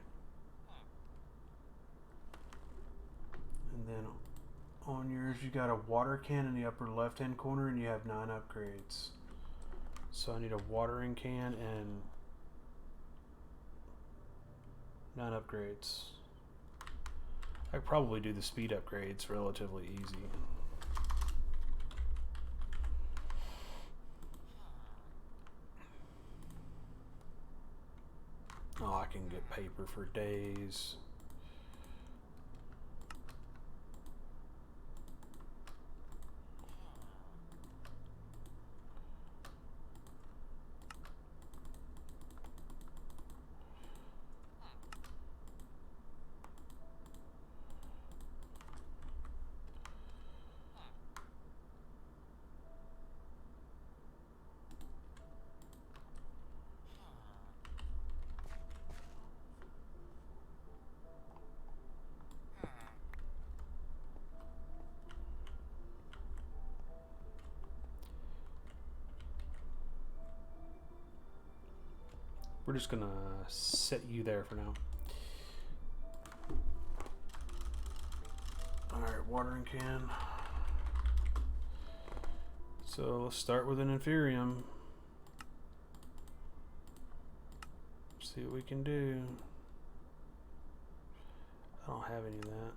And then on yours you got a water can in the upper left hand corner and you have 9 upgrades. So I need a watering can and 9 upgrades. I could probably do the speed upgrades relatively easy. Oh, I can get paper for days. We're just gonna set you there for now. Alright, watering can. So let's start with an Inferium. See what we can do. I don't have any of that.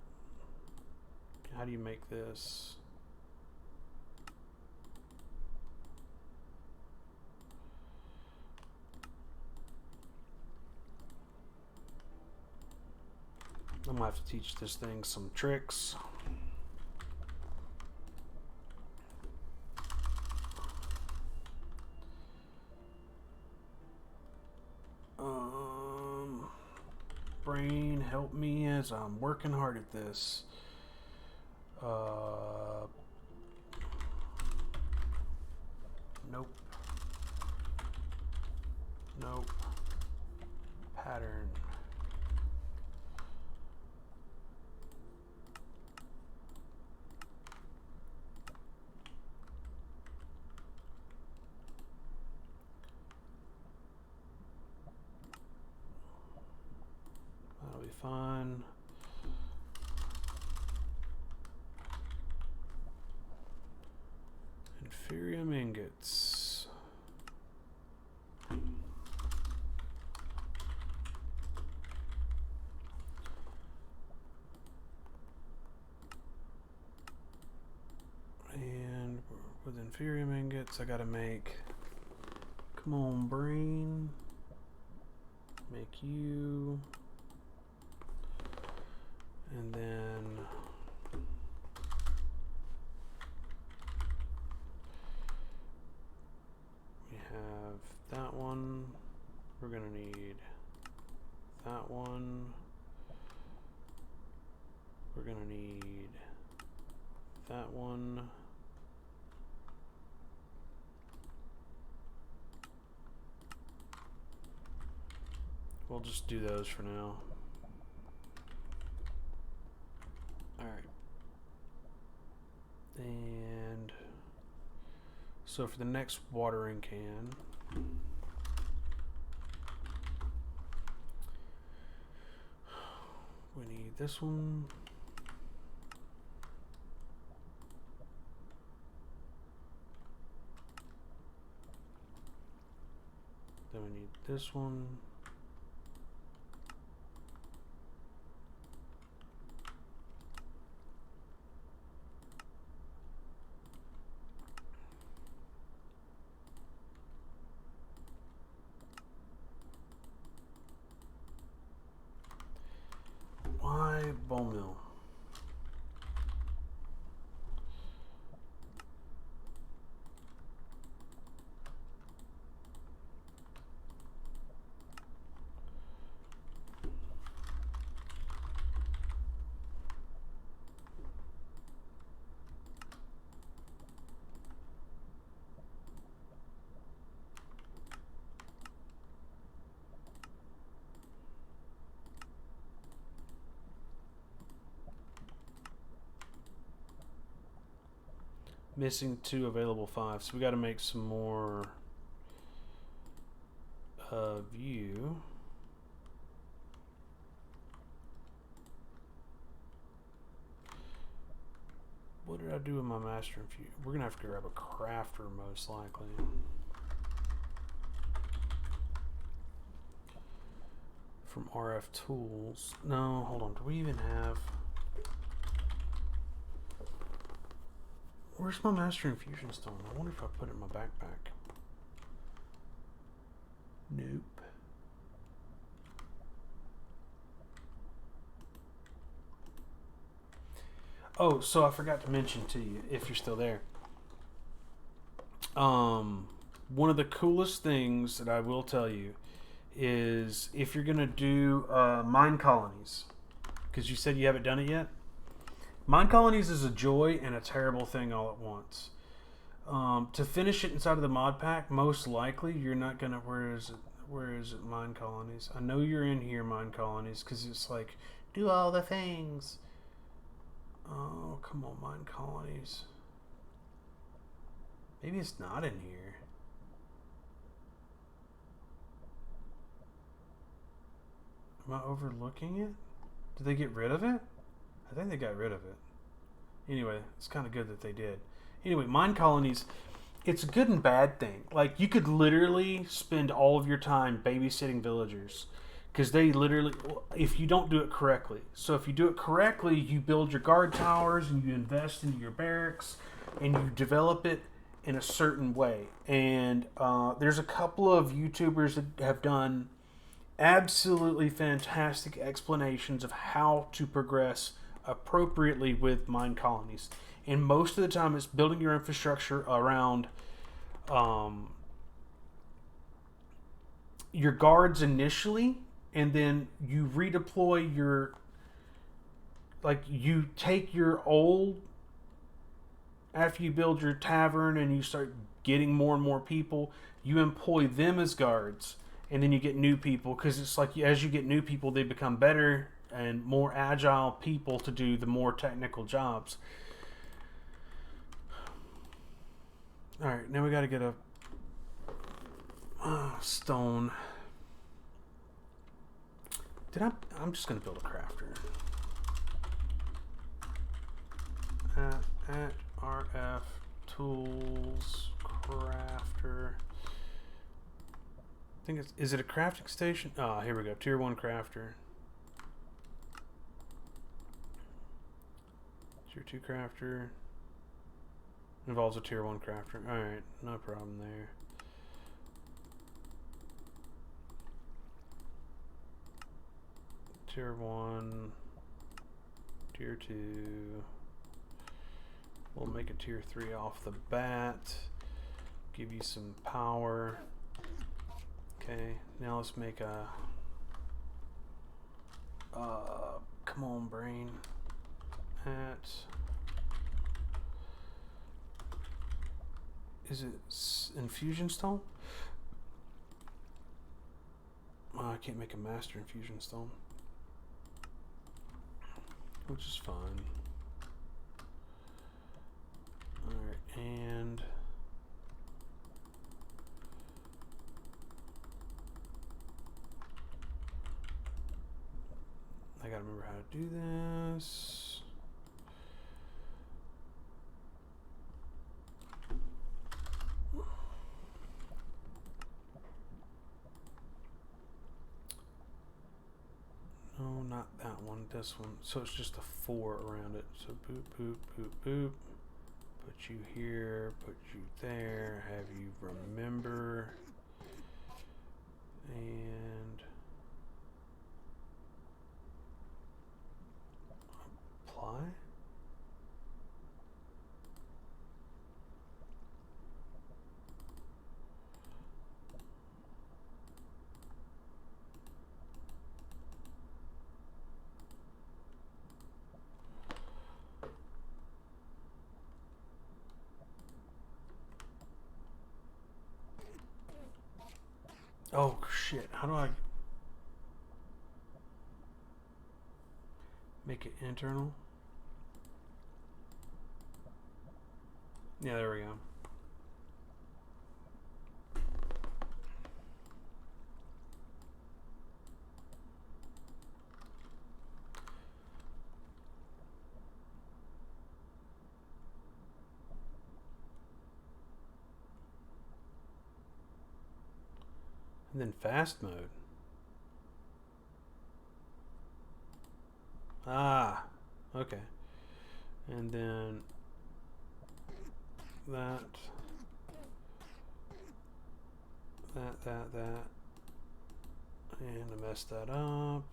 How do you make this? I'm gonna have to teach this thing some tricks. Brain, help me as I'm working hard at this. Nope. Nope. Pattern. fine. Inferium ingots. And with inferium ingots, I gotta make. Come on, brain. Make you. And then we have that one. We're gonna need that one. We're gonna need that one. We'll just do those for now. Alright. And so for the next watering can, we need this one. Then we need this one. Why bone meal? Missing 2 available 5, so we got to make some more of you. What did I do with my master infuse? We're gonna have to grab a crafter most likely. From RF Tools. No, hold on. Do we even have? Where's my master infusion stone? I wonder if I put it in my backpack. Nope. Oh, so I forgot to mention to you, if you're still there. One of the coolest things that I will tell you is if you're gonna do mine colonies, because you said you haven't done it yet. Mine colonies is a joy and a terrible thing all at once. To finish it inside of the mod pack, most likely you're not gonna. Where is it? Where is it? Mine colonies. I know you're in here, mine colonies, because it's like do all the things. Oh, come on, mine colonies. Maybe it's not in here. Am I overlooking it? Did they get rid of it? I think they got rid of it. Anyway, it's kind of good that they did. Anyway, mine colonies, it's a good and bad thing. Like, you could literally spend all of your time babysitting villagers. Because they literally, if you don't do it correctly. So if you do it correctly, you build your guard towers and you invest into your barracks and you develop it in a certain way. And there's a couple of YouTubers that have done absolutely fantastic explanations of how to progress appropriately with mine colonies. And most of the time it's building your infrastructure around your guards initially, and then you redeploy your, like, you take your old, after you build your tavern and you start getting more and more people, you employ them as guards, and then you get new people, because it's like as you get new people, they become better and more agile people to do the more technical jobs. Alright, now we got to get a stone. I'm just gonna build a crafter. At RF Tools Crafter. I think is it a crafting station? Ah, here we go. Tier 1 crafter. Tier 2 crafter. Involves a tier 1 crafter. Alright, no problem there. Tier 1. Tier 2. We'll make a tier 3 off the bat. Give you some power. Okay, now let's make a... come on, brain. At... Is it infusion stone? Oh, I can't make a master infusion stone. Which is fine. Alright, and... I gotta remember how to do this. No, not that one, this one. So it's just a 4 around it. So boop, boop, boop, boop. Put you here, put you there, have you remember. And apply. Oh shit, how do I make it internal? Yeah, there we go. And then fast mode. Ah, okay. And then that. And I messed that up.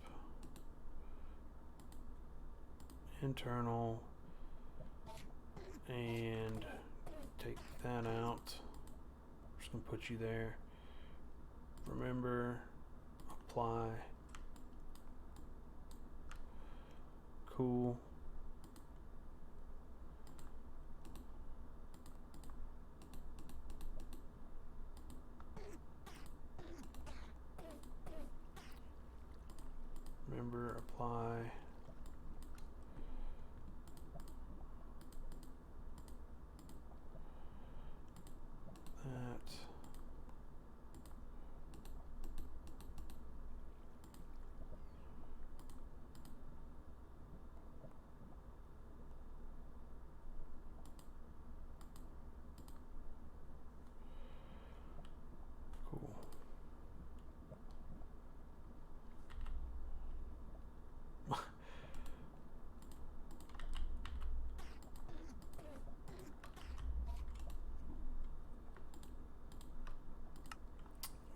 Internal. And take that out. I'm just gonna put you there. Remember, apply. Cool. Remember, apply. That.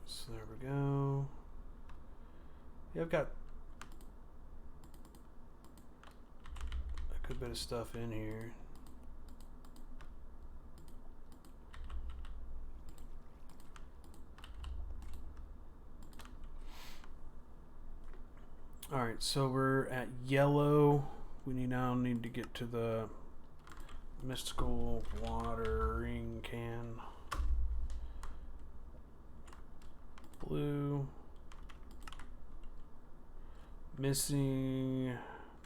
So there we go. Yeah, I've got a good bit of stuff in here. Alright, so we're at yellow. We now need to get to the mystical watering can. Blue. Missing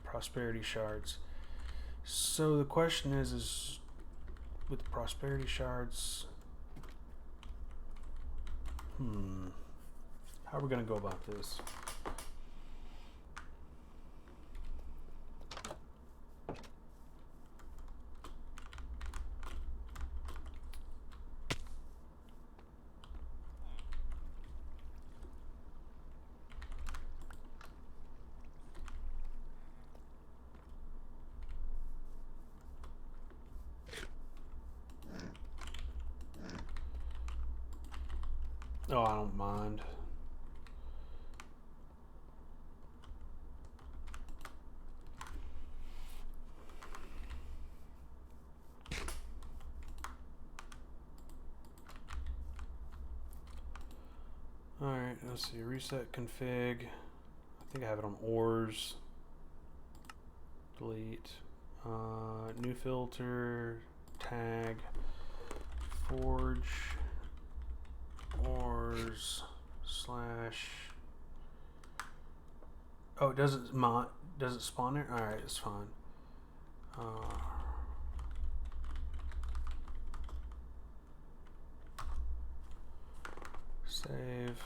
prosperity shards. So the question is with the prosperity shards, how are we gonna go about this? Oh, I don't mind. Alright, let's see. Reset config. I think I have it on ores. Delete. New filter. Tag. Forge. Ores. Slash. Oh, it doesn't spawn there? Alright, it's fine. Save.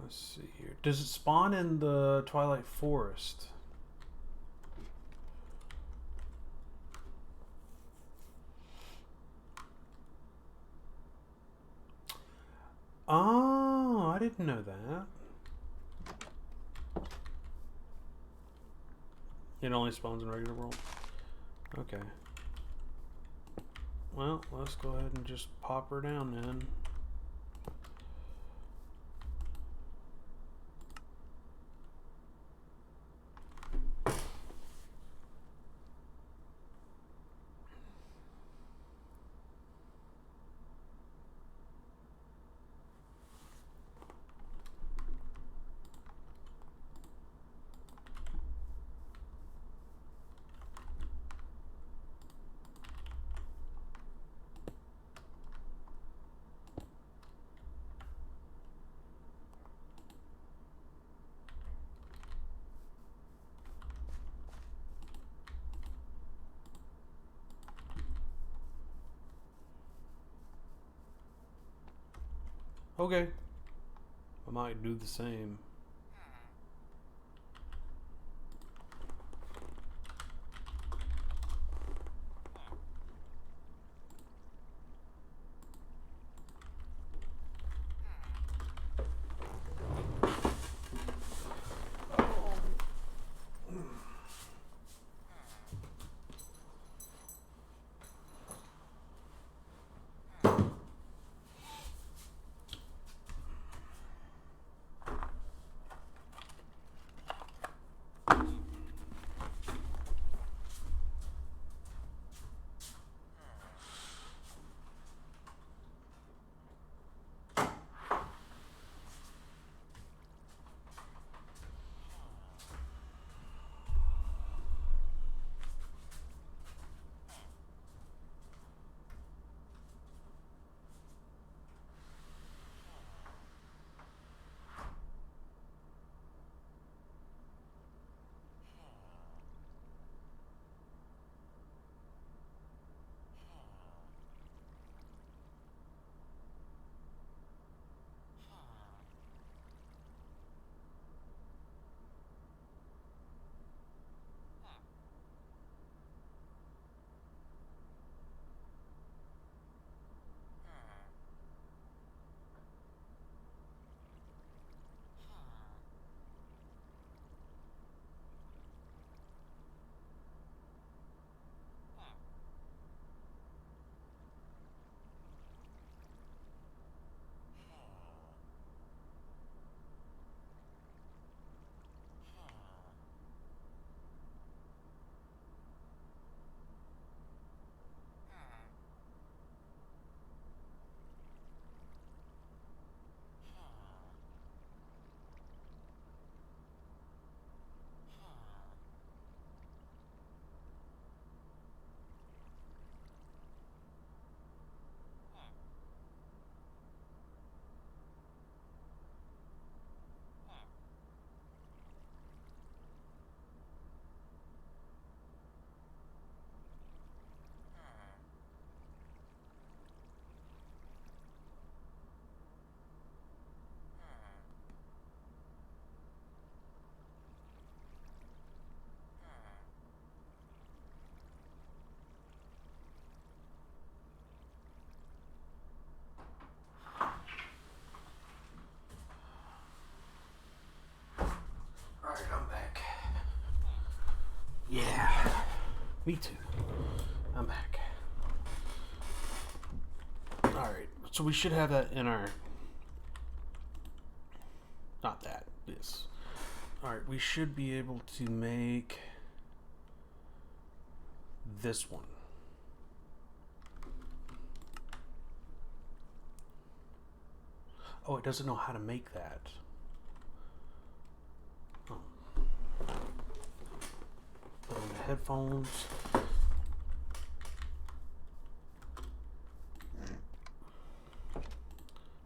Let's see here. Does it spawn in the Twilight Forest? Oh, I didn't know that. It only spawns in regular world? Okay. Well, let's go ahead and just pop her down then. Okay. I might do the same. Me too. I'm back. Alright, so we should have that in our... Not that, this. Alright, we should be able to make this one. Oh, it doesn't know how to make that. Oh. Put on the headphones.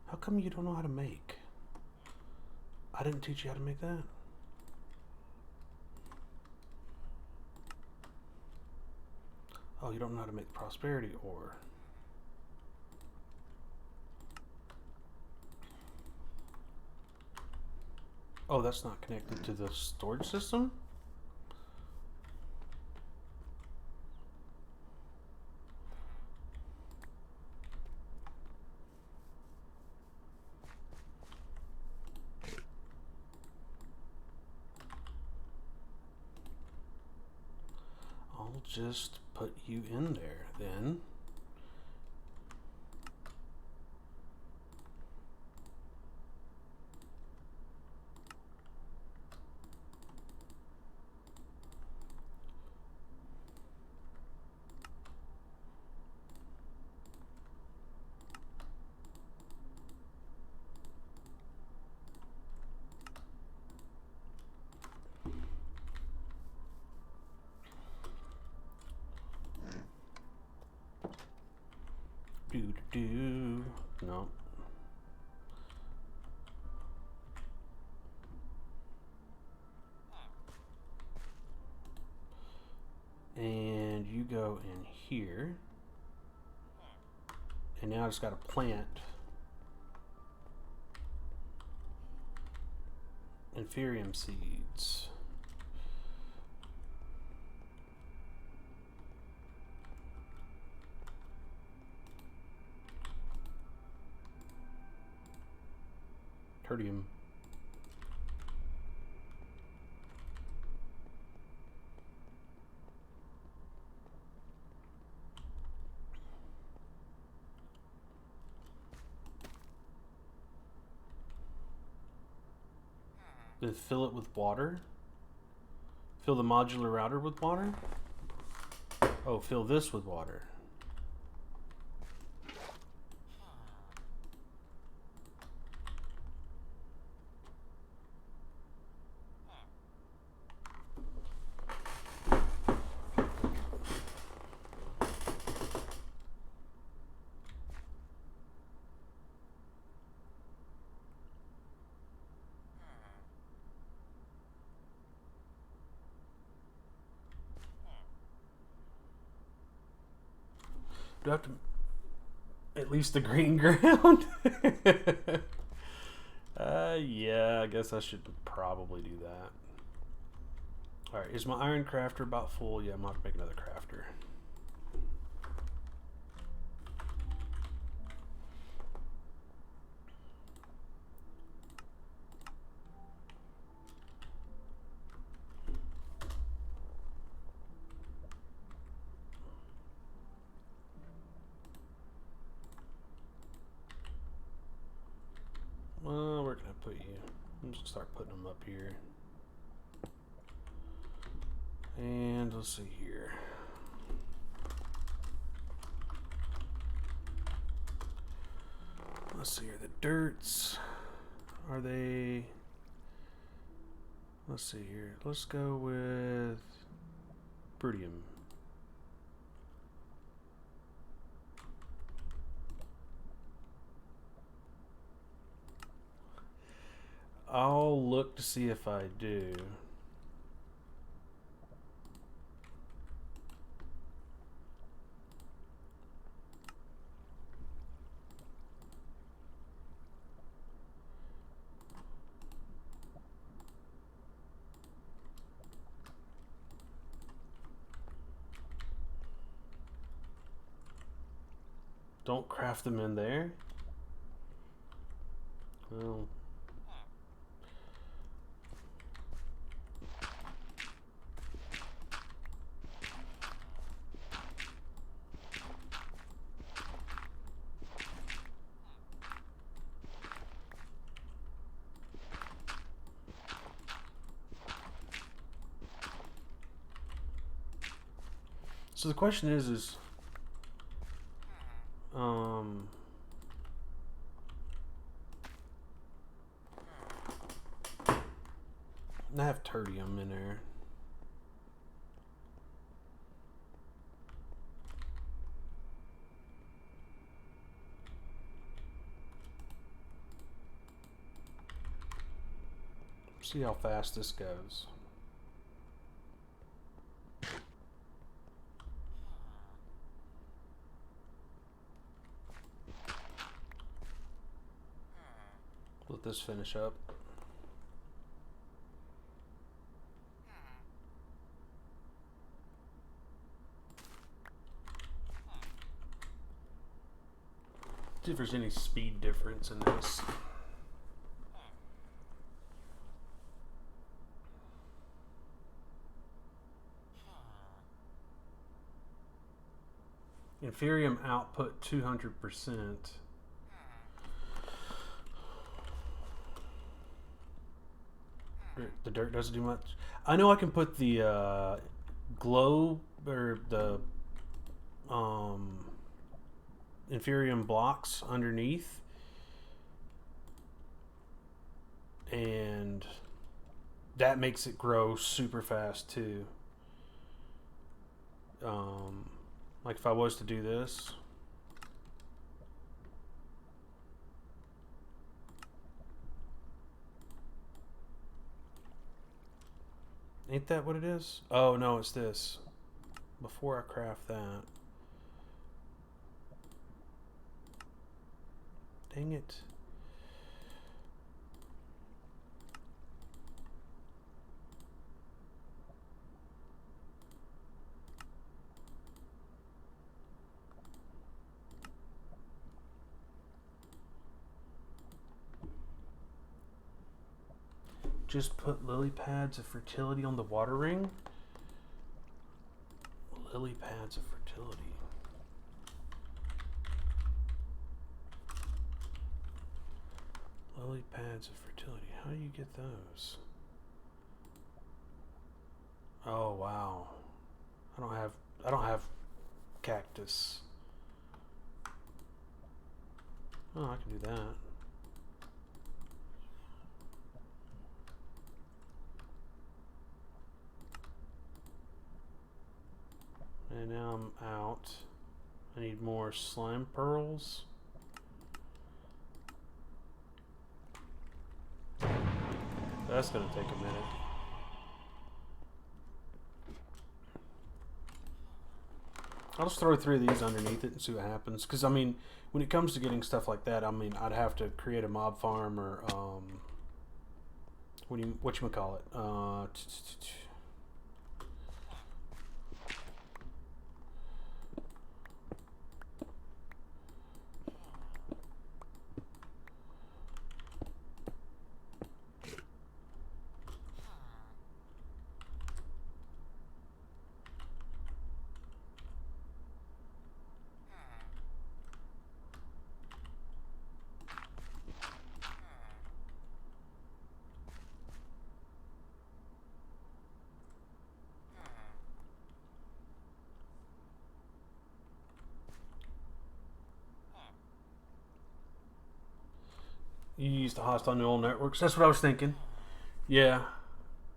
How come you don't know how to make? I didn't teach you how to make that. Oh, you don't know how to make prosperity ore. Oh, that's not connected to the storage system? I'll just put you in there then. No. And you go in here. And now I just got to plant Inferium seeds. Tertium. Then fill it with water. Fill the modular router with water. Oh, fill this with water. Do I have to at least the green ground? Yeah, I guess I should probably do that. Alright, is my iron crafter about full? Yeah, I'm gonna have to make another crafter. Well, where can I put you? I'm just gonna start putting them up here. And let's see here. Let's see here. The dirts. Are they... Let's see here. Let's go with Protium. I'll look to see if I do. Don't craft them in there? Well... So the question is I have tertium in there. See how fast this goes. Let this finish up. See if there's any speed difference in this. Inferium output 200%. The dirt doesn't do much. I know I can put the glow or the Inferium blocks underneath, and that makes it grow super fast too. Like if I was to do this, ain't that what it is? Oh no, it's this. Before I craft that, dang it. Just put lily pads of fertility on the water ring. Lily pads of fertility. Lily pads of fertility. How do you get those? Oh wow. I don't have cactus. Oh, I can do that. And now I'm out. I need more slime pearls. That's gonna take a minute. I'll just throw 3 of these underneath it and see what happens. Because I mean, when it comes to getting stuff like that, I mean, I'd have to create a mob farm or whatchamacallit? You use the hostile neural networks. That's what I was thinking. Yeah.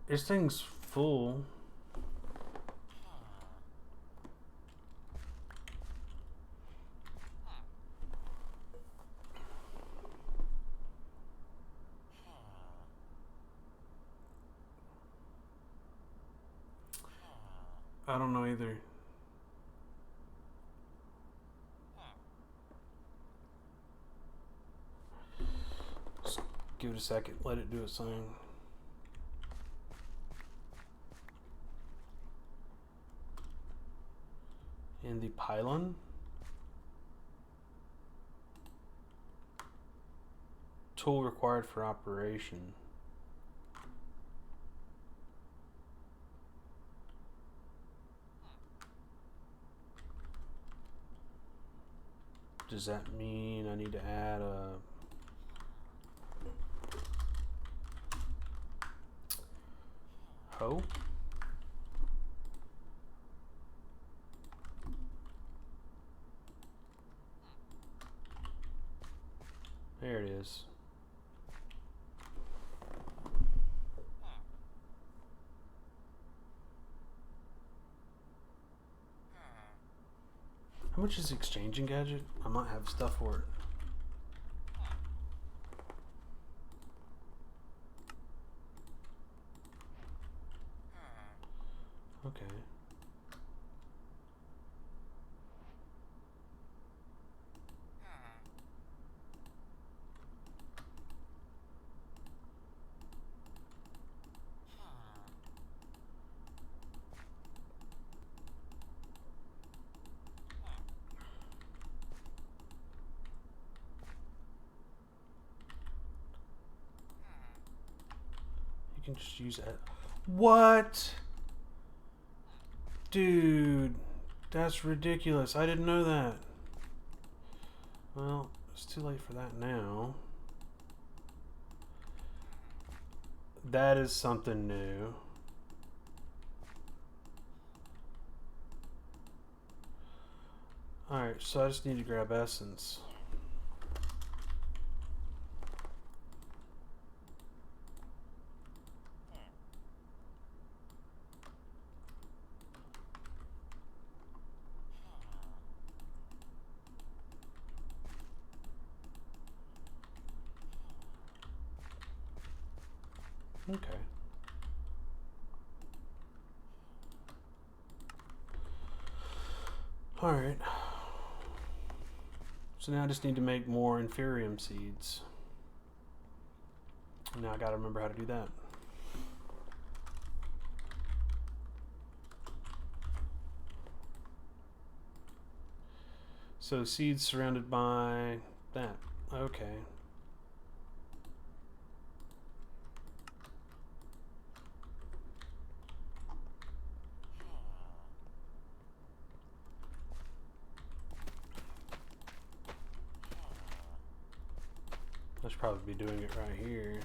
This thing's full. I don't know either. Just give it a second. Let it do its thing. In the pylon. Tool required for operation. Does that mean I need to add a hoe? There it is. How much is exchanging gadget? I might have stuff for it. Okay. You can just use it. What? Dude, that's ridiculous. I didn't know that. Well, it's too late for that now. That is something new. Alright, so I just need to grab essence. Okay. Alright. So now I just need to make more inferium seeds. Now I gotta remember how to do that. So seeds surrounded by that. Okay. I should probably be doing it right here.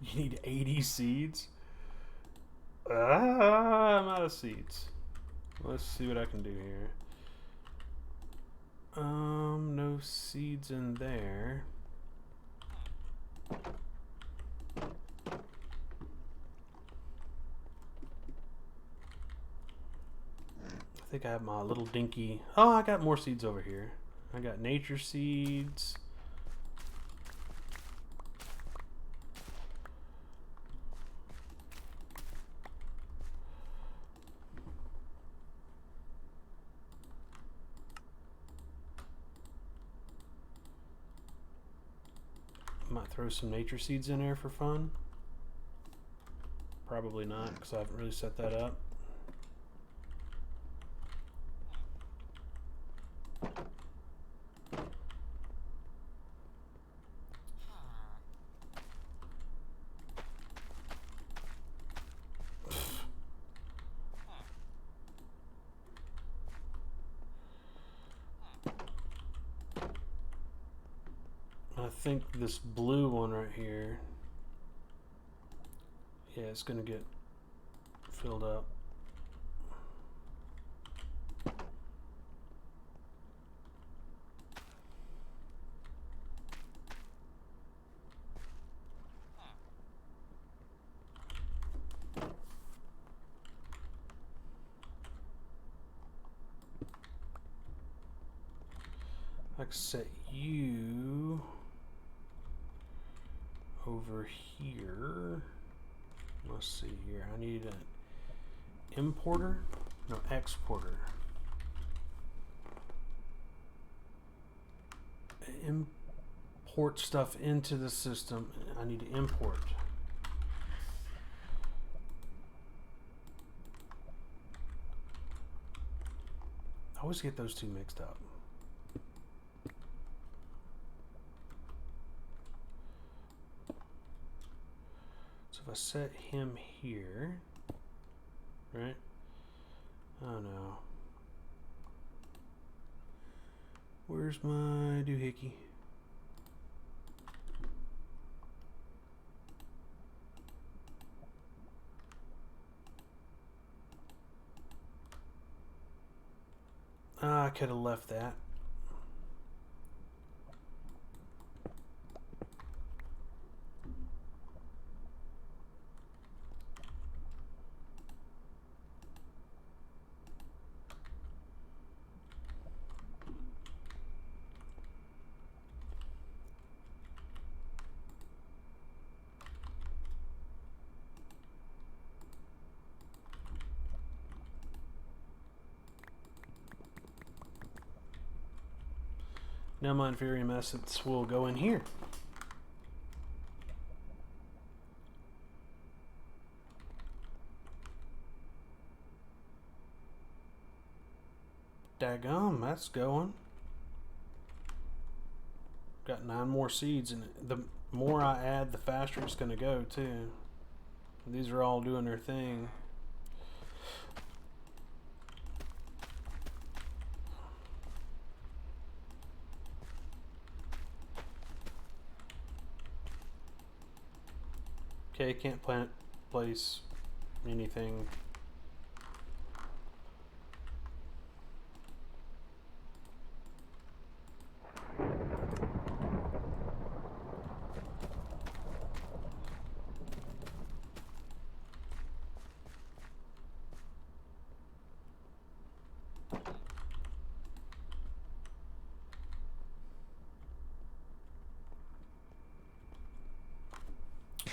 You need 80 seeds? I'm out of seeds. Let's see what I can do here. No seeds in there. I think I have my little dinky... Oh, I got more seeds over here. I got nature seeds. Might throw some nature seeds in there for fun. Probably not, because I haven't really set that up. I think this blue one right here, yeah, it's gonna get filled up. I can set you over here. Let's see here. I need an importer, no, exporter. Import stuff into the system. I need to import. I always get those two mixed up. So if I set him here, right? Oh no. Where's my doohickey? I could have left that. Now my inferior assets will go in here. Daggum, that's going. Got 9 more seeds, and the more I add, the faster it's going to go, too. These are all doing their thing. Okay, can't place anything.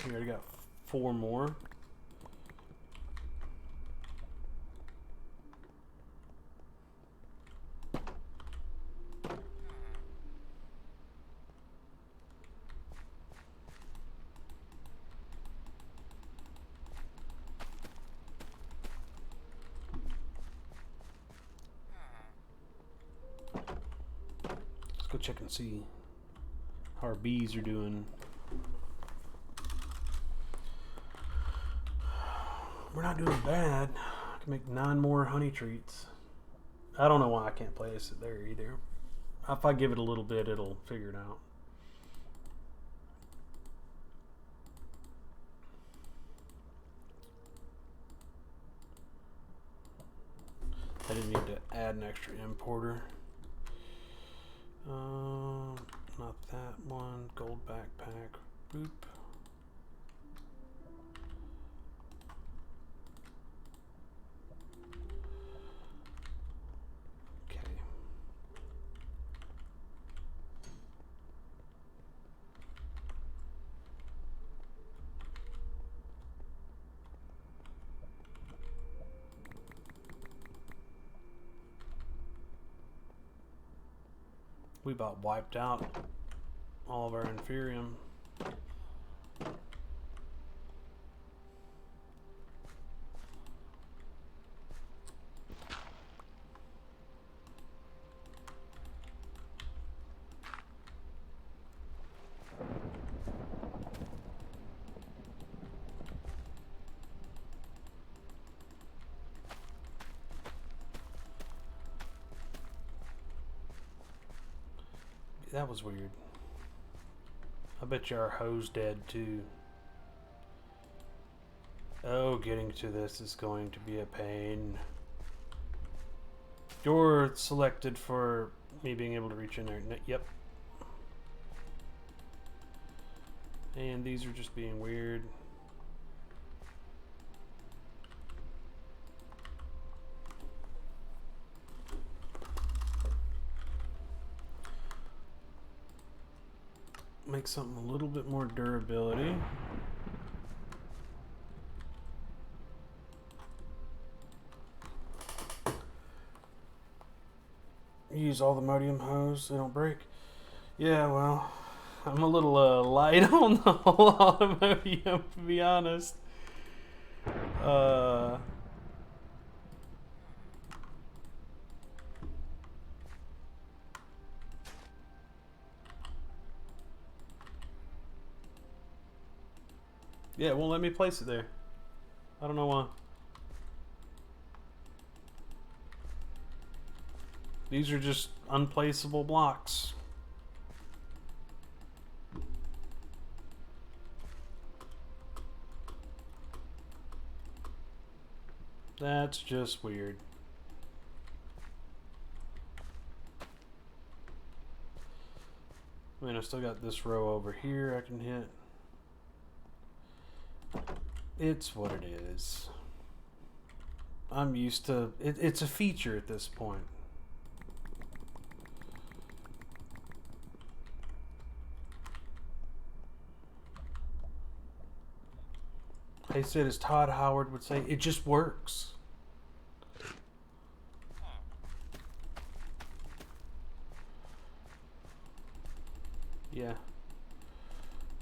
We already got 4 more. Let's go check and see how our bees are doing. We're not doing bad. I can make 9 more honey treats. I don't know why I can't place it there either. If I give it a little bit, it'll figure it out. I didn't need to add an extra importer. Not that one. Gold backpack. Boop. We about wiped out all of our Inferium. That was weird. I bet you our hoe's dead too. Oh, getting to this is going to be a pain. You're selected for me being able to reach in there. Yep. And these are just being weird. Make something a little bit more durability. Use all the modium hose, they don't break. Yeah, well, I'm a little light on the whole automobium, to be honest. Yeah, it won't let me place it there. I don't know why. These are just unplaceable blocks. That's just weird. mean, I still got this row over here I can hit. It's what it is. I'm used to it. It's a feature at this point. They said, as Todd Howard would say, it just works. Yeah.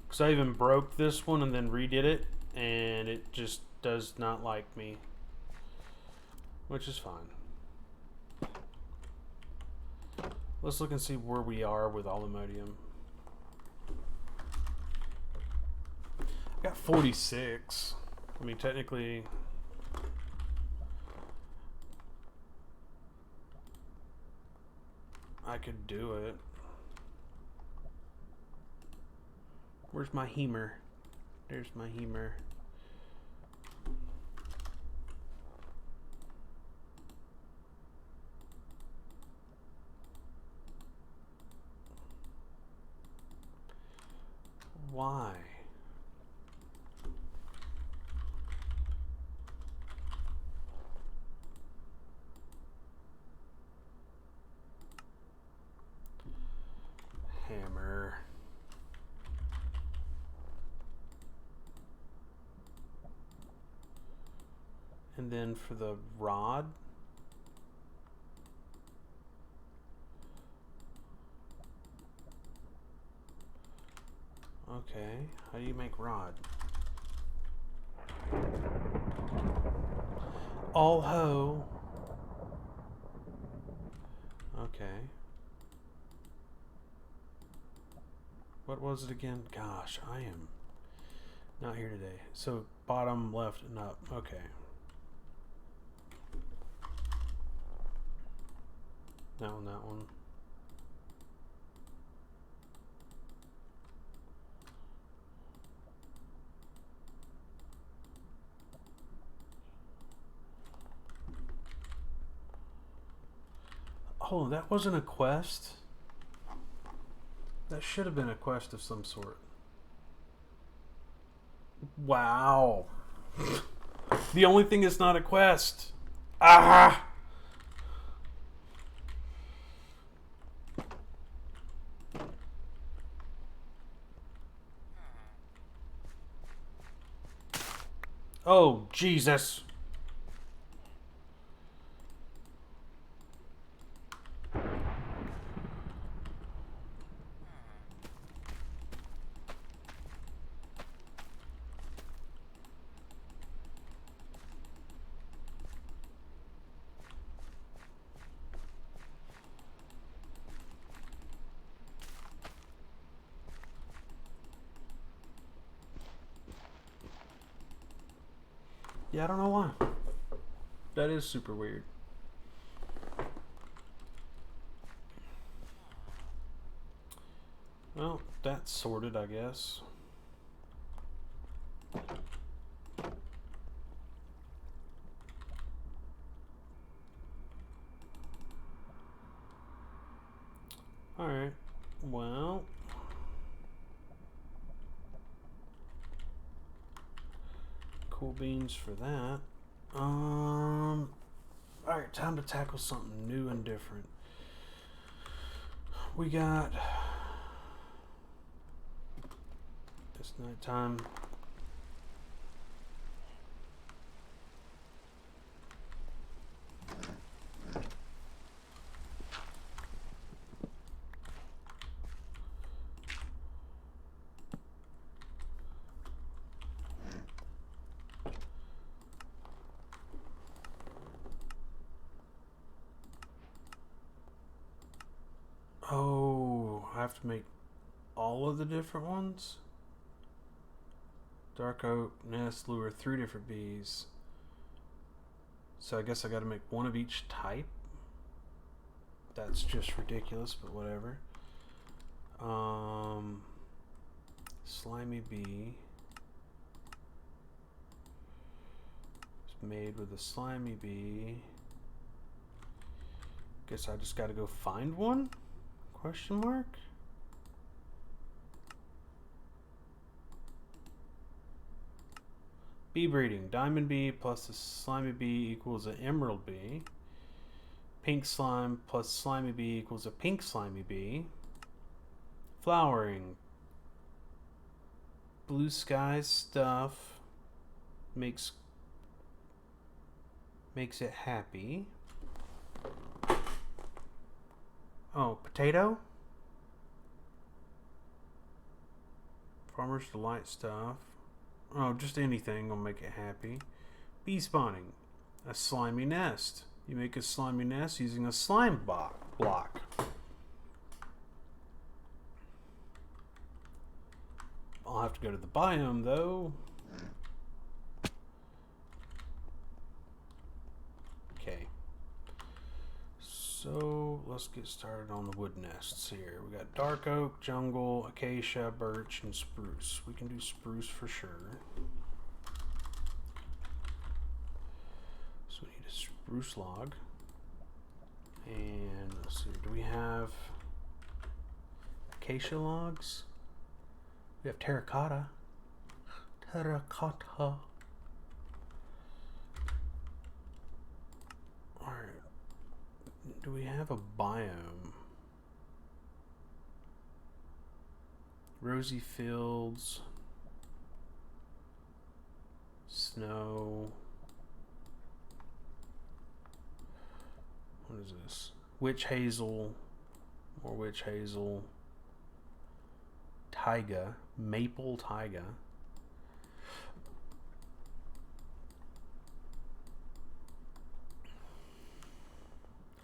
Because I even broke this one and then redid it, and it just does not like me. Which is fine. Let's look and see where we are with Allomodium. I got 46. I mean, technically, I could do it. Where's my Hemer? There's my Hemer. Why? Hammer. And then for the rod, okay, how do you make rod? All ho. Okay. What was it again? Gosh, I am not here today. So bottom, left, and up. Okay. That one, that one. Oh, that wasn't a quest? That should have been a quest of some sort. Wow. The only thing that's not a quest. Ah! Oh, Jesus. Yeah, I don't know why. That is super weird. Well, that's sorted, I guess. Alright. Well. Cool beans for that. Alright, time to tackle something new and different. We got... It's nighttime. Oh, I have to make all of the different ones? Dark oak, nest, lure, 3 different bees. So I guess I gotta make one of each type. That's just ridiculous, but whatever. Slimy bee. It's made with a slimy bee. Guess I just gotta go find one? Question mark? Bee breeding. Diamond bee plus a slimy bee equals an emerald bee. Pink slime plus slimy bee equals a pink slimy bee. Flowering. Blue sky stuff makes it happy. Oh, potato? Farmer's Delight stuff. Oh, just anything will make it happy. Bee spawning. A slimy nest. You make a slimy nest using a slime block. I'll have to go to the biome though. Okay. So let's get started on the wood nests here. We got dark oak, jungle, acacia, birch, and spruce. We can do spruce for sure. So we need a spruce log. And let's see, do we have acacia logs? We have terracotta. Terracotta. Alright. Do we have a biome? Rosy fields. Snow. What is this? Witch hazel. More witch hazel. Taiga. Maple taiga.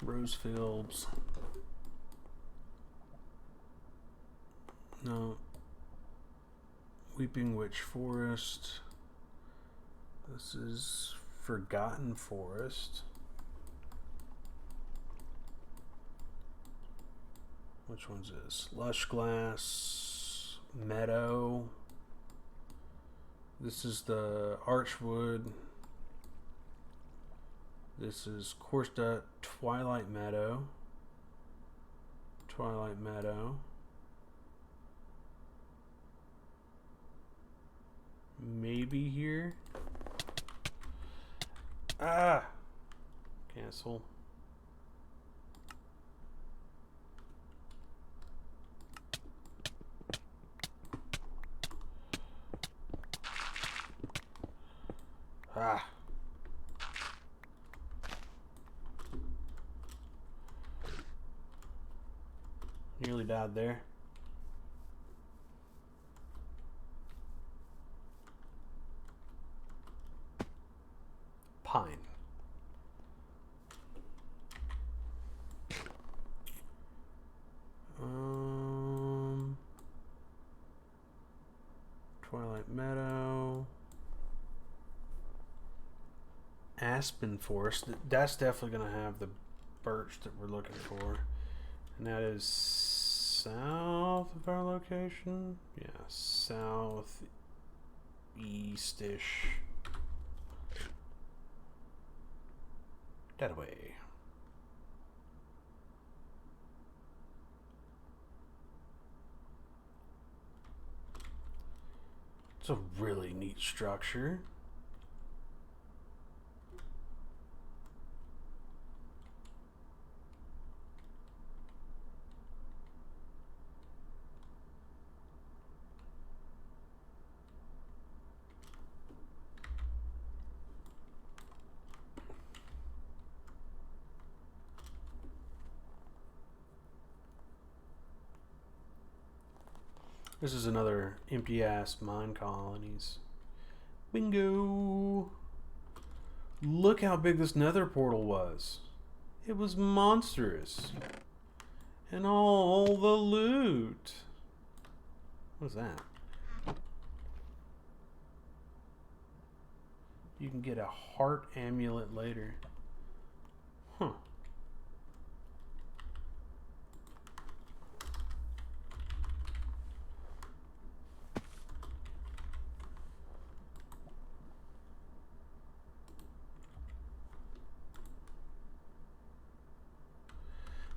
Rose fields. No. Weeping Witch Forest. This is Forgotten Forest. Which one's this? Lush Glass Meadow. This is the Archwood. This is Corsta Twilight Meadow. Twilight Meadow. Maybe here. Ah! Cancel. Ah. Nearly died there. Pine. Twilight Meadow. Aspen Forest. That's definitely going to have the birch that we're looking for. And that is south of our location. Yeah, southeast-ish. That way. It's a really neat structure. This is another empty ass mine colonies. Bingo! Look how big this nether portal was. It was monstrous. And all the loot. What is that? You can get a heart amulet later. Huh.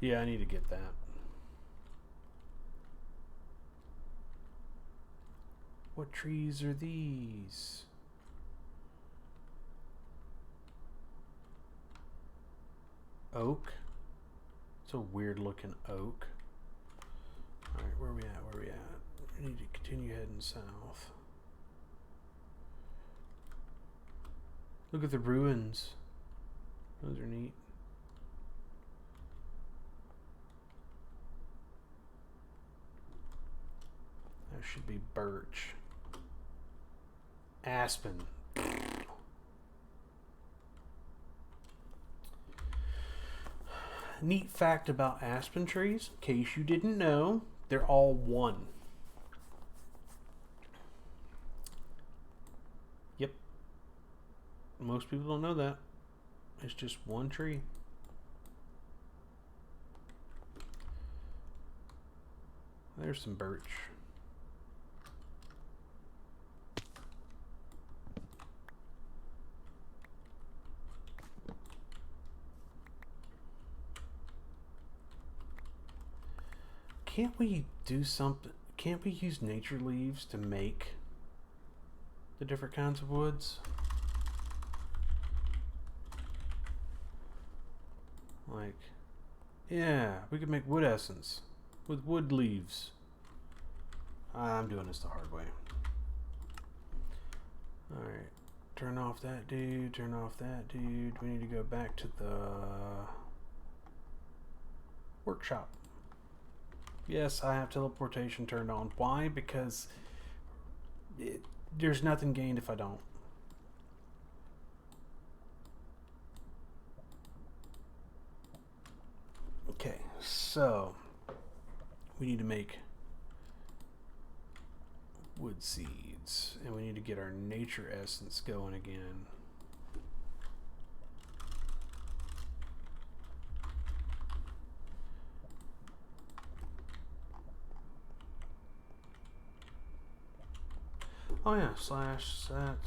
Yeah, I need to get that. What trees are these? Oak. It's a weird looking oak. Alright, where are we at? Where are we at? We need to continue heading south. Look at the ruins. Those are neat. That should be birch. Aspen. Neat fact about aspen trees, in case you didn't know, they're all one. Yep. Most people don't know that. It's just one tree. There's some birch. Can't we do something? Can't we use nature leaves to make the different kinds of woods? Like, yeah, we could make wood essence with wood leaves. I'm doing this the hard way. Alright, turn off that dude, turn off that dude. We need to go back to the workshop. Yes, I have teleportation turned on. Why? Because there's nothing gained if I don't. Okay, so we need to make wood seeds, and we need to get our nature essence going again. Oh yeah, slash set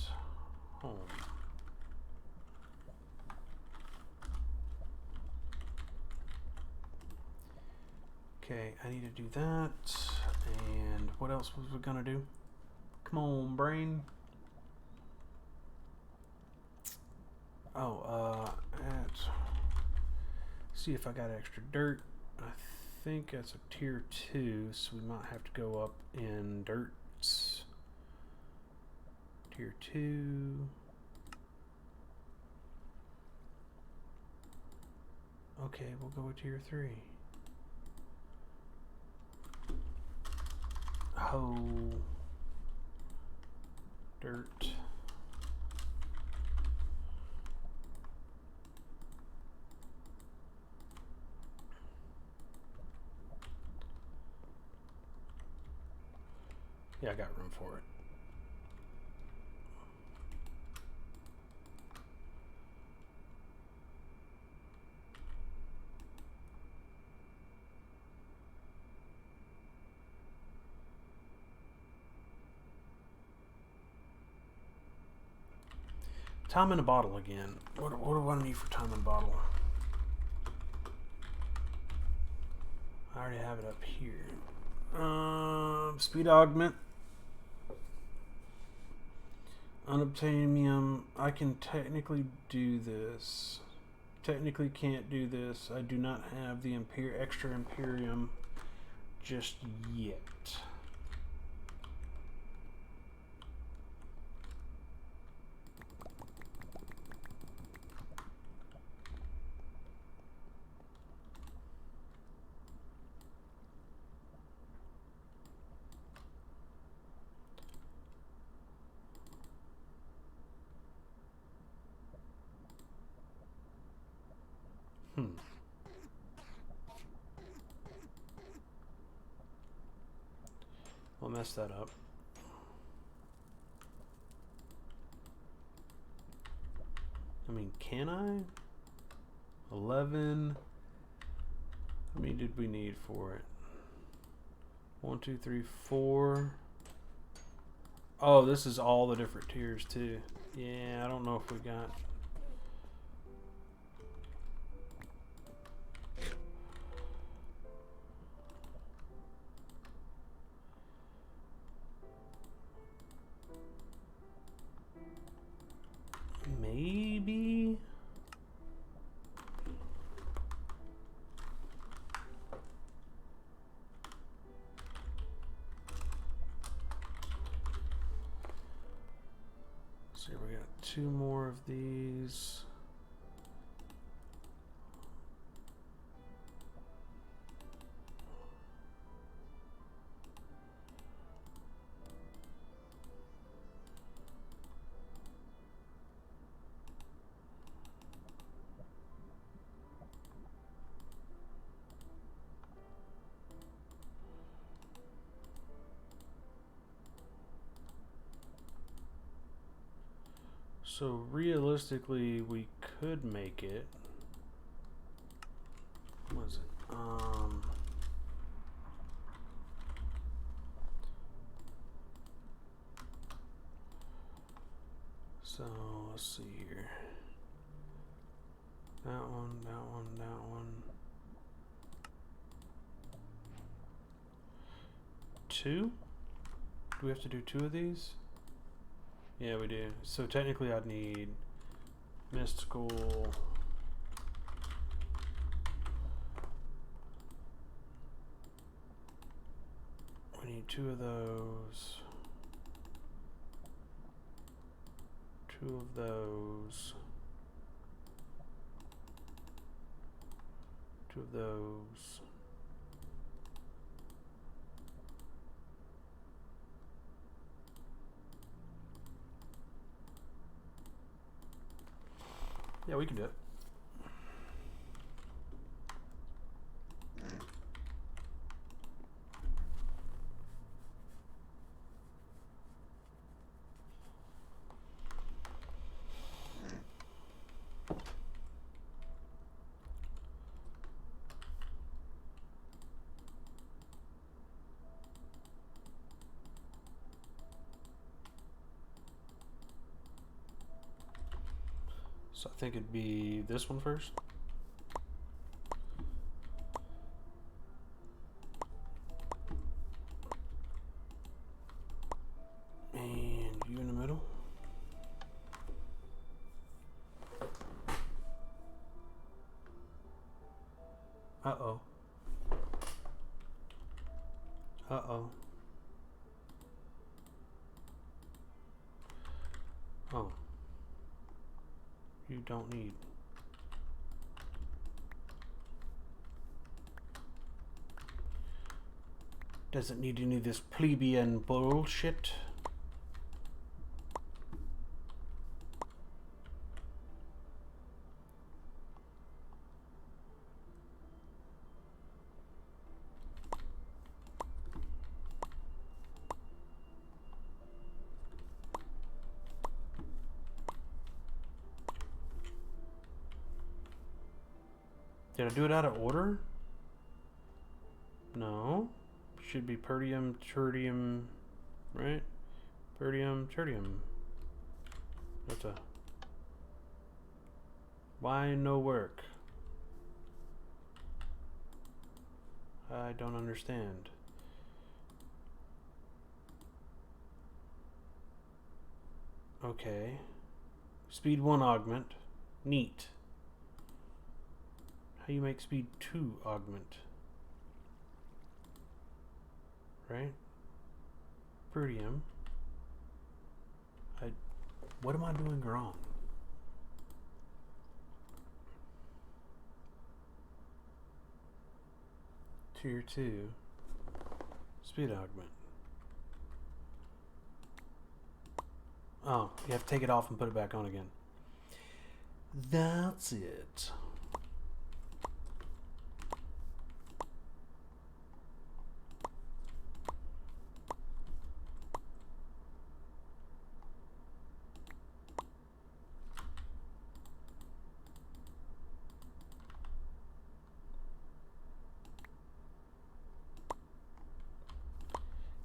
home. Okay, I need to do that. And what else was we gonna do? Come on, brain. Oh, see if I got extra dirt. I think that's a tier 2, so we might have to go up in dirts. Tier 2. Okay, we'll go with tier 3. Oh, dirt. Yeah, I got room for it. Time in a bottle again. What do I need for time in a bottle? I already have it up here. Speed augment. Unobtainium. I can technically do this. Technically can't do this. I do not have the extra Imperium just yet. I'll mess that up. I mean, can I? 11. How many did we need for it? 1, 2, 3, 4. Oh, this is all the different tiers too. Yeah, I don't know if we got... Maybe? So we got 2 more of these. So realistically, we could make it. What is it? So let's see here. That one, that one, that one. 2? Do we have to do 2 of these? Yeah, we do. So technically I'd need mystical. We need 2 of those. 2 of those. 2 of those. Yeah, we can do it. So I think it'd be this one first. And you in the middle. Uh-oh. Uh-oh. Oh. You don't need. Doesn't need any of this plebeian bullshit. Did I do it out of order? No. Should be perdium, tertium, right? Perdium, tertium. That's a... Why no work? I don't understand. Okay. Speed 1 augment. Neat. How do you make speed 2 augment? Right? Perdium. What am I doing wrong? Tier 2. Speed augment. Oh, you have to take it off and put it back on again. That's it.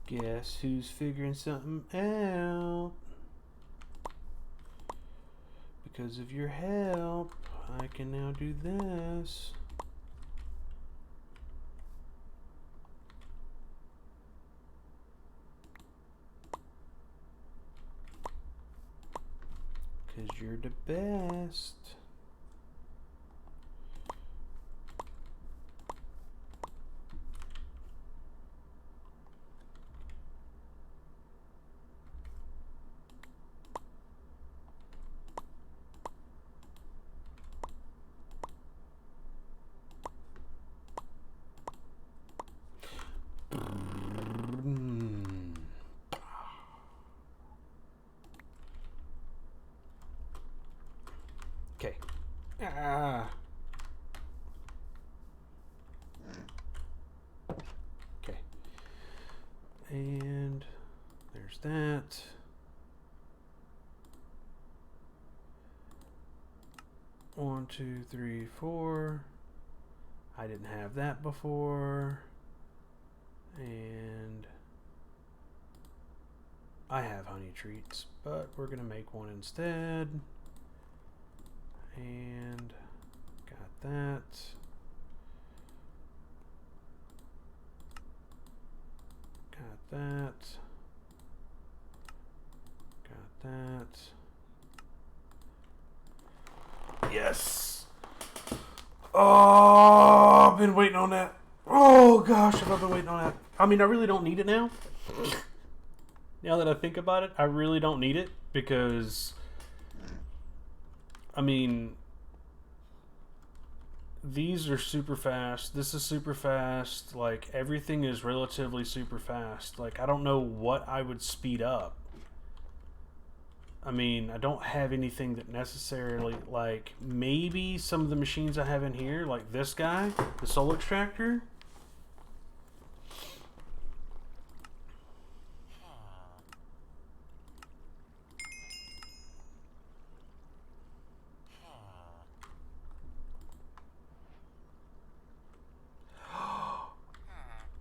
Guess who's figuring something out? Because of your help, I can now do this. Because you're the best. Okay. Ah. Okay. And there's that. One, two, three, four. I didn't have that before. And I have honey treats, but we're gonna make one instead. And got that. Got that. Got that. Yes. Oh, I've been waiting on that. Oh gosh, have I been waiting on that? I mean, I really don't need it now. Now that I think about it, I really don't need it because, I mean, these are super fast. This is super fast. Like, everything is relatively super fast. Like, I don't know what I would speed up. I mean, I don't have anything that necessarily, like, maybe some of the machines I have in here, like this guy, the soul extractor.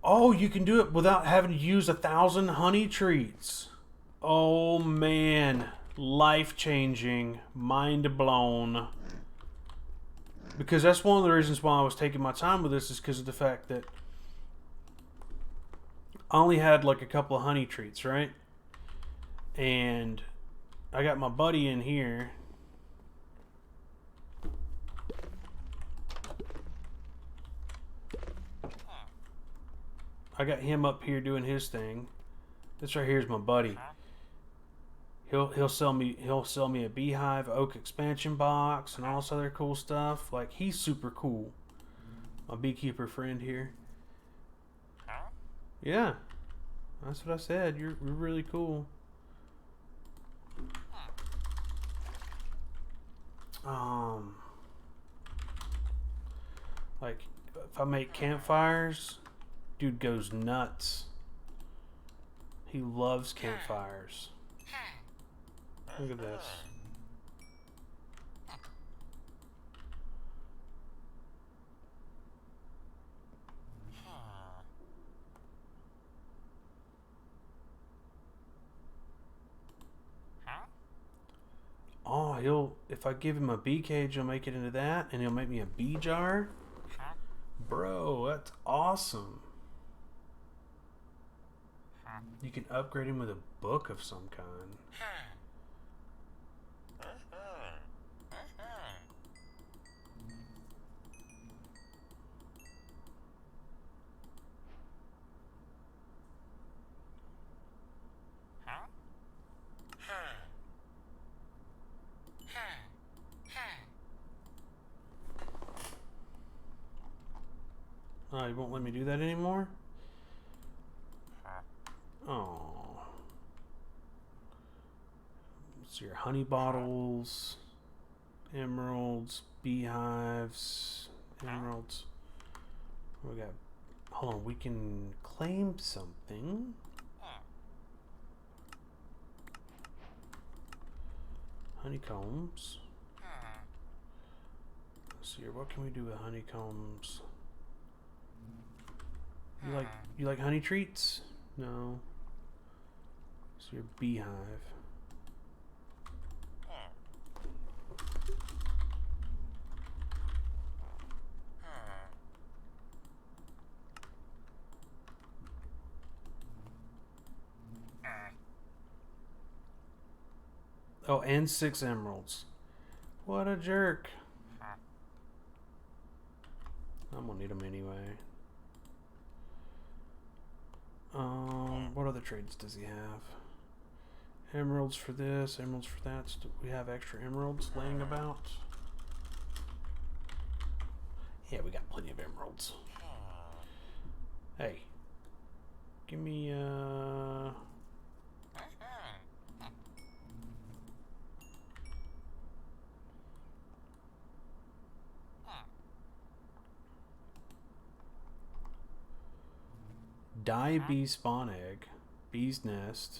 Oh, you can do it without having to use 1,000 honey treats. Oh man, life changing, mind blown. Because that's one of the reasons why I was taking my time with this, is because of the fact that I only had like a couple of honey treats, right? And I got my buddy in here. I got him up here doing his thing. This right here is my buddy. He'll sell me a beehive oak expansion box and all this other cool stuff. Like, he's super cool. My beekeeper friend here. Yeah, that's what I said. You're really cool. Like, if I make campfires, dude goes nuts. He loves campfires. Look at this. Oh, if I give him a bee cage, he'll make it into that, and he'll make me a bee jar. Bro, that's awesome. You can upgrade him with a book of some kind. Oh, you won't let me do that anymore? Oh. So your honey bottles, emeralds, beehives, emeralds. We got, hold on, we can claim something. Honeycombs. Let's see here, what can we do with honeycombs? You like honey treats? No. So your beehive. Oh, and 6 emeralds. What a jerk. I'm gonna need them anyway. What other trades does he have? Emeralds for this, emeralds for that. We have extra emeralds laying about. Yeah, we got plenty of emeralds. Hey, give me Die bee spawn egg. Bee's nest.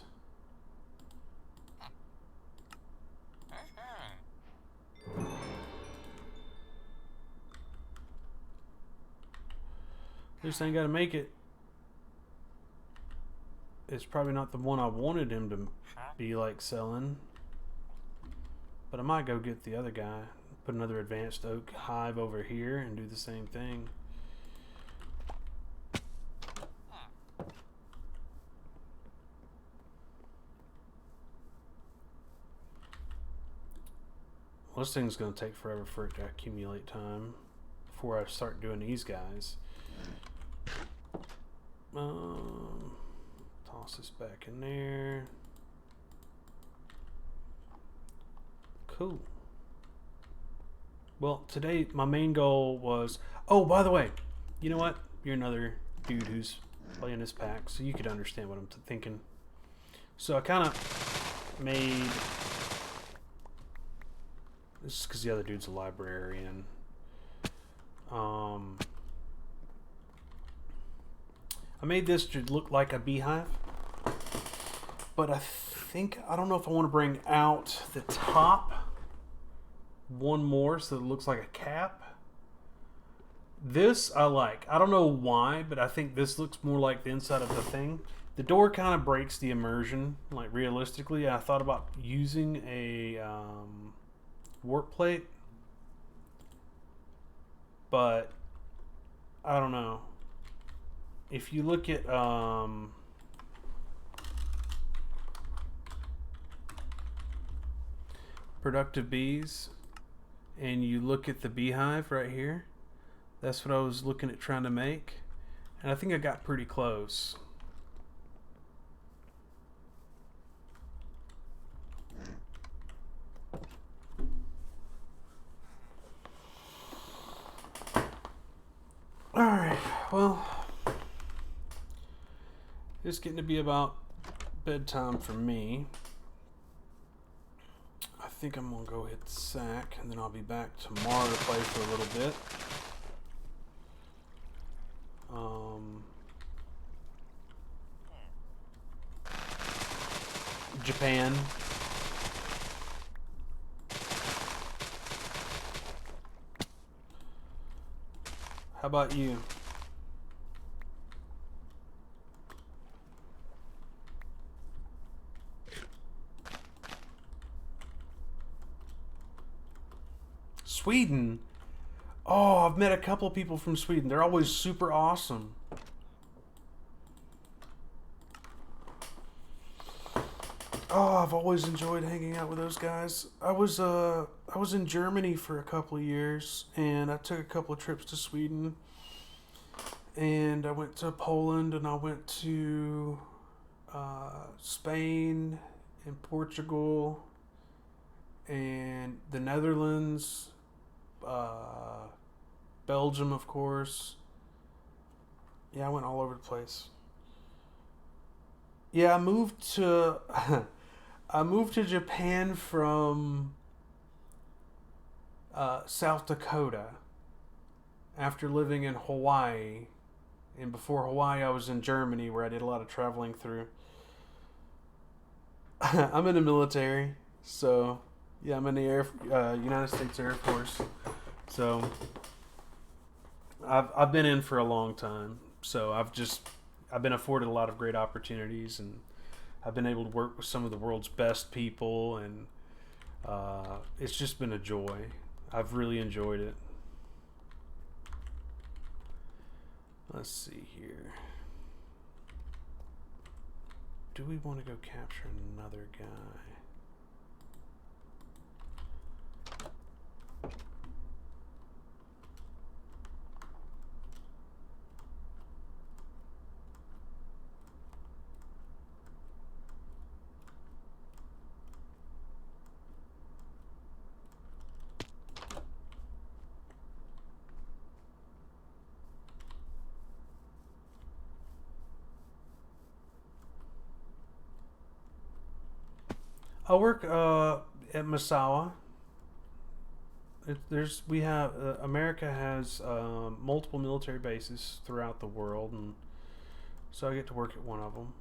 This ain't gotta make it. It's probably not the one I wanted him to be like selling. But I might go get the other guy. Put another advanced oak hive over here and do the same thing. Well, this thing's going to take forever for it to accumulate time before I start doing these guys. Toss this back in there. Cool. Well, today my main goal was... Oh, by the way, you know what? You're another dude who's playing this pack, so you could understand what I'm thinking. So I kind of made... This is because the other dude's a librarian. I made this to look like a beehive, but I don't know if I want to bring out the top one more so it looks like a cap. This I like. I don't know why, but I think this looks more like the inside of the thing. The door kind of breaks the immersion, like realistically. I thought about using a warp plate, but I don't know. If you look at productive bees and you look at the beehive right here, that's what I was looking at trying to make, and I think I got pretty close. Alright, well, it's getting to be about bedtime for me. I think I'm going to go hit the sack, and then I'll be back tomorrow to play for a little bit. Japan. How about you? Sweden. Oh, I've met a couple of people from Sweden. They're always super awesome. Oh, I've always enjoyed hanging out with those guys. I was in Germany for a couple of years, and I took a couple of trips to Sweden, and I went to Poland, and I went to Spain and Portugal and the Netherlands, Belgium, of course. Yeah, I went all over the place. Yeah, I moved to I moved to Japan from South Dakota after living in Hawaii, and before Hawaii I was in Germany where I did a lot of traveling through. I'm in the military, so yeah, I'm in the United States Air Force, so I've been in for a long time, so I've been afforded a lot of great opportunities, and I've been able to work with some of the world's best people, and it's just been a joy. I've really enjoyed it. Let's see here. Do we want to go capture another guy? I work at Misawa. America has multiple military bases throughout the world, and So I get to work at one of them.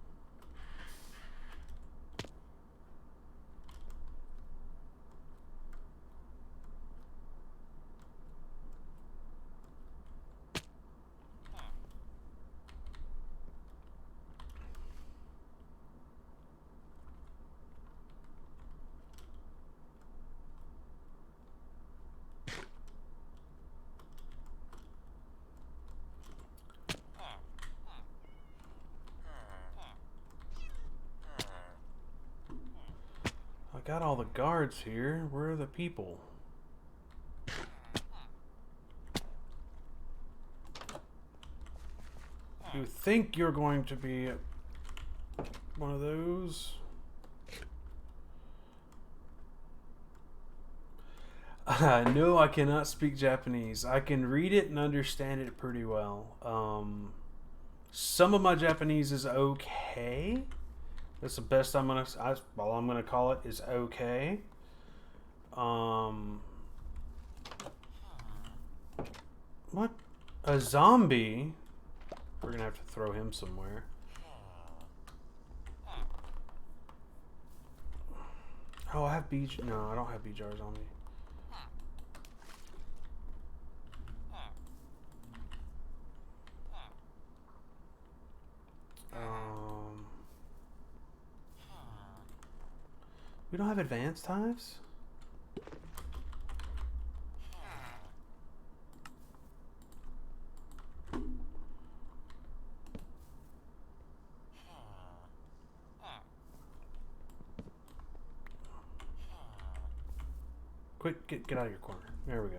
I got all the guards here. Where are the people? You think you're going to be one of those? No, I cannot speak Japanese. I can read it and understand it pretty well. Some of my Japanese is okay. That's the best all I'm gonna call it is okay. What? A zombie? We're gonna have to throw him somewhere. Oh, I have bee. No, I don't have bee jars on me. We don't have advanced hives? Quick, get out of your corner. There we go.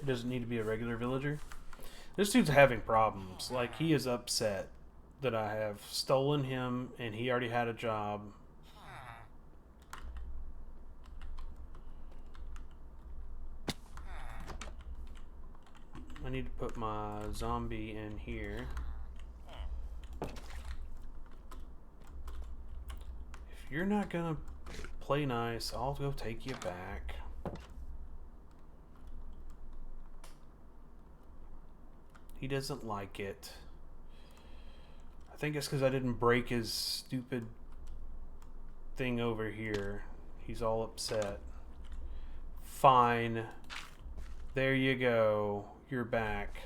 Does it need to be a regular villager? This dude's having problems. Like, he is upset that I have stolen him and he already had a job. I need to put my zombie in here. If you're not gonna play nice, I'll go take you back. He doesn't like it. I think it's because I didn't break his stupid thing over here. He's all upset. Fine. There you go. You're back.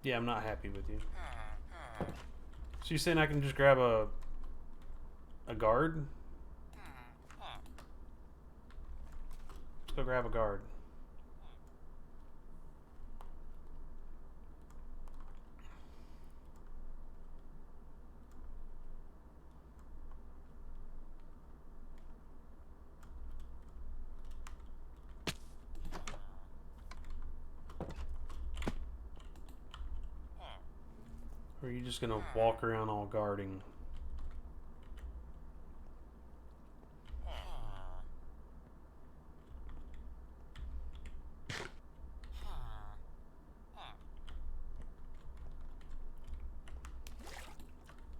Yeah, I'm not happy with you. So you're saying I can just grab a guard? Let's go grab a guard. Or are you just gonna walk around all guarding?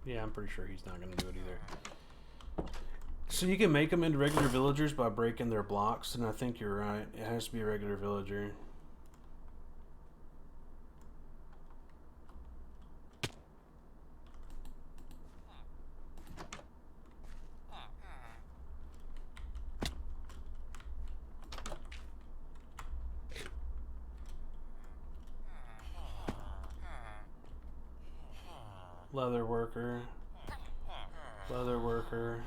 Yeah, I'm pretty sure he's not gonna do it either. So you can make them into regular villagers by breaking their blocks, and I think you're right. It has to be a regular villager. Leather worker. Leather worker.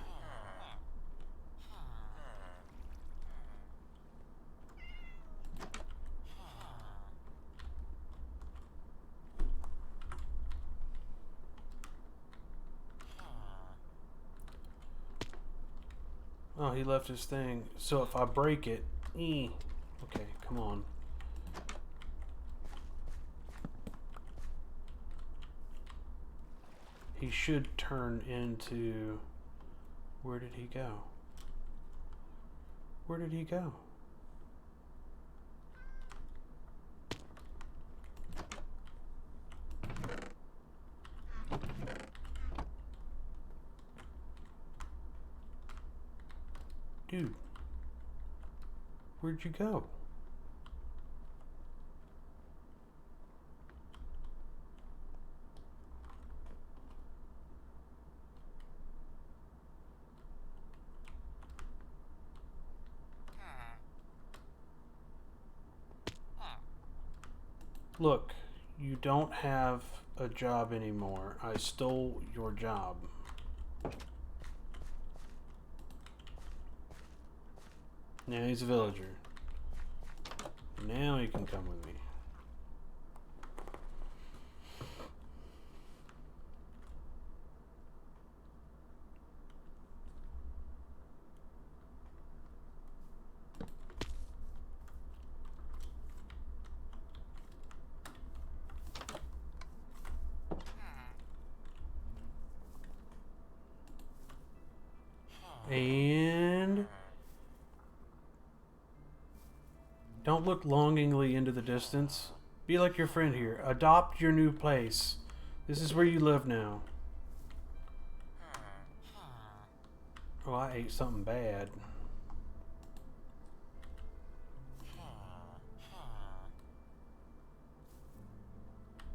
Oh, he left his thing. So if I break it, okay, come on. should turn into... Where did he go? Where did he go? Dude, where'd you go? Look, you don't have a job anymore. I stole your job. Now he's a villager. Now he can come with me. And don't look longingly into the distance. Be like your friend here. Adopt your new place. This is where you live now. Oh, I ate something bad.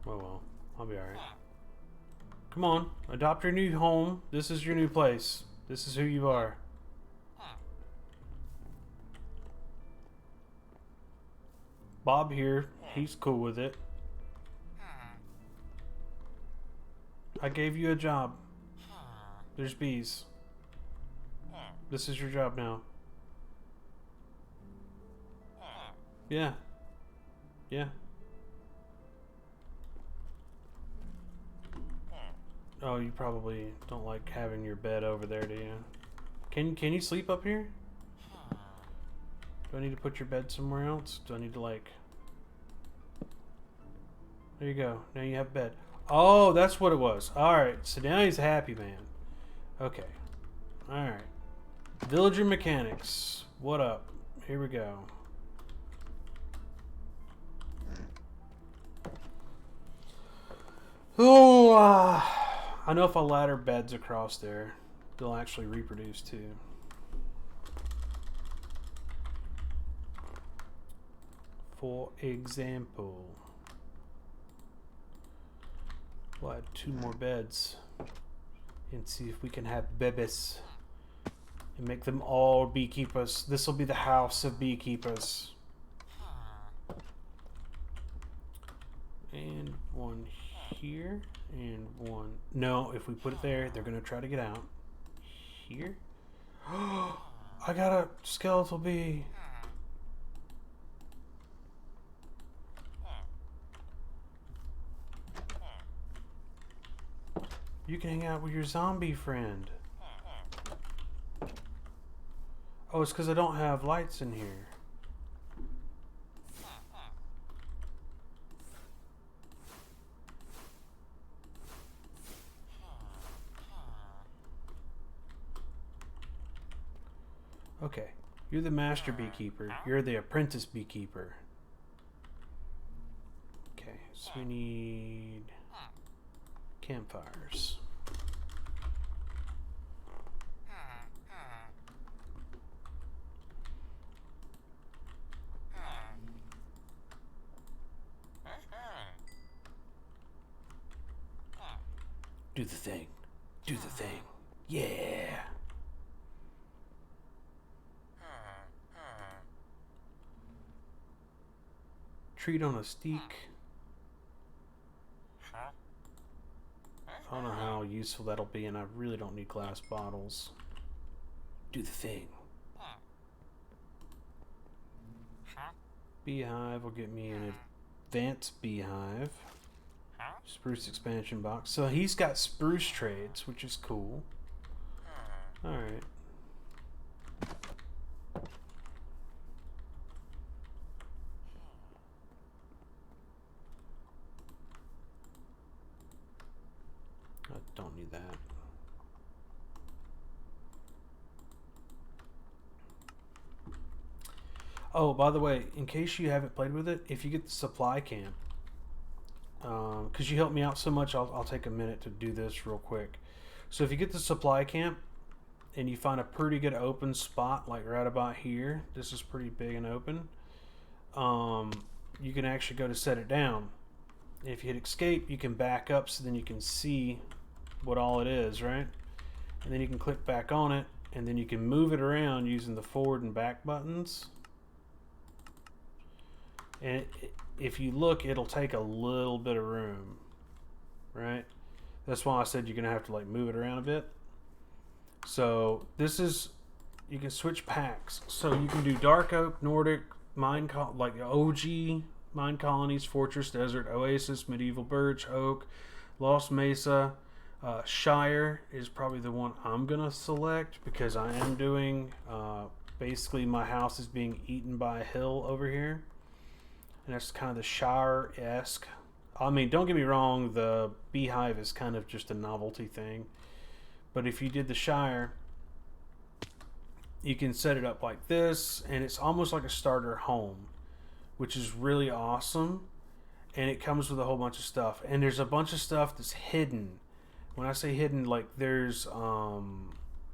Oh well, I'll be alright. Come on, adopt your new home. This is your new place. This is who you are. Bob here, he's cool with it. I gave you a job. There's bees. This is your job now. Yeah. Yeah. Oh, you probably don't like having your bed over there, do you? Can you sleep up here? Do I need to put your bed somewhere else? Do I need to like... There you go. Now you have bed. Oh, that's what it was. Alright, so now he's a happy man. Okay. Alright. Villager mechanics. What up? Here we go. Oh, I know if I ladder beds across there, they'll actually reproduce too. For example, we'll add 2 more beds and see if we can have bebes and make them all beekeepers. This will be the house of beekeepers. And 1 here and 1. No, if we put it there, they're gonna try to get out. Here. I got a skeletal bee. You can hang out with your zombie friend. Oh, it's because I don't have lights in here. Okay, you're the master beekeeper. You're the apprentice beekeeper. Okay, so we need campfires. Do the thing. Do the thing. Yeah. Treat on a steak. I don't know how useful that'll be, and I really don't need glass bottles. Do the thing. Beehive will get me an advanced beehive. Spruce expansion box. So he's got spruce trades, which is cool. Alright. don't need that. Oh, by the way, in case you haven't played with it, if you get the supply camp, because you helped me out so much, I'll take a minute to do this real quick. So if you get the supply camp and you find a pretty good open spot, like right about here, this is pretty big and open, you can actually go to set it down. If you hit escape, you can back up so then you can see what all it is, right? And then you can click back on it, and then you can move it around using the forward and back buttons. And if you look, it'll take a little bit of room, right? That's why I said you're gonna have to like move it around a bit. So this is, you can switch packs. So you can do Dark Oak, Nordic, like OG Mine Colonies, Fortress, Desert, Oasis, Medieval Birch, Oak, Lost Mesa. Shire is probably the one I'm gonna select because I am doing basically my house is being eaten by a hill over here. And that's kind of the Shire-esque. I mean, don't get me wrong, the beehive is kind of just a novelty thing. But if you did the Shire, you can set it up like this, and it's almost like a starter home, which is really awesome. And it comes with a whole bunch of stuff. And there's a bunch of stuff that's hidden. When I say hidden, like there's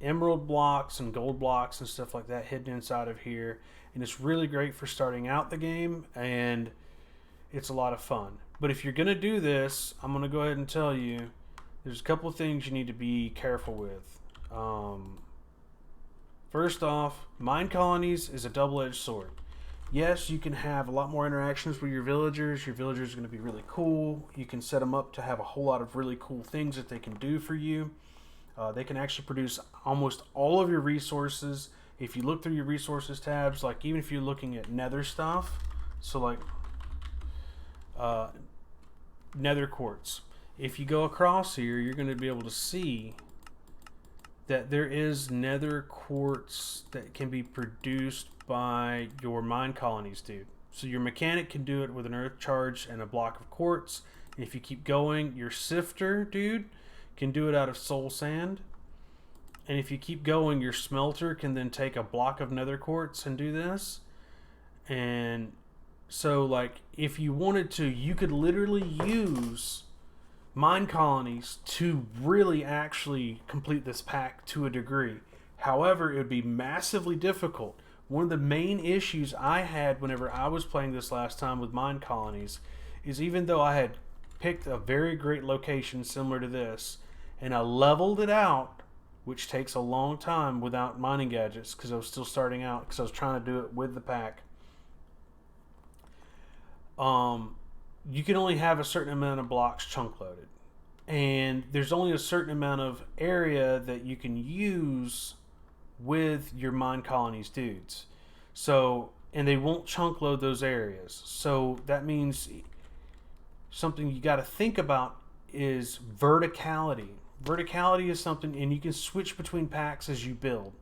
emerald blocks and gold blocks and stuff like that hidden inside of here. And it's really great for starting out the game, and it's a lot of fun. But if you're going to do this, I'm going to go ahead and tell you, there's a couple of things you need to be careful with. First off, Mine Colonies is a double-edged sword. Yes, you can have a lot more interactions with your villagers. Your villagers are going to be really cool. You can set them up to have a whole lot of really cool things that they can do for you. They can actually produce almost all of your resources. If you look through your resources tabs, like even if you're looking at nether stuff, so like nether quartz, if you go across here, you're going to be able to see that there is nether quartz that can be produced by your Mine Colonies dude. So your mechanic can do it with an earth charge and a block of quartz. And if you keep going, your sifter dude can do it out of soul sand. And if you keep going, your smelter can then take a block of nether quartz and do this. And so like if you wanted to, you could literally use Mine Colonies to really actually complete this pack to a degree. However, it would be massively difficult. One of the main issues I had whenever I was playing this last time with Mine Colonies is even though I had picked a very great location similar to this and I leveled it out, which takes a long time without mining gadgets because I was still starting out because I was trying to do it with the pack. You can only have a certain amount of blocks chunk loaded. And there's only a certain amount of area that you can use with your Mine Colonies dudes. So, and they won't chunk load those areas. So that means something you got to think about is verticality. Verticality is something, and you can switch between packs as you build.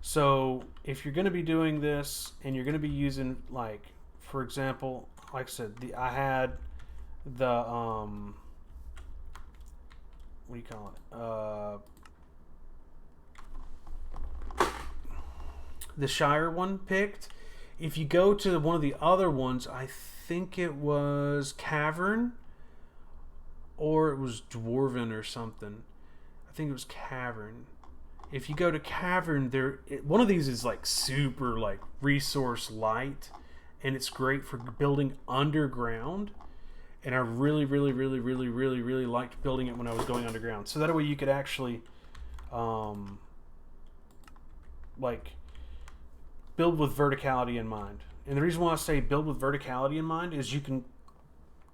So if you're going to be doing this and you're going to be using, like, for example, like I said, I had the what do you call it? The Shire one picked. If you go to one of the other ones, I think it was Cavern or it was Dwarven or something. I think it was Cavern. If you go to Cavern, one of these is like super like resource light, and it's great for building underground. And I really liked building it when I was going underground. So that way you could actually, like, build with verticality in mind. And the reason why I say build with verticality in mind is you can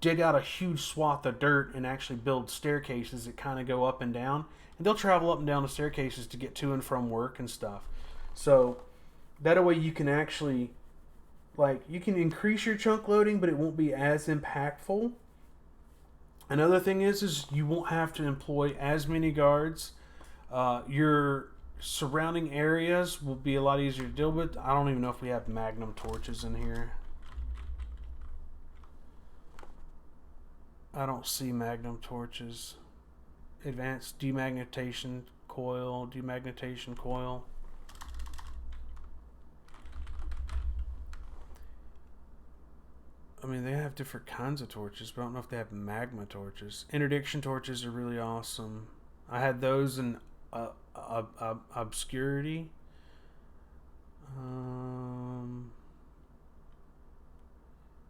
dig out a huge swath of dirt and actually build staircases that kind of go up and down. And they'll travel up and down the staircases to get to and from work and stuff. So that way you can actually, like, you can increase your chunk loading, but it won't be as impactful. Another thing is you won't have to employ as many guards. Your surrounding areas will be a lot easier to deal with. I don't even know if we have magnum torches in here. I don't see magnum torches advanced demagnetization coil. Demagnetization coil. I mean, they have different kinds of torches, but I don't know if they have magma torches. Interdiction torches are really awesome. I had those in obscurity.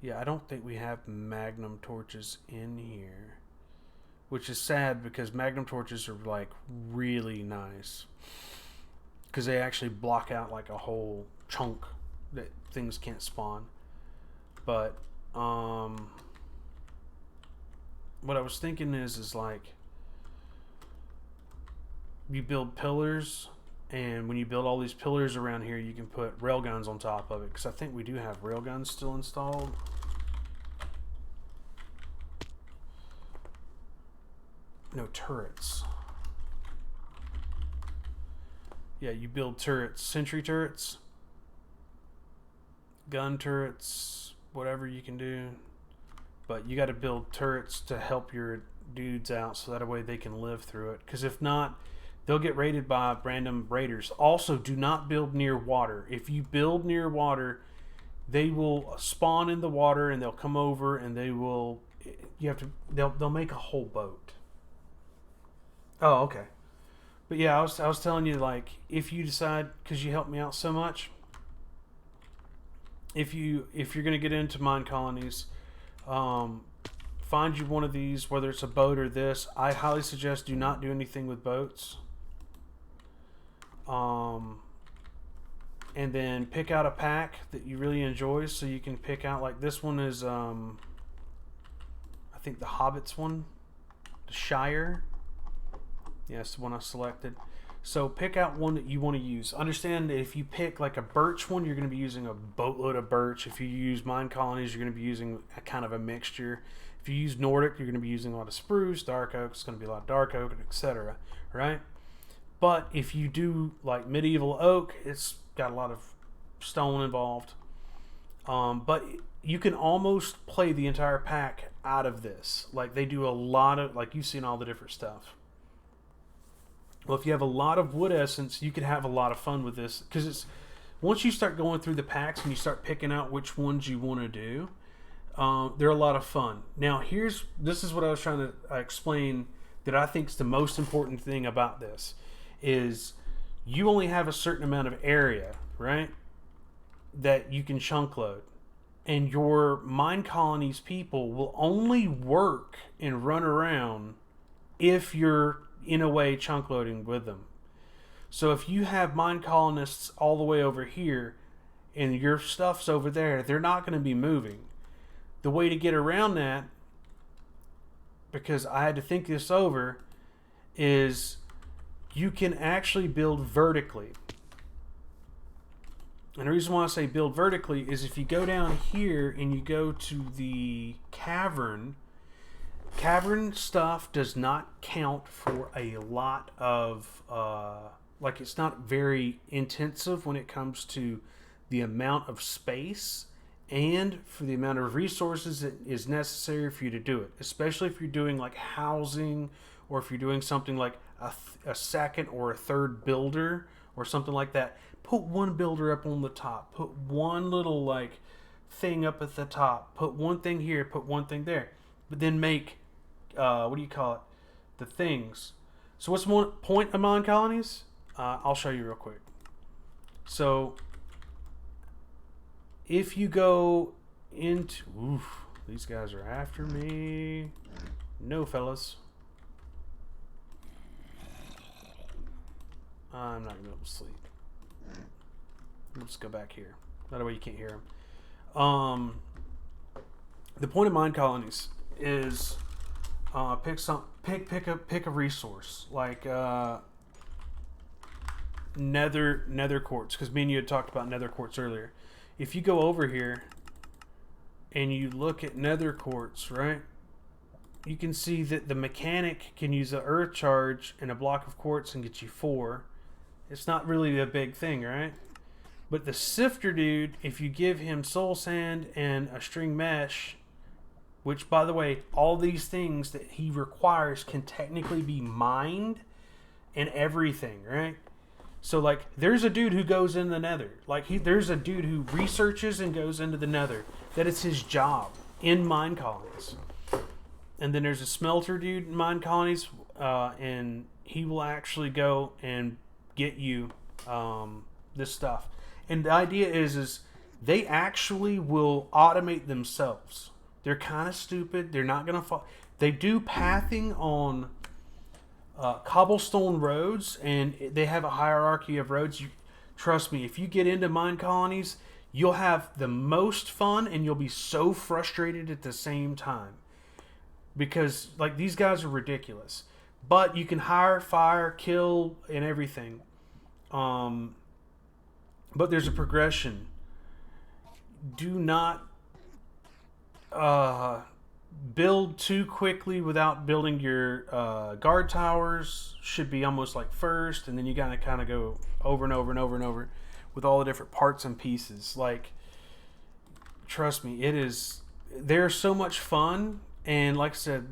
Yeah, I don't think we have magnum torches in here, which is sad because magnum torches are like really nice because they actually block out like a whole chunk that things can't spawn. But what I was thinking is like you build pillars, and when you build all these pillars around here, you can put railguns on top of it, because I think we do have railguns still installed. No, turrets. Yeah, you build turrets, sentry turrets, gun turrets, whatever you can do. But you got to build turrets to help your dudes out so that way they can live through it. Because if not, they'll get raided by random raiders. Also, do not build near water. If you build near water, they will spawn in the water and they'll come over and they will. You have to. They'll make a whole boat. Oh, okay. But yeah, I was telling you, like, if you decide, because you helped me out so much, if you're gonna get into mine colonies, find you one of these, whether it's a boat or this. I highly suggest do not do anything with boats. And then pick out a pack that you really enjoy, so you can pick out, like, this one is I think the Hobbits one, the Shire. Yes, the one I selected. So pick out one that you want to use. Understand that if you pick like a birch one, you're going to be using a boatload of birch. If you use mine colonies, you're going to be using a kind of a mixture. If you use Nordic, you're going to be using a lot of spruce, dark oak. It's going to be a lot of dark oak, etc. Right? But if you do like medieval oak, it's got a lot of stone involved. But you can almost play the entire pack out of this. Like they do a lot of, like you've seen all the different stuff. Well, if you have a lot of wood essence, you could have a lot of fun with this, because it's once you start going through the packs and you start picking out which ones you want to do, they're a lot of fun. Now, this is what I was trying to explain that I think is the most important thing about this is you only have a certain amount of area, right, that you can chunk load, and your mine colonies people will only work and run around if you're in a way chunk loading with them. So if you have mine colonists all the way over here and your stuff's over there, they're not going to be moving. The way to get around that, because I had to think this over, is you can actually build vertically. And the reason why I say build vertically is if you go down here and you go to the cavern stuff does not count for a lot of like it's not very intensive when it comes to the amount of space and for the amount of resources that is necessary for you to do it, especially if you're doing like housing, or if you're doing something like a second or a third builder or something like that. Put one builder up on the top, put one little like thing up at the top, put one thing here, put one thing there, but then make what do you call it? The things. So what's the point of mine colonies? I'll show you real quick. So if you go into... Oof, these guys are after me. No, fellas. I'm not going to be able to sleep. We'll just go back here. That way you can't hear them. The point of mine colonies is... pick a resource like nether quartz, because me and you had talked about nether quartz earlier. If you go over here and you look at nether quartz, right, you can see that the mechanic can use an earth charge and a block of quartz and get you 4. It's not really a big thing, right? But the sifter dude, if you give him soul sand and a string mesh, which, by the way, all these things that he requires can technically be mined and everything, right? So, like, there's a dude who goes in the nether. Like, there's a dude who researches and goes into the nether. That is his job in mine colonies. And then there's a smelter dude in mine colonies, and he will actually go and get you this stuff. And the idea is they actually will automate themselves. They're kind of stupid. They're not going to fall. They do pathing on cobblestone roads, and they have a hierarchy of roads. Trust me, if you get into mine colonies, you'll have the most fun, and you'll be so frustrated at the same time. Because, like, these guys are ridiculous. But you can hire, fire, kill, and everything. But there's a progression. Do not build too quickly without building your guard towers. Should be almost like first, and then you gotta kind of go over and over and over and over with all the different parts and pieces. Like, trust me, they're so much fun. And like I said,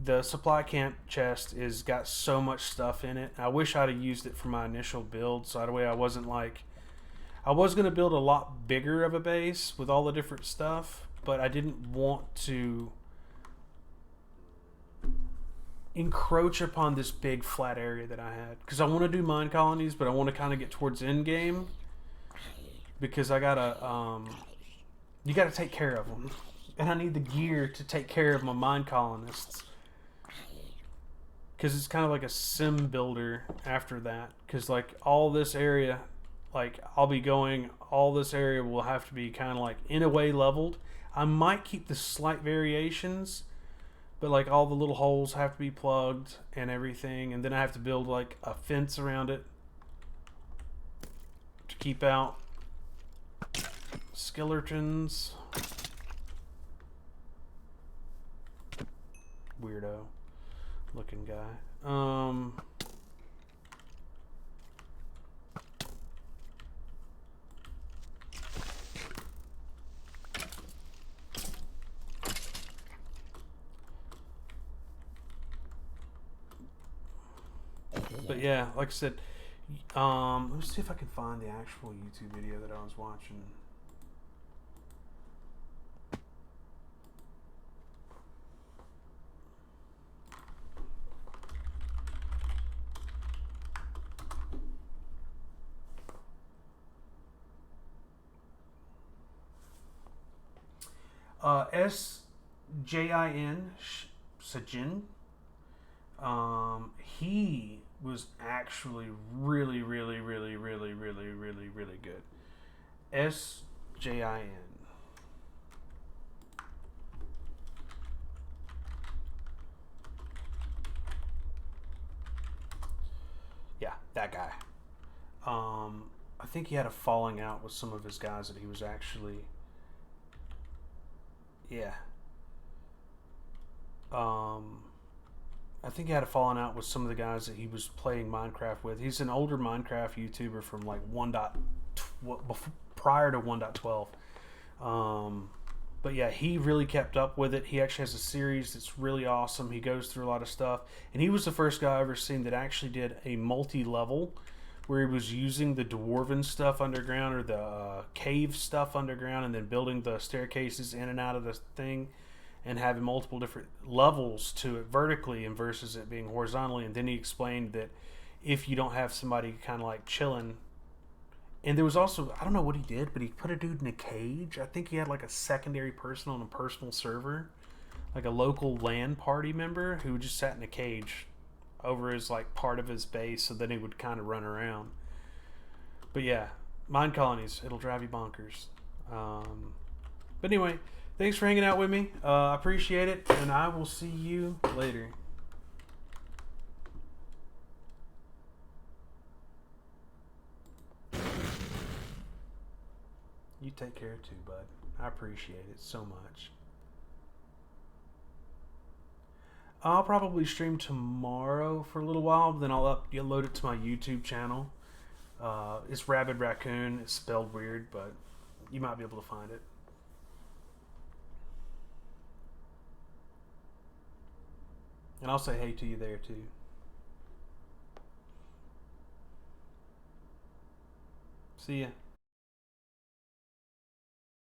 the supply camp chest is got so much stuff in it. I wish I'd have used it for my initial build, so that way I wasn't like, I was going to build a lot bigger of a base with all the different stuff, but I didn't want to encroach upon this big flat area that I had. Because I want to do mine colonies, but I want to kind of get towards end game. Because I gotta, you gotta take care of them. And I need the gear to take care of my mine colonists. Because it's kind of like a sim builder after that. Because, like, all this area, like, I'll be going, all this area will have to be kind of, like, in a way leveled. I might keep the slight variations, but, like, all the little holes have to be plugged and everything. And then I have to build, like, a fence around it to keep out skeletons. Weirdo looking guy. But yeah, like I said, let me see if I can find the actual YouTube video that I was watching. SJIN Sajin. He was actually really good. SJIN. Yeah, that guy. I think he had a falling out with some of his guys that he was actually. Yeah. I think he had a falling out with some of the guys that he was playing Minecraft with. He's an older Minecraft YouTuber from like prior to 1.12. But yeah, he really kept up with it. He actually has a series that's really awesome. He goes through a lot of stuff. And he was the first guy I've ever seen that actually did a multi-level where he was using the dwarven stuff underground or the cave stuff underground and then building the staircases in and out of the thing and having multiple different levels to it vertically and versus it being horizontally. And then he explained that if you don't have somebody kind of like chilling, and there was also, I don't know what he did, but he put a dude in a cage. I think he had like a secondary person on a personal server, like a local LAN party member who just sat in a cage over his like part of his base, so then he would kind of run around. But yeah, mine colonies, it'll drive you bonkers. But anyway, thanks for hanging out with me. I appreciate it, and I will see you later. You take care too, bud. I appreciate it so much. I'll probably stream tomorrow for a little while, then I'll load it to my YouTube channel. It's Rabid Raccoon. It's spelled weird, but you might be able to find it. And I'll say hey to you there too. See ya.